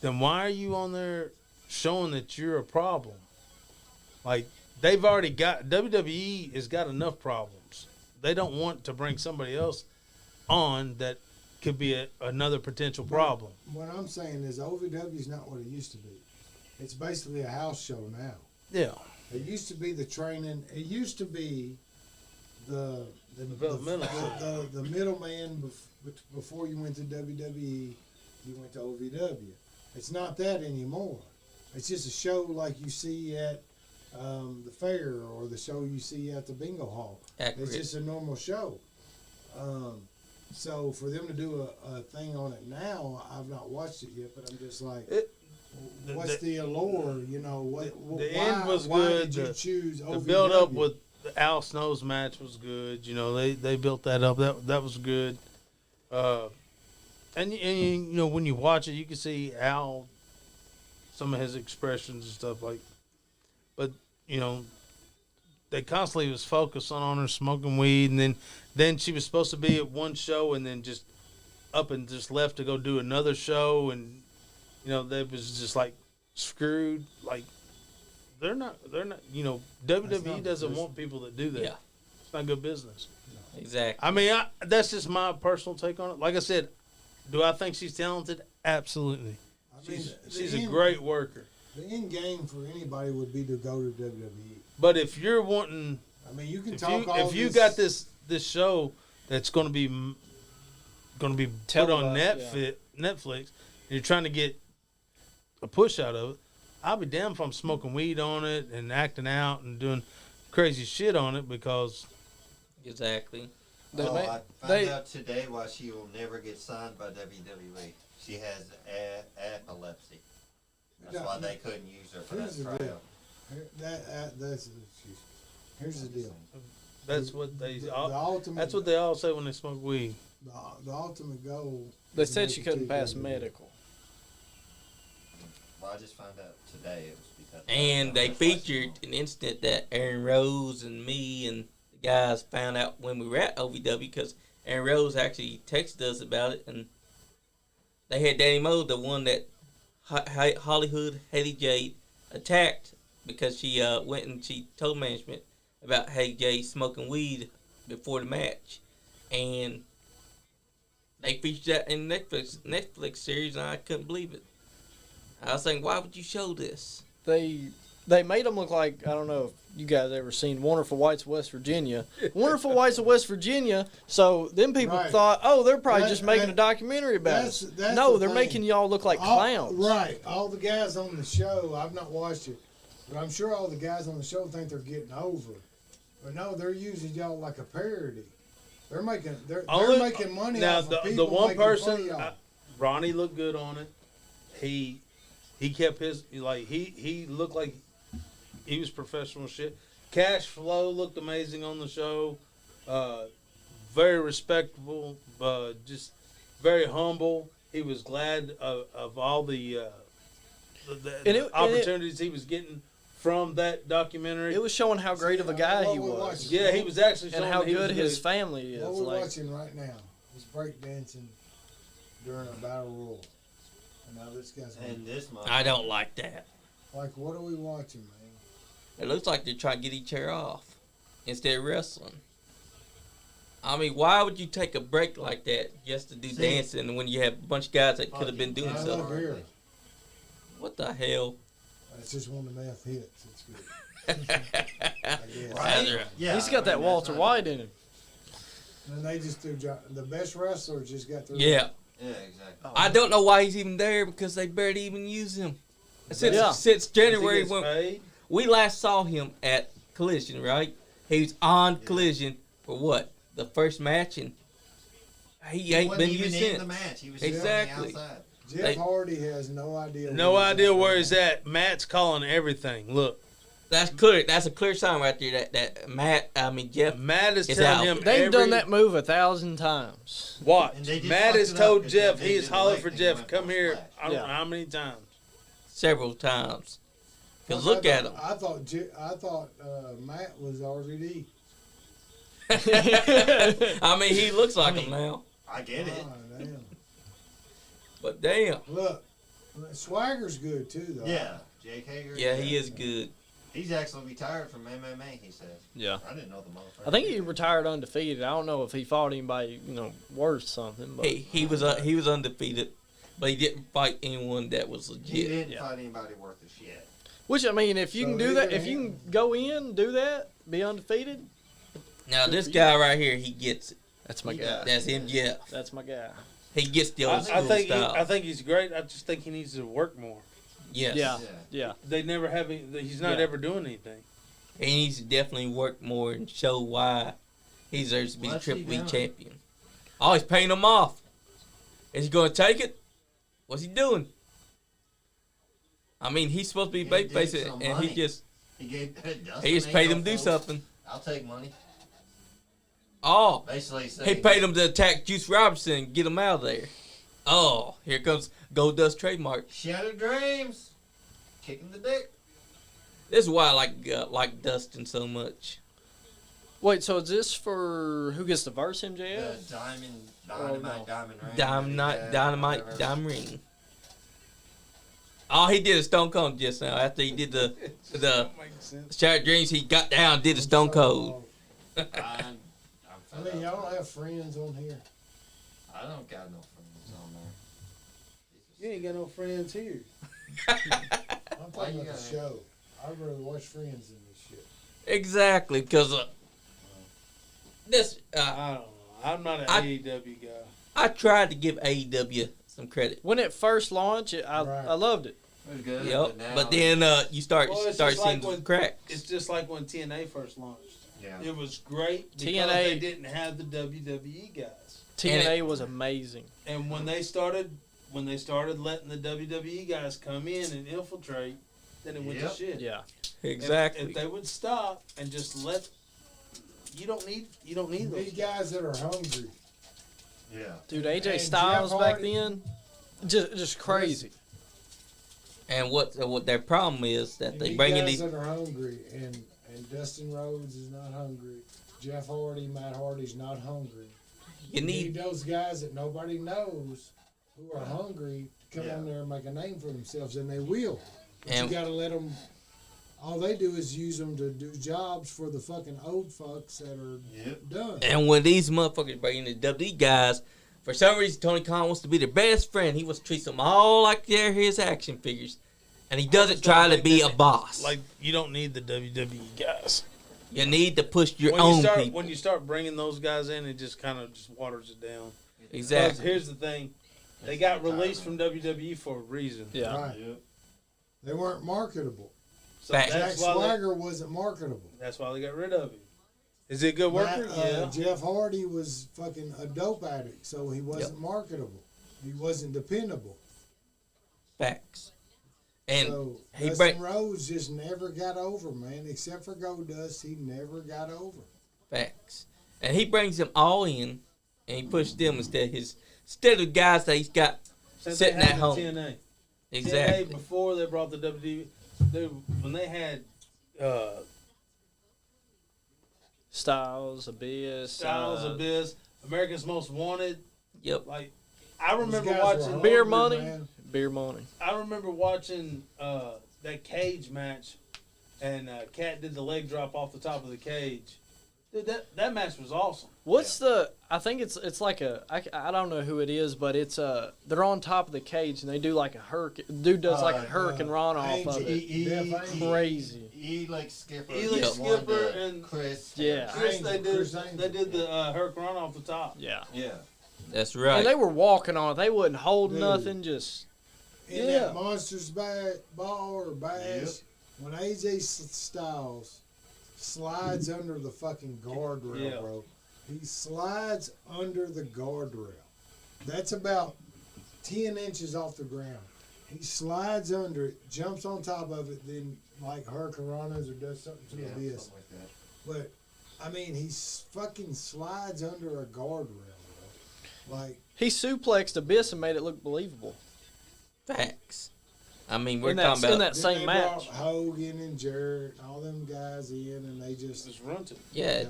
then why are you on there showing that you're a problem? Like, they've already got, WWE has got enough problems. They don't want to bring somebody else on that could be another potential problem. What I'm saying is OVW is not what it used to be. It's basically a house show now. Yeah. It used to be the training. It used to be the developmental the middleman before you went to WWE, you went to OVW. It's not that anymore. It's just a show like you see at the fair or the show you see at the bingo hall. Accurate. It's just a normal show. So for them to do a thing on it now, I've not watched it yet, but I'm just like, what's the allure? You know, the end was why good. Did you choose OVW? The build up with the Al Snow's match was good. You know, they built that up. That was good. And you know, when you watch it, you can see Al, some of his expressions and stuff like. But you know, they constantly was focused on her smoking weed, and then she was supposed to be at one show, and then just up and just left to go do another show, and you know, they was just like screwed. Like they're not. You know, WWE doesn't want people that do that. Yeah, it's not good business. Exactly. I mean, that's just my personal take on it. Like I said, do I think she's talented? Absolutely. I mean, She's a great worker. The end game for anybody would be to go to WWE. But if you're wanting, I mean, you can if you got this show that's going to be put on Netflix, and you're trying to get a push out of it, I'll be damned if I'm smoking weed on it and acting out and doing crazy shit on it because. Exactly. I found out today why she will never get signed by WWE. She has epilepsy. That's why they couldn't use her for that tryout. Here's the deal. That's what they. Ultimate, that's what they all say when they smoke weed. The ultimate goal. They said she couldn't pass medical. Well, I just found out today it was because. And they featured an instant that Aaron Rose and me and the guys found out when we were at OVW because Aaron Rose actually texted us about it, and they had Danny Moe, the one that Hollywood Haley Jade attacked because she went and she told management about Haley Jade smoking weed before the match, and they featured that in Netflix series, and I couldn't believe it. I was saying, why would you show this? They made them look like, I don't know if you guys ever seen Wonderful Whites of West Virginia. Wonderful Whites of West Virginia. So then people thought, oh, they're probably just making a documentary about it. No, they're making y'all look like clowns. Right. All the guys on the show, I've not watched it, but I'm sure all the guys on the show think they're getting over it. But no, they're using y'all like a parody. They're making making money now, off of people the one making fun person, of y'all. Ronnie looked good on it. He kept his, like, he looked like he was professional shit. Cash Flow looked amazing on the show. Very respectable, just very humble. He was glad of all the opportunities he was getting from that documentary. It was showing how great of a guy he was. Yeah, he was actually showing and how good his family is. What we're watching right now is breakdancing during a battle royal. And now this guy's I don't like that. Like, what are we watching, man? It looks like they're trying to get each other off instead of wrestling. I mean, why would you take a break like that just to do dancing when you have a bunch of guys that could have been doing something? What the hell? That's just one of the math hits. It's good. Right? Yeah, he's got that Walter White in him. And they just do the best wrestlers just got through. Yeah. Yeah, exactly. I don't know why he's even there because they barely even use him. Since January when we last saw him at Collision, right? He was on Collision for what? The first match, and he ain't been used in since. the match. He was Exactly. Just on the outside. Jeff Hardy has no idea. No idea where he's at. Matt's calling everything. Look. That's clear. That's a clear sign right there. That Jeff. Matt is It's telling out. him They've done that move 1,000 times. Watch. And they just Matt fucked has it up told 'cause Jeff they he did has the hollered leg for thing Jeff. went Come for here. Splash. I don't Yeah. know how many times. Several times. Cause look at him. I thought Matt was RVD. I mean, he looks like him now. I get it. Oh, damn. But damn. Look, Swagger's good too, though. Yeah. Jake Hager. Yeah, he is good. He's actually retired from MMA, he says. Yeah. I didn't know the motherfucker. I think he retired undefeated. I don't know if he fought anybody, worse something. But He was undefeated, but he didn't fight anyone that was He legit. didn't fight anybody worth a shit. which I mean, if you So can do he's that, gonna if you can go in, do that, be undefeated. Now this guy right here, he gets it. That's my guy. That's him, Jeff. That's my guy. He gets the old I school think style. I think he's great. I just think he needs to work more. Yes. Yeah. Yeah. Yeah. They never have. He's not Yeah. ever doing anything. He needs to definitely work more and show why he deserves to be the What's he Triple B doing? champion. Oh, he's paying him off. Is he going to take it? What's he doing? I mean, he's supposed to be He babyface, gave some and money. he just He gave he just paid him to do something. I'll take money. Oh, Basically, he saying paid him to attack Juice Robinson and get him out of there. Oh, here comes Goldust trademark. Shattered dreams. Kicking the dick. This is why I like Dustin so much. Wait, so is this for who gets the verse The MJF? diamond ring. Dynamite, whatever. diamond ring. Oh, he did a Stone Cold just now. After he did the Makes sense. Shattered Dreams, he got down, did a Stone Cold. I'm I fed mean, up y'all with it. have friends on here. I don't got no friends on there. You ain't got no friends here. Why I'm talking you about the got- show. I'd rather watch Friends than this shit. Exactly, because this I don't know. I'm not an I- AEW guy. I tried to give AEW some credit. When it first launched, I Right. loved it. It was good. Yep, now but then you start Well, it's start just like seeing when- some cracks. It's just like when TNA first launched. yeah. It was great because TNA they didn't have the WWE guys. TNA was amazing. And when they started letting the WWE guys come in and infiltrate, then it went Yep. to shit. Yeah. Exactly. If they would stop and just let, you don't need You those need guys that are hungry. Yeah. Dude, AJ And Styles Jeff back Hardy- then, just crazy. And what their problem is that You they need bring in guys these. that are hungry, and Dustin Rhodes is not hungry. Jeff Hardy, Matt Hardy's not hungry. You need those guys that nobody knows who are hungry to come Yeah. on there and make a name for themselves, and they will. But And- you got to let them. All they do is use them to do jobs for the fucking old fucks that are Yep. done. And when these motherfuckers bring in the WWE guys, for some reason Tony Khan wants to be their best friend. He wants to treat them all like they're his action figures, and he doesn't try to be a boss. Like you don't need the WWE guys. You need to push your When own you start people. when you start bringing those guys in, it just kind of just waters it down. 'Cause Exactly. here's the thing, they got released from WWE for a reason. Yeah. Right. Yep. They weren't marketable. So Facts. Jack that's why Swagger wasn't marketable. that's why they got rid of him. Is he a good worker? Matt, Jeff Hardy was fucking a dope addict, so he wasn't marketable. He wasn't dependable. Facts. And So he Dustin bring- Rhodes just never got over, man. Except for Goldust, he never got over. facts. And he brings them all in, and he pushes them instead of guys that he's got Since sitting they had at the home. TNA. Exactly. TNA before they brought the WWE, when they had Styles, Abyss. Styles, Abyss, America's Most Wanted. Yep. Like, I remember These guys were watching Beer hungry, Money. man. Beer Money. I remember watching that cage match, and Cat did the leg drop off the top of the cage. Dude, that match was awesome. What's the? I think it's like a. I don't know who it is, but it's they're on top of the cage and they do like a hurricane. Dude does like a hurricane run off of Angel. it. Crazy. Like Skipper. He like Yep. Skipper and Chris. Yeah. Chris. They did Chris Angel. they did the hurricane run off the top. Yeah. Yeah. That's right. And they were walking on it. They wasn't holding Dude. nothing. Just In Yeah. that Monsters ball or bash, Yep. when AJ Styles slides under the fucking guardrail, Yeah. bro. He slides under the guardrail. That's about 10 inches off the ground. He slides under it, jumps on top of it, then like hurricanranas or does something to the abyss. Something like that. But I mean, he fucking slides under a guardrail, bro. Like He suplexed Abyss and made it look believable. Facts. I mean, we're In that- talking about in that then same they match. brought Hogan and Jarrett, all them guys in, and they just Just runt it. yeah,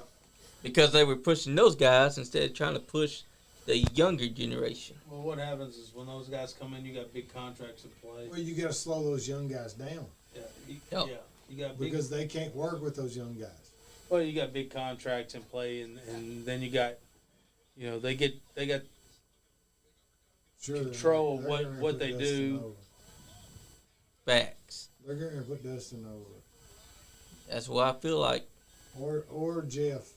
because they were pushing those guys instead of trying to push the younger generation. Well, what happens is when those guys come in, you got big contracts in play. Well, you got to slow those young guys down Yeah, Yep. you got big. because they can't work with those young guys. Well, you got big contracts in play, and then you got, they got Sure, they're control not- of they're gonna what put they Dustin do. over. Facts. They're going to put Dustin over, That's what I feel like. or Jeff.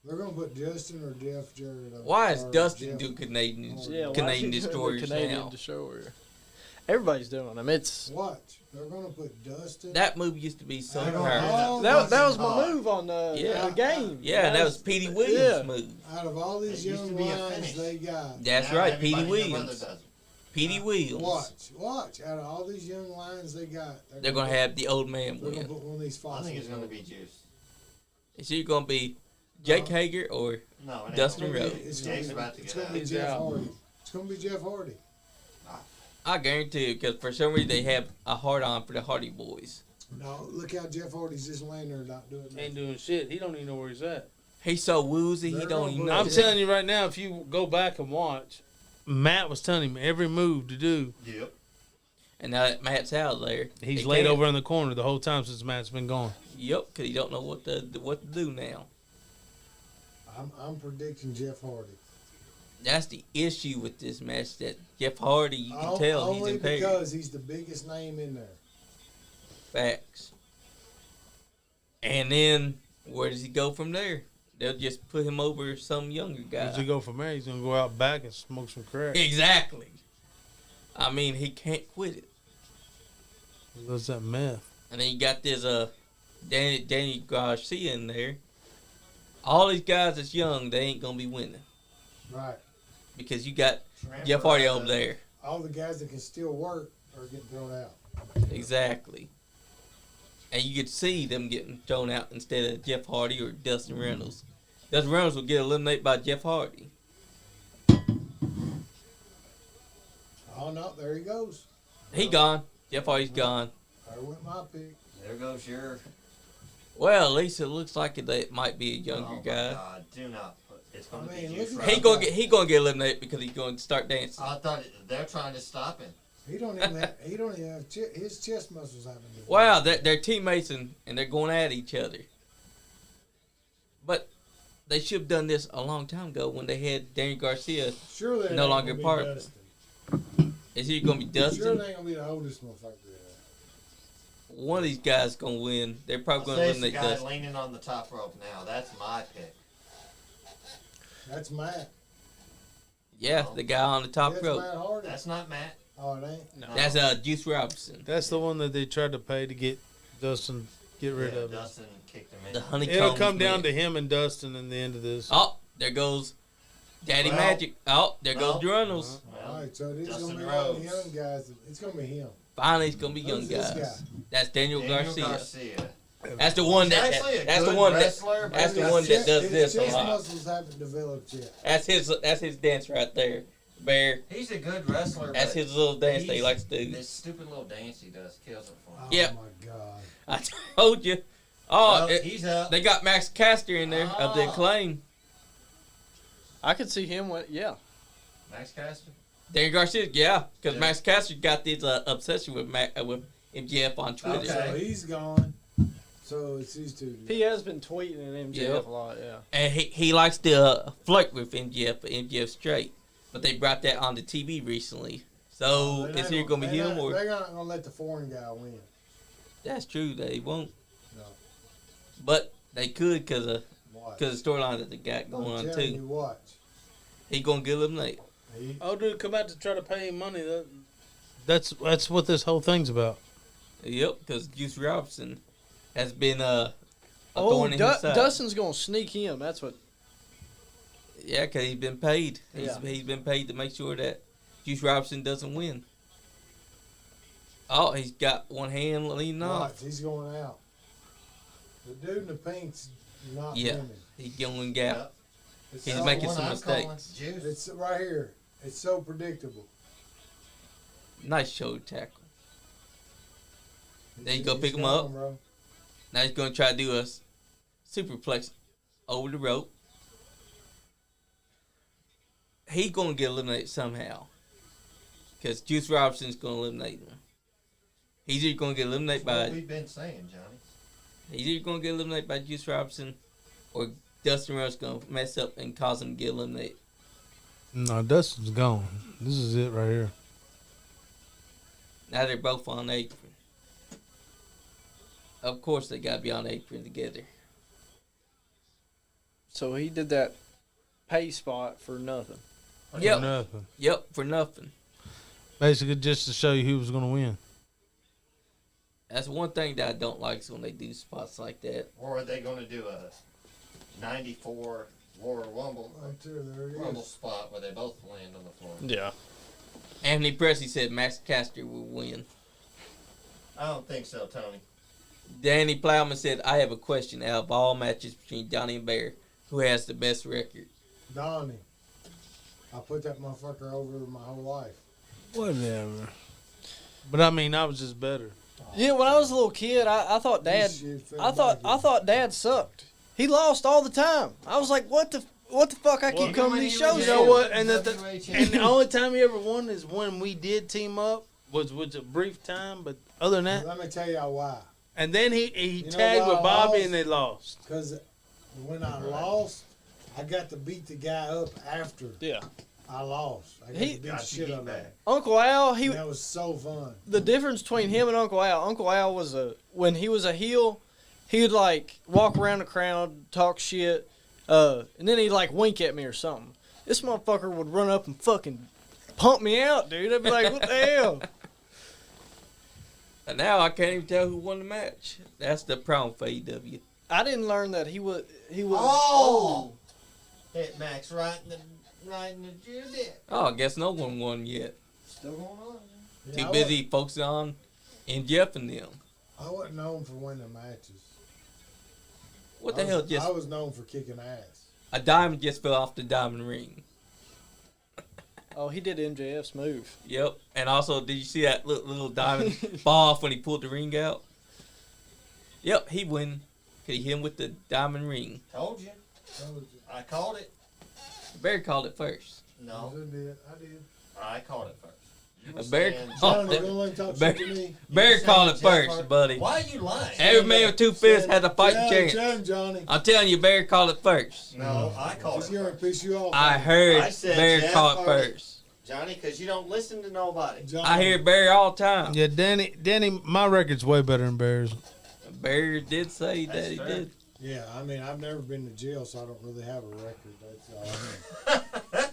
They're going to put Justin or Jeff Jarrett over. Why is or Dustin Jeff. do Canadian Yeah, why is Canadian he doing the destroyers Canadian now? Destroyer? Everybody's doing them. It's Watch. They're going to put Dustin. That movie used to be so I don't powerful. know. that was my move on Yeah. the game. Yeah, and that was Petey Williams' Yeah. move. Out of all these It used young to be a lines finish. they got, That's Now right, everybody Petey and their brother Williams. does it. Petey Williams. watch. Out of all these young lines they got, They're gonna have the old man They're gonna win. put one of these I fossils. think it's going to over. be Juice. It's either gonna be Jake Hager or No, it ain't Dustin gonna be- Rhodes. It's gonna Jake's be, about to it's get gonna be out. Jeff out. Hardy. It's gonna be Jeff Hardy. I guarantee you, because for some reason they have a hard on for the Hardy Boys. No, look how Jeff Hardy's just laying there not doing Ain't nothing. doing shit. He don't even know where he's at. He's so woozy, he They're don't gonna even put- know. I'm telling you right now, if you go back and watch, Matt was telling him every move to do. Yep. And now that Matt's out there, He's he laid can't. over in the corner the whole time since Matt's been gone. Yep, because he don't know what to do now. I'm predicting Jeff Hardy. That's the issue with this match. That Jeff Hardy, you can O- tell he's only impaired. because he's the biggest name in there. Facts. And then where does he go from there? They'll just put him over some younger guy. As he go from there, he's gonna go out back and smoke some crack. Exactly. I mean, he can't quit it. He does that meth. And then you got this Danny Garcia in there. All these guys that's young, they ain't gonna be winning Right. because you got Tramper, Jeff Hardy over there. All the guys that can still work are getting thrown out. Exactly. And you could see them getting thrown out instead of Jeff Hardy or Dustin Reynolds. Dustin Reynolds will get eliminated by Jeff Hardy. Oh no, there he goes. He gone. Jeff Hardy's gone. There went my pick. There goes your. Well, at least it looks like it might be a Oh younger my guy. God, do not put. It's going to I mean, be look Juice at- Rhodes. He gonna get eliminated because he's going to start dancing. I thought they're trying to stop him. He don't even have, his chest muscles haven't developed. Wow, they're teammates and they're going at each other. But they should have done this a long time ago when they had Danny Garcia. Surely it no ain't longer gonna be part. Dustin. Is he going to be Sure, Dustin? they ain't gonna be the oldest motherfucker there. One of these guys going to win. They're I probably going to say it's the eliminate guy Dustin. leaning on the top rope now. That's my pick. That's Matt. Yeah, the guy on the top That's rope. Matt Hardy. That's not Matt. Oh, it ain't. No. That's Juice Robinson. That's the one that they tried to pay to get Dustin get rid Yeah, of. Him. Dustin kicked him in. The honeycomb. It'll come down to him and Dustin in the end of this. Oh, there goes Daddy Well, Magic. Oh, there goes no. Reynolds. Well, All right, so this is Dustin gonna be all the Rhodes. young guys. It's gonna be him. Finally, it's gonna be young Who's this guys. guy? That's Daniel Garcia. Garcia. That's the one He's that. actually a That's the good one that. wrestler, but That's the his one that chest- does His this a chest lot. muscles haven't developed yet. That's his dance right there, Bear. He's a good wrestler. That's but his little dance that he he's- likes to do. This stupid little dance he does kills it for him. Oh Yep. my God. I told you. Oh, Well, he's up. they got Max Caster in there of the Ah. Acclaim. I could see him win. Yeah. Max Caster. Danny Garcia, yeah, because Yeah. Max Caster got this obsession with with MJF on Twitter. Okay. So he's gone. So it's these two. He has been tweeting at MJF Yep. a lot. Yeah. And he likes to flirt with MJF, but MJF straight. But they brought that on the TV recently. So They're is not he gonna be they're him not- or? They're not gonna let the foreign guy win. That's true. They won't. No. But they could because of Watch. the storyline that they got going I'm on telling too. you, watch. He gonna get eliminated. He, Oh, dude, come out to try to pay him money. That's what this whole thing's about. Yep, because Juice Robinson has been thorn in his side. Dustin's gonna sneak him. That's what. Yeah, because he's been paid. Yeah. He's been paid to make sure that Juice Robinson doesn't win. Oh, he's got one hand leaning Right, off. he's going out. The dude in the pink's not Yeah. winning. He's going gap. Yep. It's He's so- making One some I'm mistakes. calling Juice. It's right here. It's so predictable. Nice shoulder tackle. There you go, He's pick him gone, up. bro. Now he's going to try to do a superplex over the rope. He's going to get eliminated somehow. Because Juice Robinson's going to eliminate him. He's either going to get eliminated That's what by we've been saying, Johnny. He's either going to get eliminated by Juice Robinson or Dustin Rhodes going to mess up and cause him to get eliminated. No, Dustin's gone. This is it right here. Now they're both on the apron. Of course they got to be on the apron together. So he did that pay spot for nothing. Yep. Nothing. Yep, for nothing. Basically, just to show you who was going to win. That's one thing that I don't like is when they do spots like that. Or are they going to do a 94 Royal Rumble, Right there it Rumble is. spot where they both land on the floor? Yeah. Anthony Presley said Max Caster will win. I don't think so, Tony. Danny Plowman said, I have a question out of all matches between Donnie and Bear. Who has the best record? Donnie. I put that motherfucker over my whole life. Whatever. But I mean, I was just better. Yeah, when I was a little kid, I thought Dad. This shit felt I thought Dad sucked. He lost all the time. I was like, what the fuck? I keep coming to these shows. You know what? And WA the only time he ever won is when we did team up. Was a brief time, but other than that, Let me tell y'all why. and then he You know tagged why with I Bobby lost? and they lost. Because when I lost, I got to beat the guy up after Yeah. I lost. I got He- to beat the Got you shit beat out of him. back. Uncle Al, And that was so fun. the difference between him and Uncle Al was when he was a heel, he would like walk around the crowd, talk shit, and then he'd like wink at me or something. This motherfucker would run up and fucking pump me out, dude. I'd be like, what the hell? And now I can't even tell who won the match. That's the problem for AEW. I didn't learn that he was. Oh! Hit Max right in the Judy. Oh, I guess no one won yet. Still going on. Yeah, Too busy focusing on Jeff and them. I wasn't known for winning matches. What the I hell was- just... I was known for kicking ass. A diamond just fell off the diamond ring. Oh, he did MJF's move. Yep. And also, did you see that little diamond fall off when he pulled the ring out? Yep, he win. He hit him with the diamond ring. Told you. I called it. Barry called it first. No, I did. I did. I called it first. You were Barry saying- called Johnny, it. don't let him talk Barry- shit to me. Barry you were called it saying Jeff first, Hardy- buddy. Why are you lying? Every man with two fists had a fighting Yeah, chance. tell him, Johnny. I'm telling you, Barry called it first. No, I called He's it going to first. piss you off. I heard I said Barry Jeff call it Hardy. first. Johnny, because you don't listen to nobody. Johnny. I hear Barry all the time. Yeah, Danny, my record's way better than Bear's. Barry did say that That's he fair. did. Yeah, I mean, I've never been to jail, so I don't really have a record. That's all.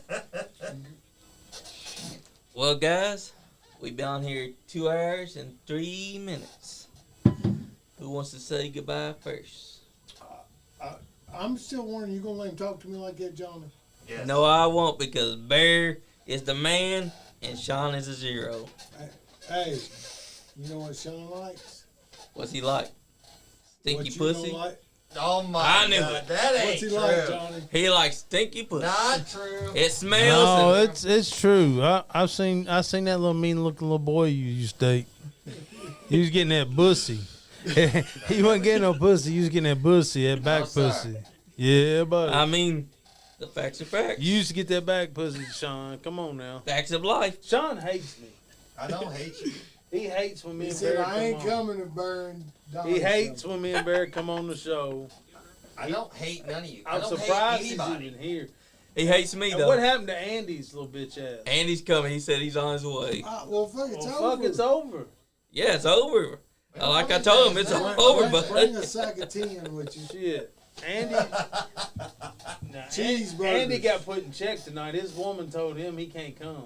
Well, guys, we've been on here 2 hours and 3 minutes. Who wants to say goodbye first? I'm still wondering, you going to let him talk to me like that, Johnny? Yes. No, I won't, because Bear is the man and Sean is a zero. Hey, you know what Sean likes? What's he like? Stinky What you pussy? don't like? Oh my I knew God, it. that ain't What's he true. like, Johnny? He likes stinky pussy. Not true. It smells. No, and- it's true. I seen that little mean looking little boy you used to date. He was getting that pussy. He wasn't getting no pussy. He was getting that pussy, that back sorry. pussy. Yeah, buddy. I mean, the facts are facts. You used to get that back pussy, Sean. Come on now. Facts of life. Sean hates me. I don't hate you. He hates when me He and said, Barry I ain't come on. coming to burn down. He hates when me and Barry come on the show. I don't hate none of you. I I'm don't surprised hate he's anybody. even here. He hates me, And though. what happened to Andy's little bitch ass? Andy's coming. He said he's on his way. Well, fuck, it's Well, over. fuck, it's over. Yeah, it's over. Well, Like I how many told him, days it's now? over, Bring a but sack of 10 with you. Shit. Andy, Cheeseburgers. Andy got put in check tonight. His woman told him he can't come.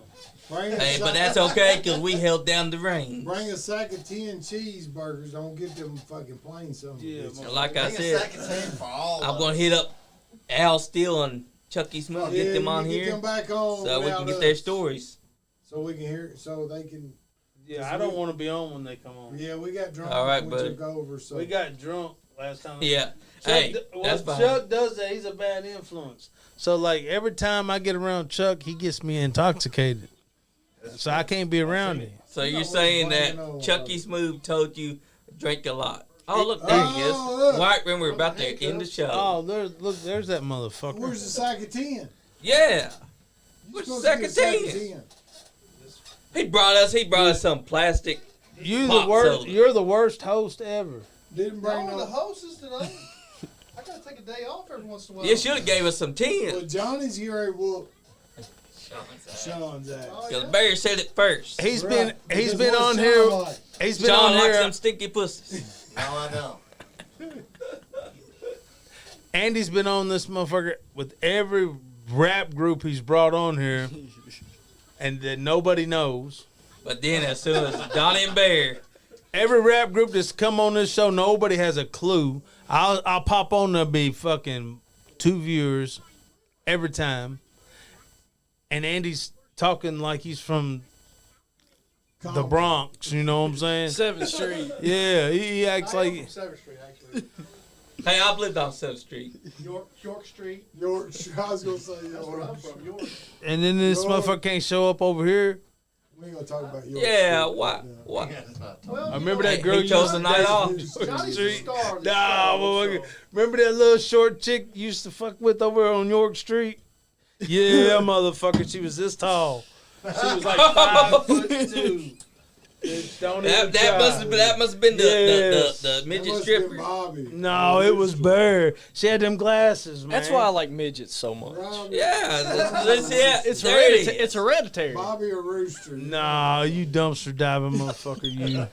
Hey, but that's okay because we held down the reins. Bring a sack of 10 cheeseburgers. Don't get them fucking plain some. Yeah, bitches. Like I Bring a said, second team for all I'm of gonna us. hit up Al Steele and Chucky Smith, get them on get here, them back on so we without can get us. their stories. So we can hear, so they can. Yeah, I don't want to be on when they come on. Yeah, we got drunk. All right, when buddy. we took over. So We got drunk last time. Yeah. Chuck, Hey, well, that's fine. Chuck does that. He's a bad influence. So like every time I get around Chuck, he gets me intoxicated. So I can't be around him. So You you're know saying what's that going on, Chucky Smooth told you drink a lot. Oh, look, there he is. Oh, look. Right when we're about to end the show. Oh, there's that motherfucker. where's the sack of 10? Yeah. You Where's the supposed sack to of get a 10? He brought us some plastic. You Pop the worst. soda. You're the worst host ever. Didn't bring No, the no. hostess today. I gotta take a day off every once in a while. You should have gave us some Well, 10. Johnny's here. Whoop. Sean's at. Oh, Because yeah? Bear said it first. He's Right. been Because on what's here. Sean like? He's been Sean on likes here. them stinky pussies. No, I don't. Andy's been on this motherfucker with every rap group he's brought on here, and that nobody knows. But then as soon as Donnie and Bear, Every rap group that's come on this show, nobody has a clue. I'll pop on, there'll be fucking 2 viewers every time. And Andy's talking like he's from the Bronx, you know what I'm saying? 7th Street. Yeah, he acts I am like... from 7th Street, actually. hey, I've lived on 7th Street. York Street. York. I was gonna say That's where I'm York. from. York. And then this Lord. motherfucker can't show up over here. We ain't gonna talk about York. Yeah, Street what? right now. What? Well, I remember that girl He chose used the to night date- off. Johnny's the Street. star. The Nah, star, motherfucker. so. Remember that little short chick you used to fuck with over on York Street? Yeah, motherfucker. She was this tall. She was like 5'2". Don't even That try. must have been the Yes. the That midget must have been stripper. Bobby. No, it was Bear. She had them glasses, man. That's why I like midgets so much. Robbie, Yeah, It's there it hereditary. is. It's hereditary. Bobby or Rooster. Nah, you dumpster diving motherfucker, you.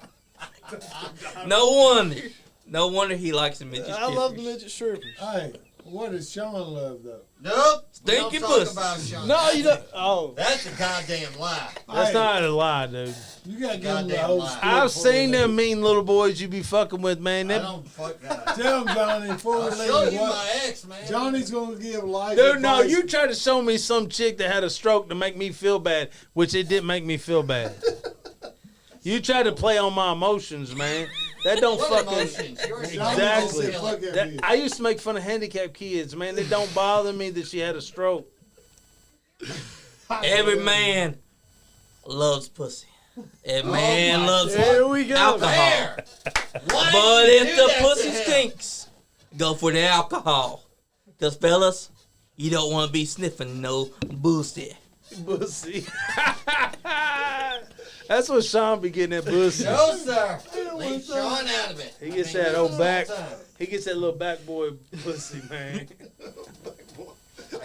No wonder he likes the midget I strippers. love the midget strippers. Hey, what does Sean love though? Nope. Stinky we don't pussy. talk about Sean. No, you don't. Oh, That's a goddamn lie. That's Hey, not a lie, dude. You gotta give him the Goddamn whole lie. spiel I've before seen we them leave. mean little boys you be fucking with, man. I Them, don't fuck Tell him, Johnny, before we I'll show leave. you What? my ex, man. Johnny's gonna give life dude, no, advice. you tried to show me some chick that had a stroke to make me feel bad, which it didn't make me feel bad. You tried to play on my emotions, man. That don't What fucking... emotions? You're Johnny Exactly. just said, fuck that That, bitch. I used to make fun of handicapped kids, man. It don't bother me that she had a stroke. Every man loves pussy. Every man my loves Here we go. alcohol. There. Why But did you if do the that pussy to him? stinks, go for the alcohol. Cause fellas, you don't want to be sniffing no bullshit. Pussy. That's what Sean be getting at pussy. No, sir. Leave Sean out of it. He gets I mean, that old all back. the time. He gets that little back boy pussy, man.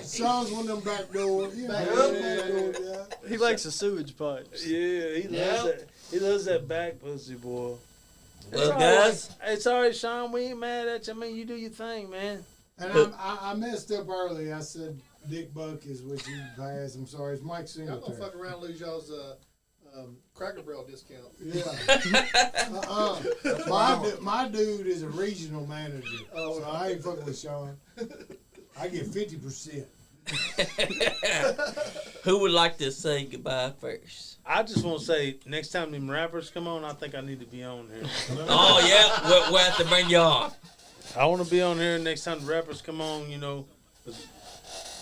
Sean's one of them back doors. Yeah, Back door guy. he likes the sewage pipes. Yeah, he loves that. He loves that back pussy, boy. Well, all guys, right. It's all right, Sean. We ain't mad at you. I mean, you do your thing, man. And I messed up early. I said Dick Buck is what you passed. I'm sorry. It's Mike Y'all gonna Singletary. fuck around and lose y'all's Cracker Barrel discount. Yeah. My dude is a regional manager. So I ain't fucking with Sean. I get 50%. who would like to say goodbye first? I just want to say, next time them rappers come on, I think I need to be on here. Oh yeah, we'll have to bring you on. I want to be on here next time the rappers come on, you know. 'Cause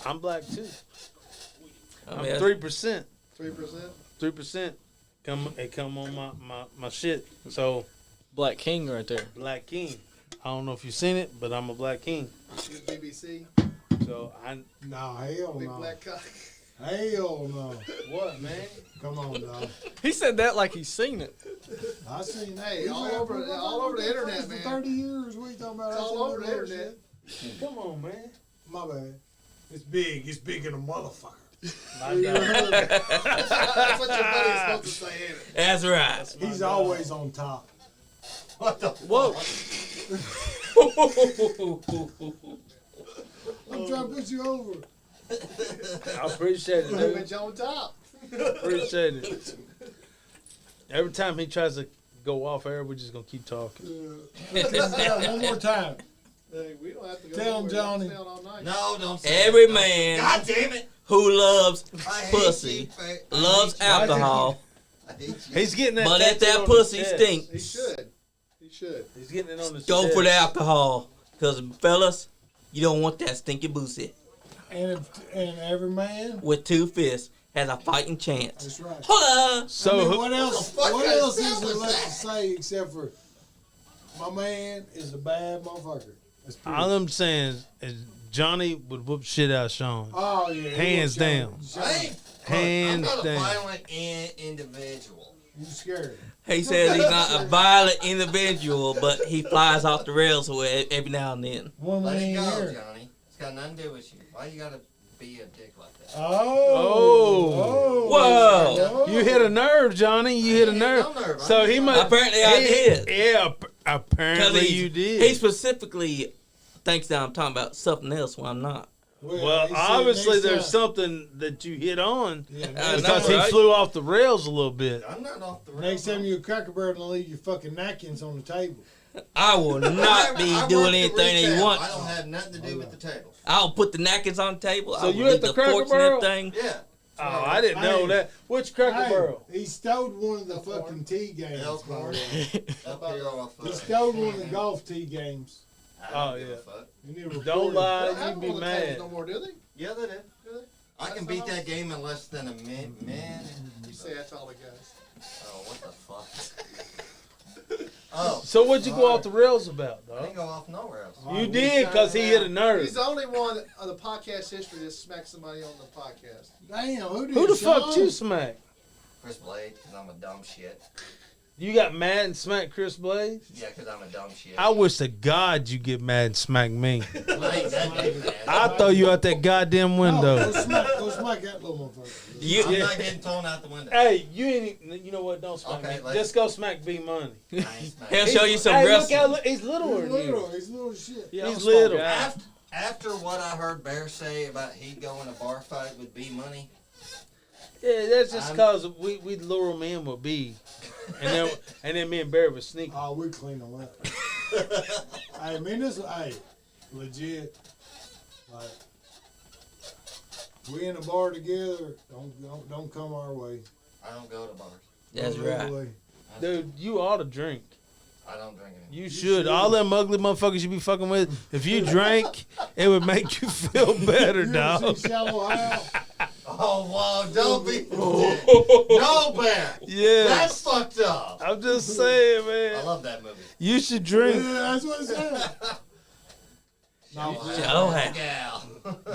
I'm black, too. I'm Yeah. 3%. 3%. 3% come on my shit. So, Black King right there. Black King. I don't know if you've seen it, but I'm a Black King. Use BBC. So, No, hell Big no. black cock. Hell no. what, man? Come on, dog. He said that like he's seen it. I seen that. Hey, We've all been- over we've been all over the friends internet, for man. 30 years. What are you talking about? It's I all said over that the bullshit. internet. Come on, man. My bad. It's big. It's big in a motherfucker. My dog. That's what your buddy's supposed to say, ain't it? That's right. He's always on top. What the Whoa. I'm trying to put you over. I appreciate it, dude. Put you on top. Appreciate it. Every time he tries to go off air, we're just gonna keep talking. One more time. Hey, we don't have to go Tell him, nowhere. Johnny. Stay out all night. No, don't say Every that. man God damn it. who loves I hate pussy you, I loves hate you. alcohol, I hate you. He's getting that. but if tattoo that on pussy his chest. stinks, He should. He should. He's getting it on his go chest. for the alcohol. Because, fellas, you don't want that stinky pussy. And every man. With 2 fists has a fighting chance. That's right. Holla! So I mean, who- what else? fuck What kind of else is sound there was left that? to say except for my man is a bad motherfucker? That's pretty. all I'm saying is Johnny would whoop shit out of Sean. Oh yeah, Hands down. I ain't, Hands I'm not a down. violent individual. You scared? He says he's not a violent individual, but he flies off the rails every now and then. One Let it man go, here. Johnny. It's got nothing to do with you. Why you gotta be a dick like that? Oh. Whoa. You hit a nerve, Johnny. You hit a ain't nerve. no nerve. So I'm he just must. Apparently I did. Yeah, Because apparently you did. He specifically thinks that I'm talking about something else when I'm not. Well, he said obviously next there's time. something that you hit on Yeah, I next, know, because he right? flew off the rails a little bit. I'm not off the rails. next time you're a Cracker Barrel, and leave your fucking napkins on the table. I will not be I doing work the anything that retail. you want. I don't have nothing to do with the tables. I'll put the napkins on the table. So I'll you leave at the the Cracker forks and Barrel? everything. Yeah. Oh, I didn't know Hey. that. Which Cracker Hey, Barrel? he stole one of the fucking tea games. Elkhorn. by the way. Up here off. He stole one of the golf tea games. I Oh, don't give a yeah. fuck. You need to Don't record it. lie, They don't have you'd be them on the tables mad. no more, do they? Yeah, they do. I can beat that game in less than a minute. You say that's all the guys. Oh, what the fuck? Oh, So what'd you go off the rails about, I didn't dog? go off nowhere else. You did because he hit a nerve. He's the only one of the podcast history that smacked somebody on the podcast. Damn, who did Who the Sean? fuck you smack? Chris Blade, because I'm a dumb shit. You got mad and smacked Chris Blaze? Yeah, because I'm a dumb shit. I wish to God you get mad and smack me. Well, I ain't that big, man. I'll throw you out that goddamn No, window. go smack that little motherfucker. I'm not getting thrown out the window. Hey, you ain't. You know what? Don't smack Okay, me. let's- Just go smack B Money. I ain't smacking. He'll show you some Hey, look wrestling. how he's littler He's than you. little. He's little as shit. Yeah, He's I'm a small little. guy. After what I heard Bear say about he'd go in a bar fight with B Money, Yeah, that's just I'm- because we'd lure him in with B, and then me and Barry would sneak. Oh, we clean them up. I mean, this, hey, legit. Like, we in a bar together. Don't come our way. I don't go to bars. That's Don't go right. away. Dude, you ought to drink. I don't drink anymore. You should. All them ugly motherfuckers you be fucking with, if you drank, it would make you feel better, You ever dog. see Shallow Hal? Oh, wow, don't be. No, Bear. Yeah. That's fucked up. I'm just saying, I man. love that movie. You should Yeah, drink. that's what I said. No, Shallow Hal. Gal.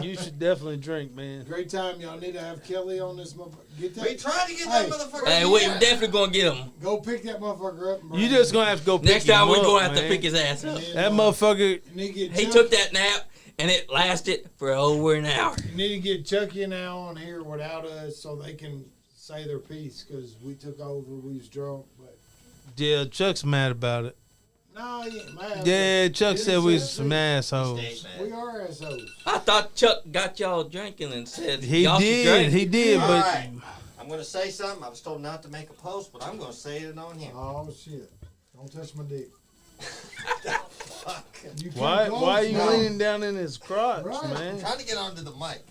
You should definitely drink, man. great time. Y'all need to have Kelly on this motherfucker. Get We that. tried to get that Hey. motherfucker. Hey, we're definitely gonna get him. Go pick that motherfucker up. And bring You him. just gonna have to go pick Next time him we're up, gonna have to man. pick his ass up. And then, That motherfucker. You need to get He Chuck- took that nap and it lasted for over an hour. You need to get Chucky and Al on here without us so they can say their piece because we took over. We was drunk, but Yeah, Chuck's mad about it. no, he ain't mad. Yeah, Chuck He said we was said some we- assholes. We are assholes. I thought Chuck got y'all drinking and said He y'all should did, drink. he did, All but right. I'm going to say something. I was told not to make a post, but I'm going to say it on here. Oh shit! Don't touch my dick. You can't why close are you now. leaning down in his crotch, Right. I'm man? trying to get onto the mic.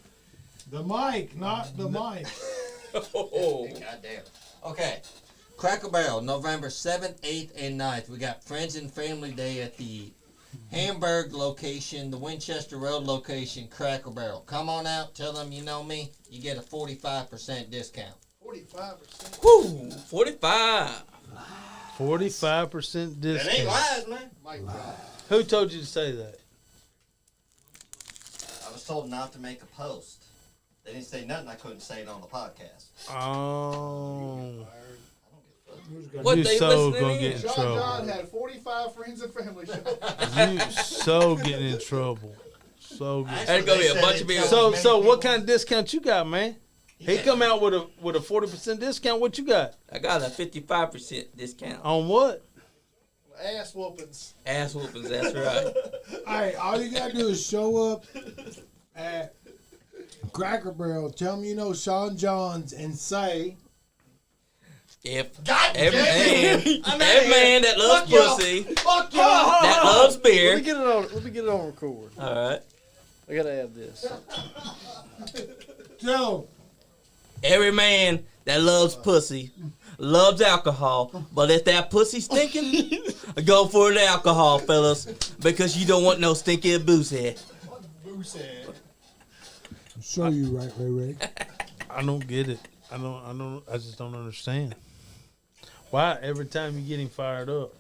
The mic, not the mic. Oh. Goddamn. Okay. Cracker Barrel, November 7th, 8th, and 9th. We got Friends and Family Day at the Hamburg location, the Winchester Road location, Cracker Barrel. Come on out, tell them you know me. You get a 45% discount. 45%. Woo, 45. 45% That ain't discount. lies, man. Mike Brown. Who told you to say that? I was told not to make a post. They didn't say nothing. I couldn't say it on the podcast. Oh, What you they so listening gonna in? get in John trouble. John had 45 friends and family shows. You so getting in trouble. So good. There's gonna be a bunch of people. So what kind of discount you got, man? He come out with a 40% discount. What you got I got a 55% discount. on what? Ass whoopings. Ass whoopings, that's right. Hey, all you gotta do is show up at Cracker Barrel, tell them you know Sean Jahns, and say, If God every damn man, every man that loves pussy, Fuck y'all. that loves Let beer. me get it on. Let me get it on record. All right. I gotta add this. Joe, Every man that loves pussy loves alcohol, but if that pussy stinking, go for the alcohol, fellas, because you don't want no stinky booze head. Moosehead. show you right, Ray. I don't get it. I just don't understand. Why every time you get him fired up?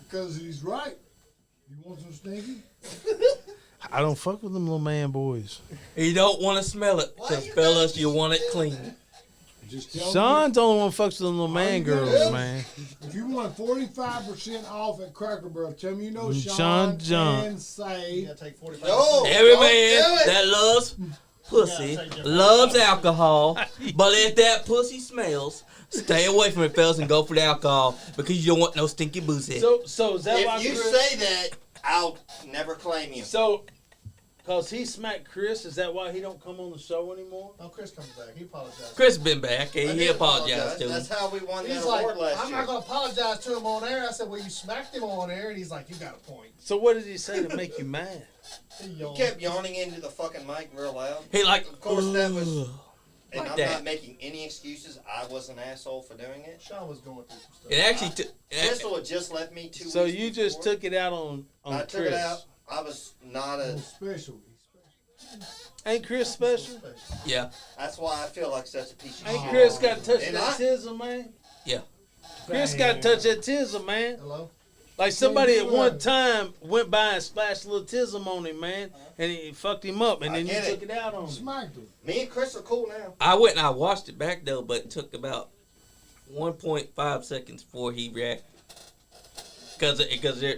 Because he's right. You want some stinky? I don't fuck with them little man boys. You don't want to smell it, because fellas, you want it clean. Just tell Sean's the only one fucks with them little man you gotta girls, do- man. If you want 45% off at Cracker Barrel, tell me you know Sean Sean John. and say, You gotta take 45. No. Every don't man do it. that loves pussy loves alcohol, but if that pussy smells, stay away from it, fellas, and go for the alcohol, because you don't want no stinky booze head. So is that why If you Chris, say that, I'll never claim you. so cause he smacked Chris, is that why he don't come on the show anymore? No, Chris comes back. He apologized. Chris been back, I and he did apologized to him. That's how we won that He's like, award last I'm year. not gonna apologize to him on air. I said, well, you smacked him on air, and he's like, you got a point. So what did he say to make you mad? He You yawned. kept yawning into the fucking mic real loud. He like, Of course, that was, and Like I'm that. not making any excuses. I was an asshole for doing it. Sean was going through some stuff. it actually took. Crystal had just left me 2 weeks. So you just before. took it out on I Chris. took it out. I was not a. special. Ain't Chris special? Yeah, That's why I feel like such a piece of Ain't shit. Chris got to touch And that I- tizzle, man? Yeah. Chris got to touch that tizzle, man. Hello? Like somebody at one time went by and splashed a little tism on him, man, and it fucked him up, and I then you get took it. it out on him. Smacked him. Me and Chris are cool now. I went and I watched it back though, but it took about 1.5 seconds before he reacted. Because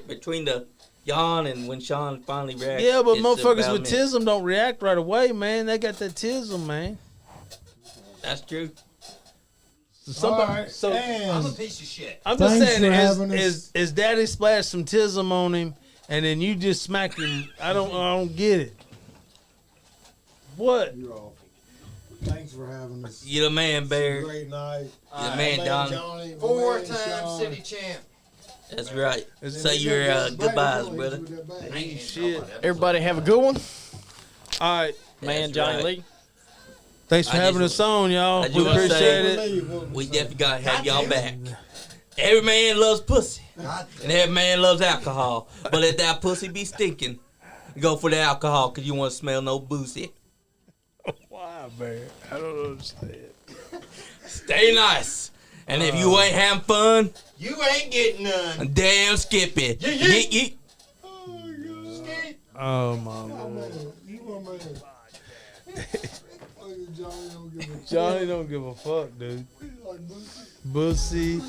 between the yawn and when Sean finally reacted. Yeah, but it's motherfuckers about a with minute. tism don't react right away, man. They got that tism, man. That's true. So somebody, All right, so I'm a and piece of shit. I'm just Thanks saying, for as, having us. as daddy splashed some tism on him, and then you just smacked him. I don't get it. What? you're awful. Thanks for having us. You the man, It's a Bear. great night. You the man, Donnie. Johnny, my man, Four-time Sean. city champ. That's right. It's- Say your goodbyes, brother. Ain't shit. Everybody have a good one. All right. Man, That's Johnny right. Lee. Thanks for I having just- us on, y'all. I We just wanna appreciate say- it. We definitely gotta have y'all damn back. Every man loves pussy, God and every man loves alcohol. But if that pussy be stinking, go for the alcohol, cause you want to smell no boozy. Why, man? I don't understand. Stay nice, and if you ain't having fun, You ain't getting none. damn skip it. Yeah, yeah. Yeet, yeet. Oh my lord. You my man. Johnny don't give a fuck. Johnny don't give a fuck, dude. He's like, "Boosie." Pussy,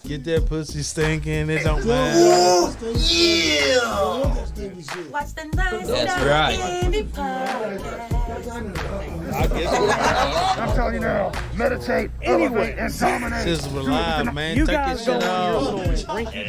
get that pussy stinking. It don't matter. Yeah. Stinky shit. Watch the nice That's right. Candy podcast. I guess I'm telling you now, meditate, elevate, and dominate. this is live, man. You Take your guys shit go on your off. little Rinky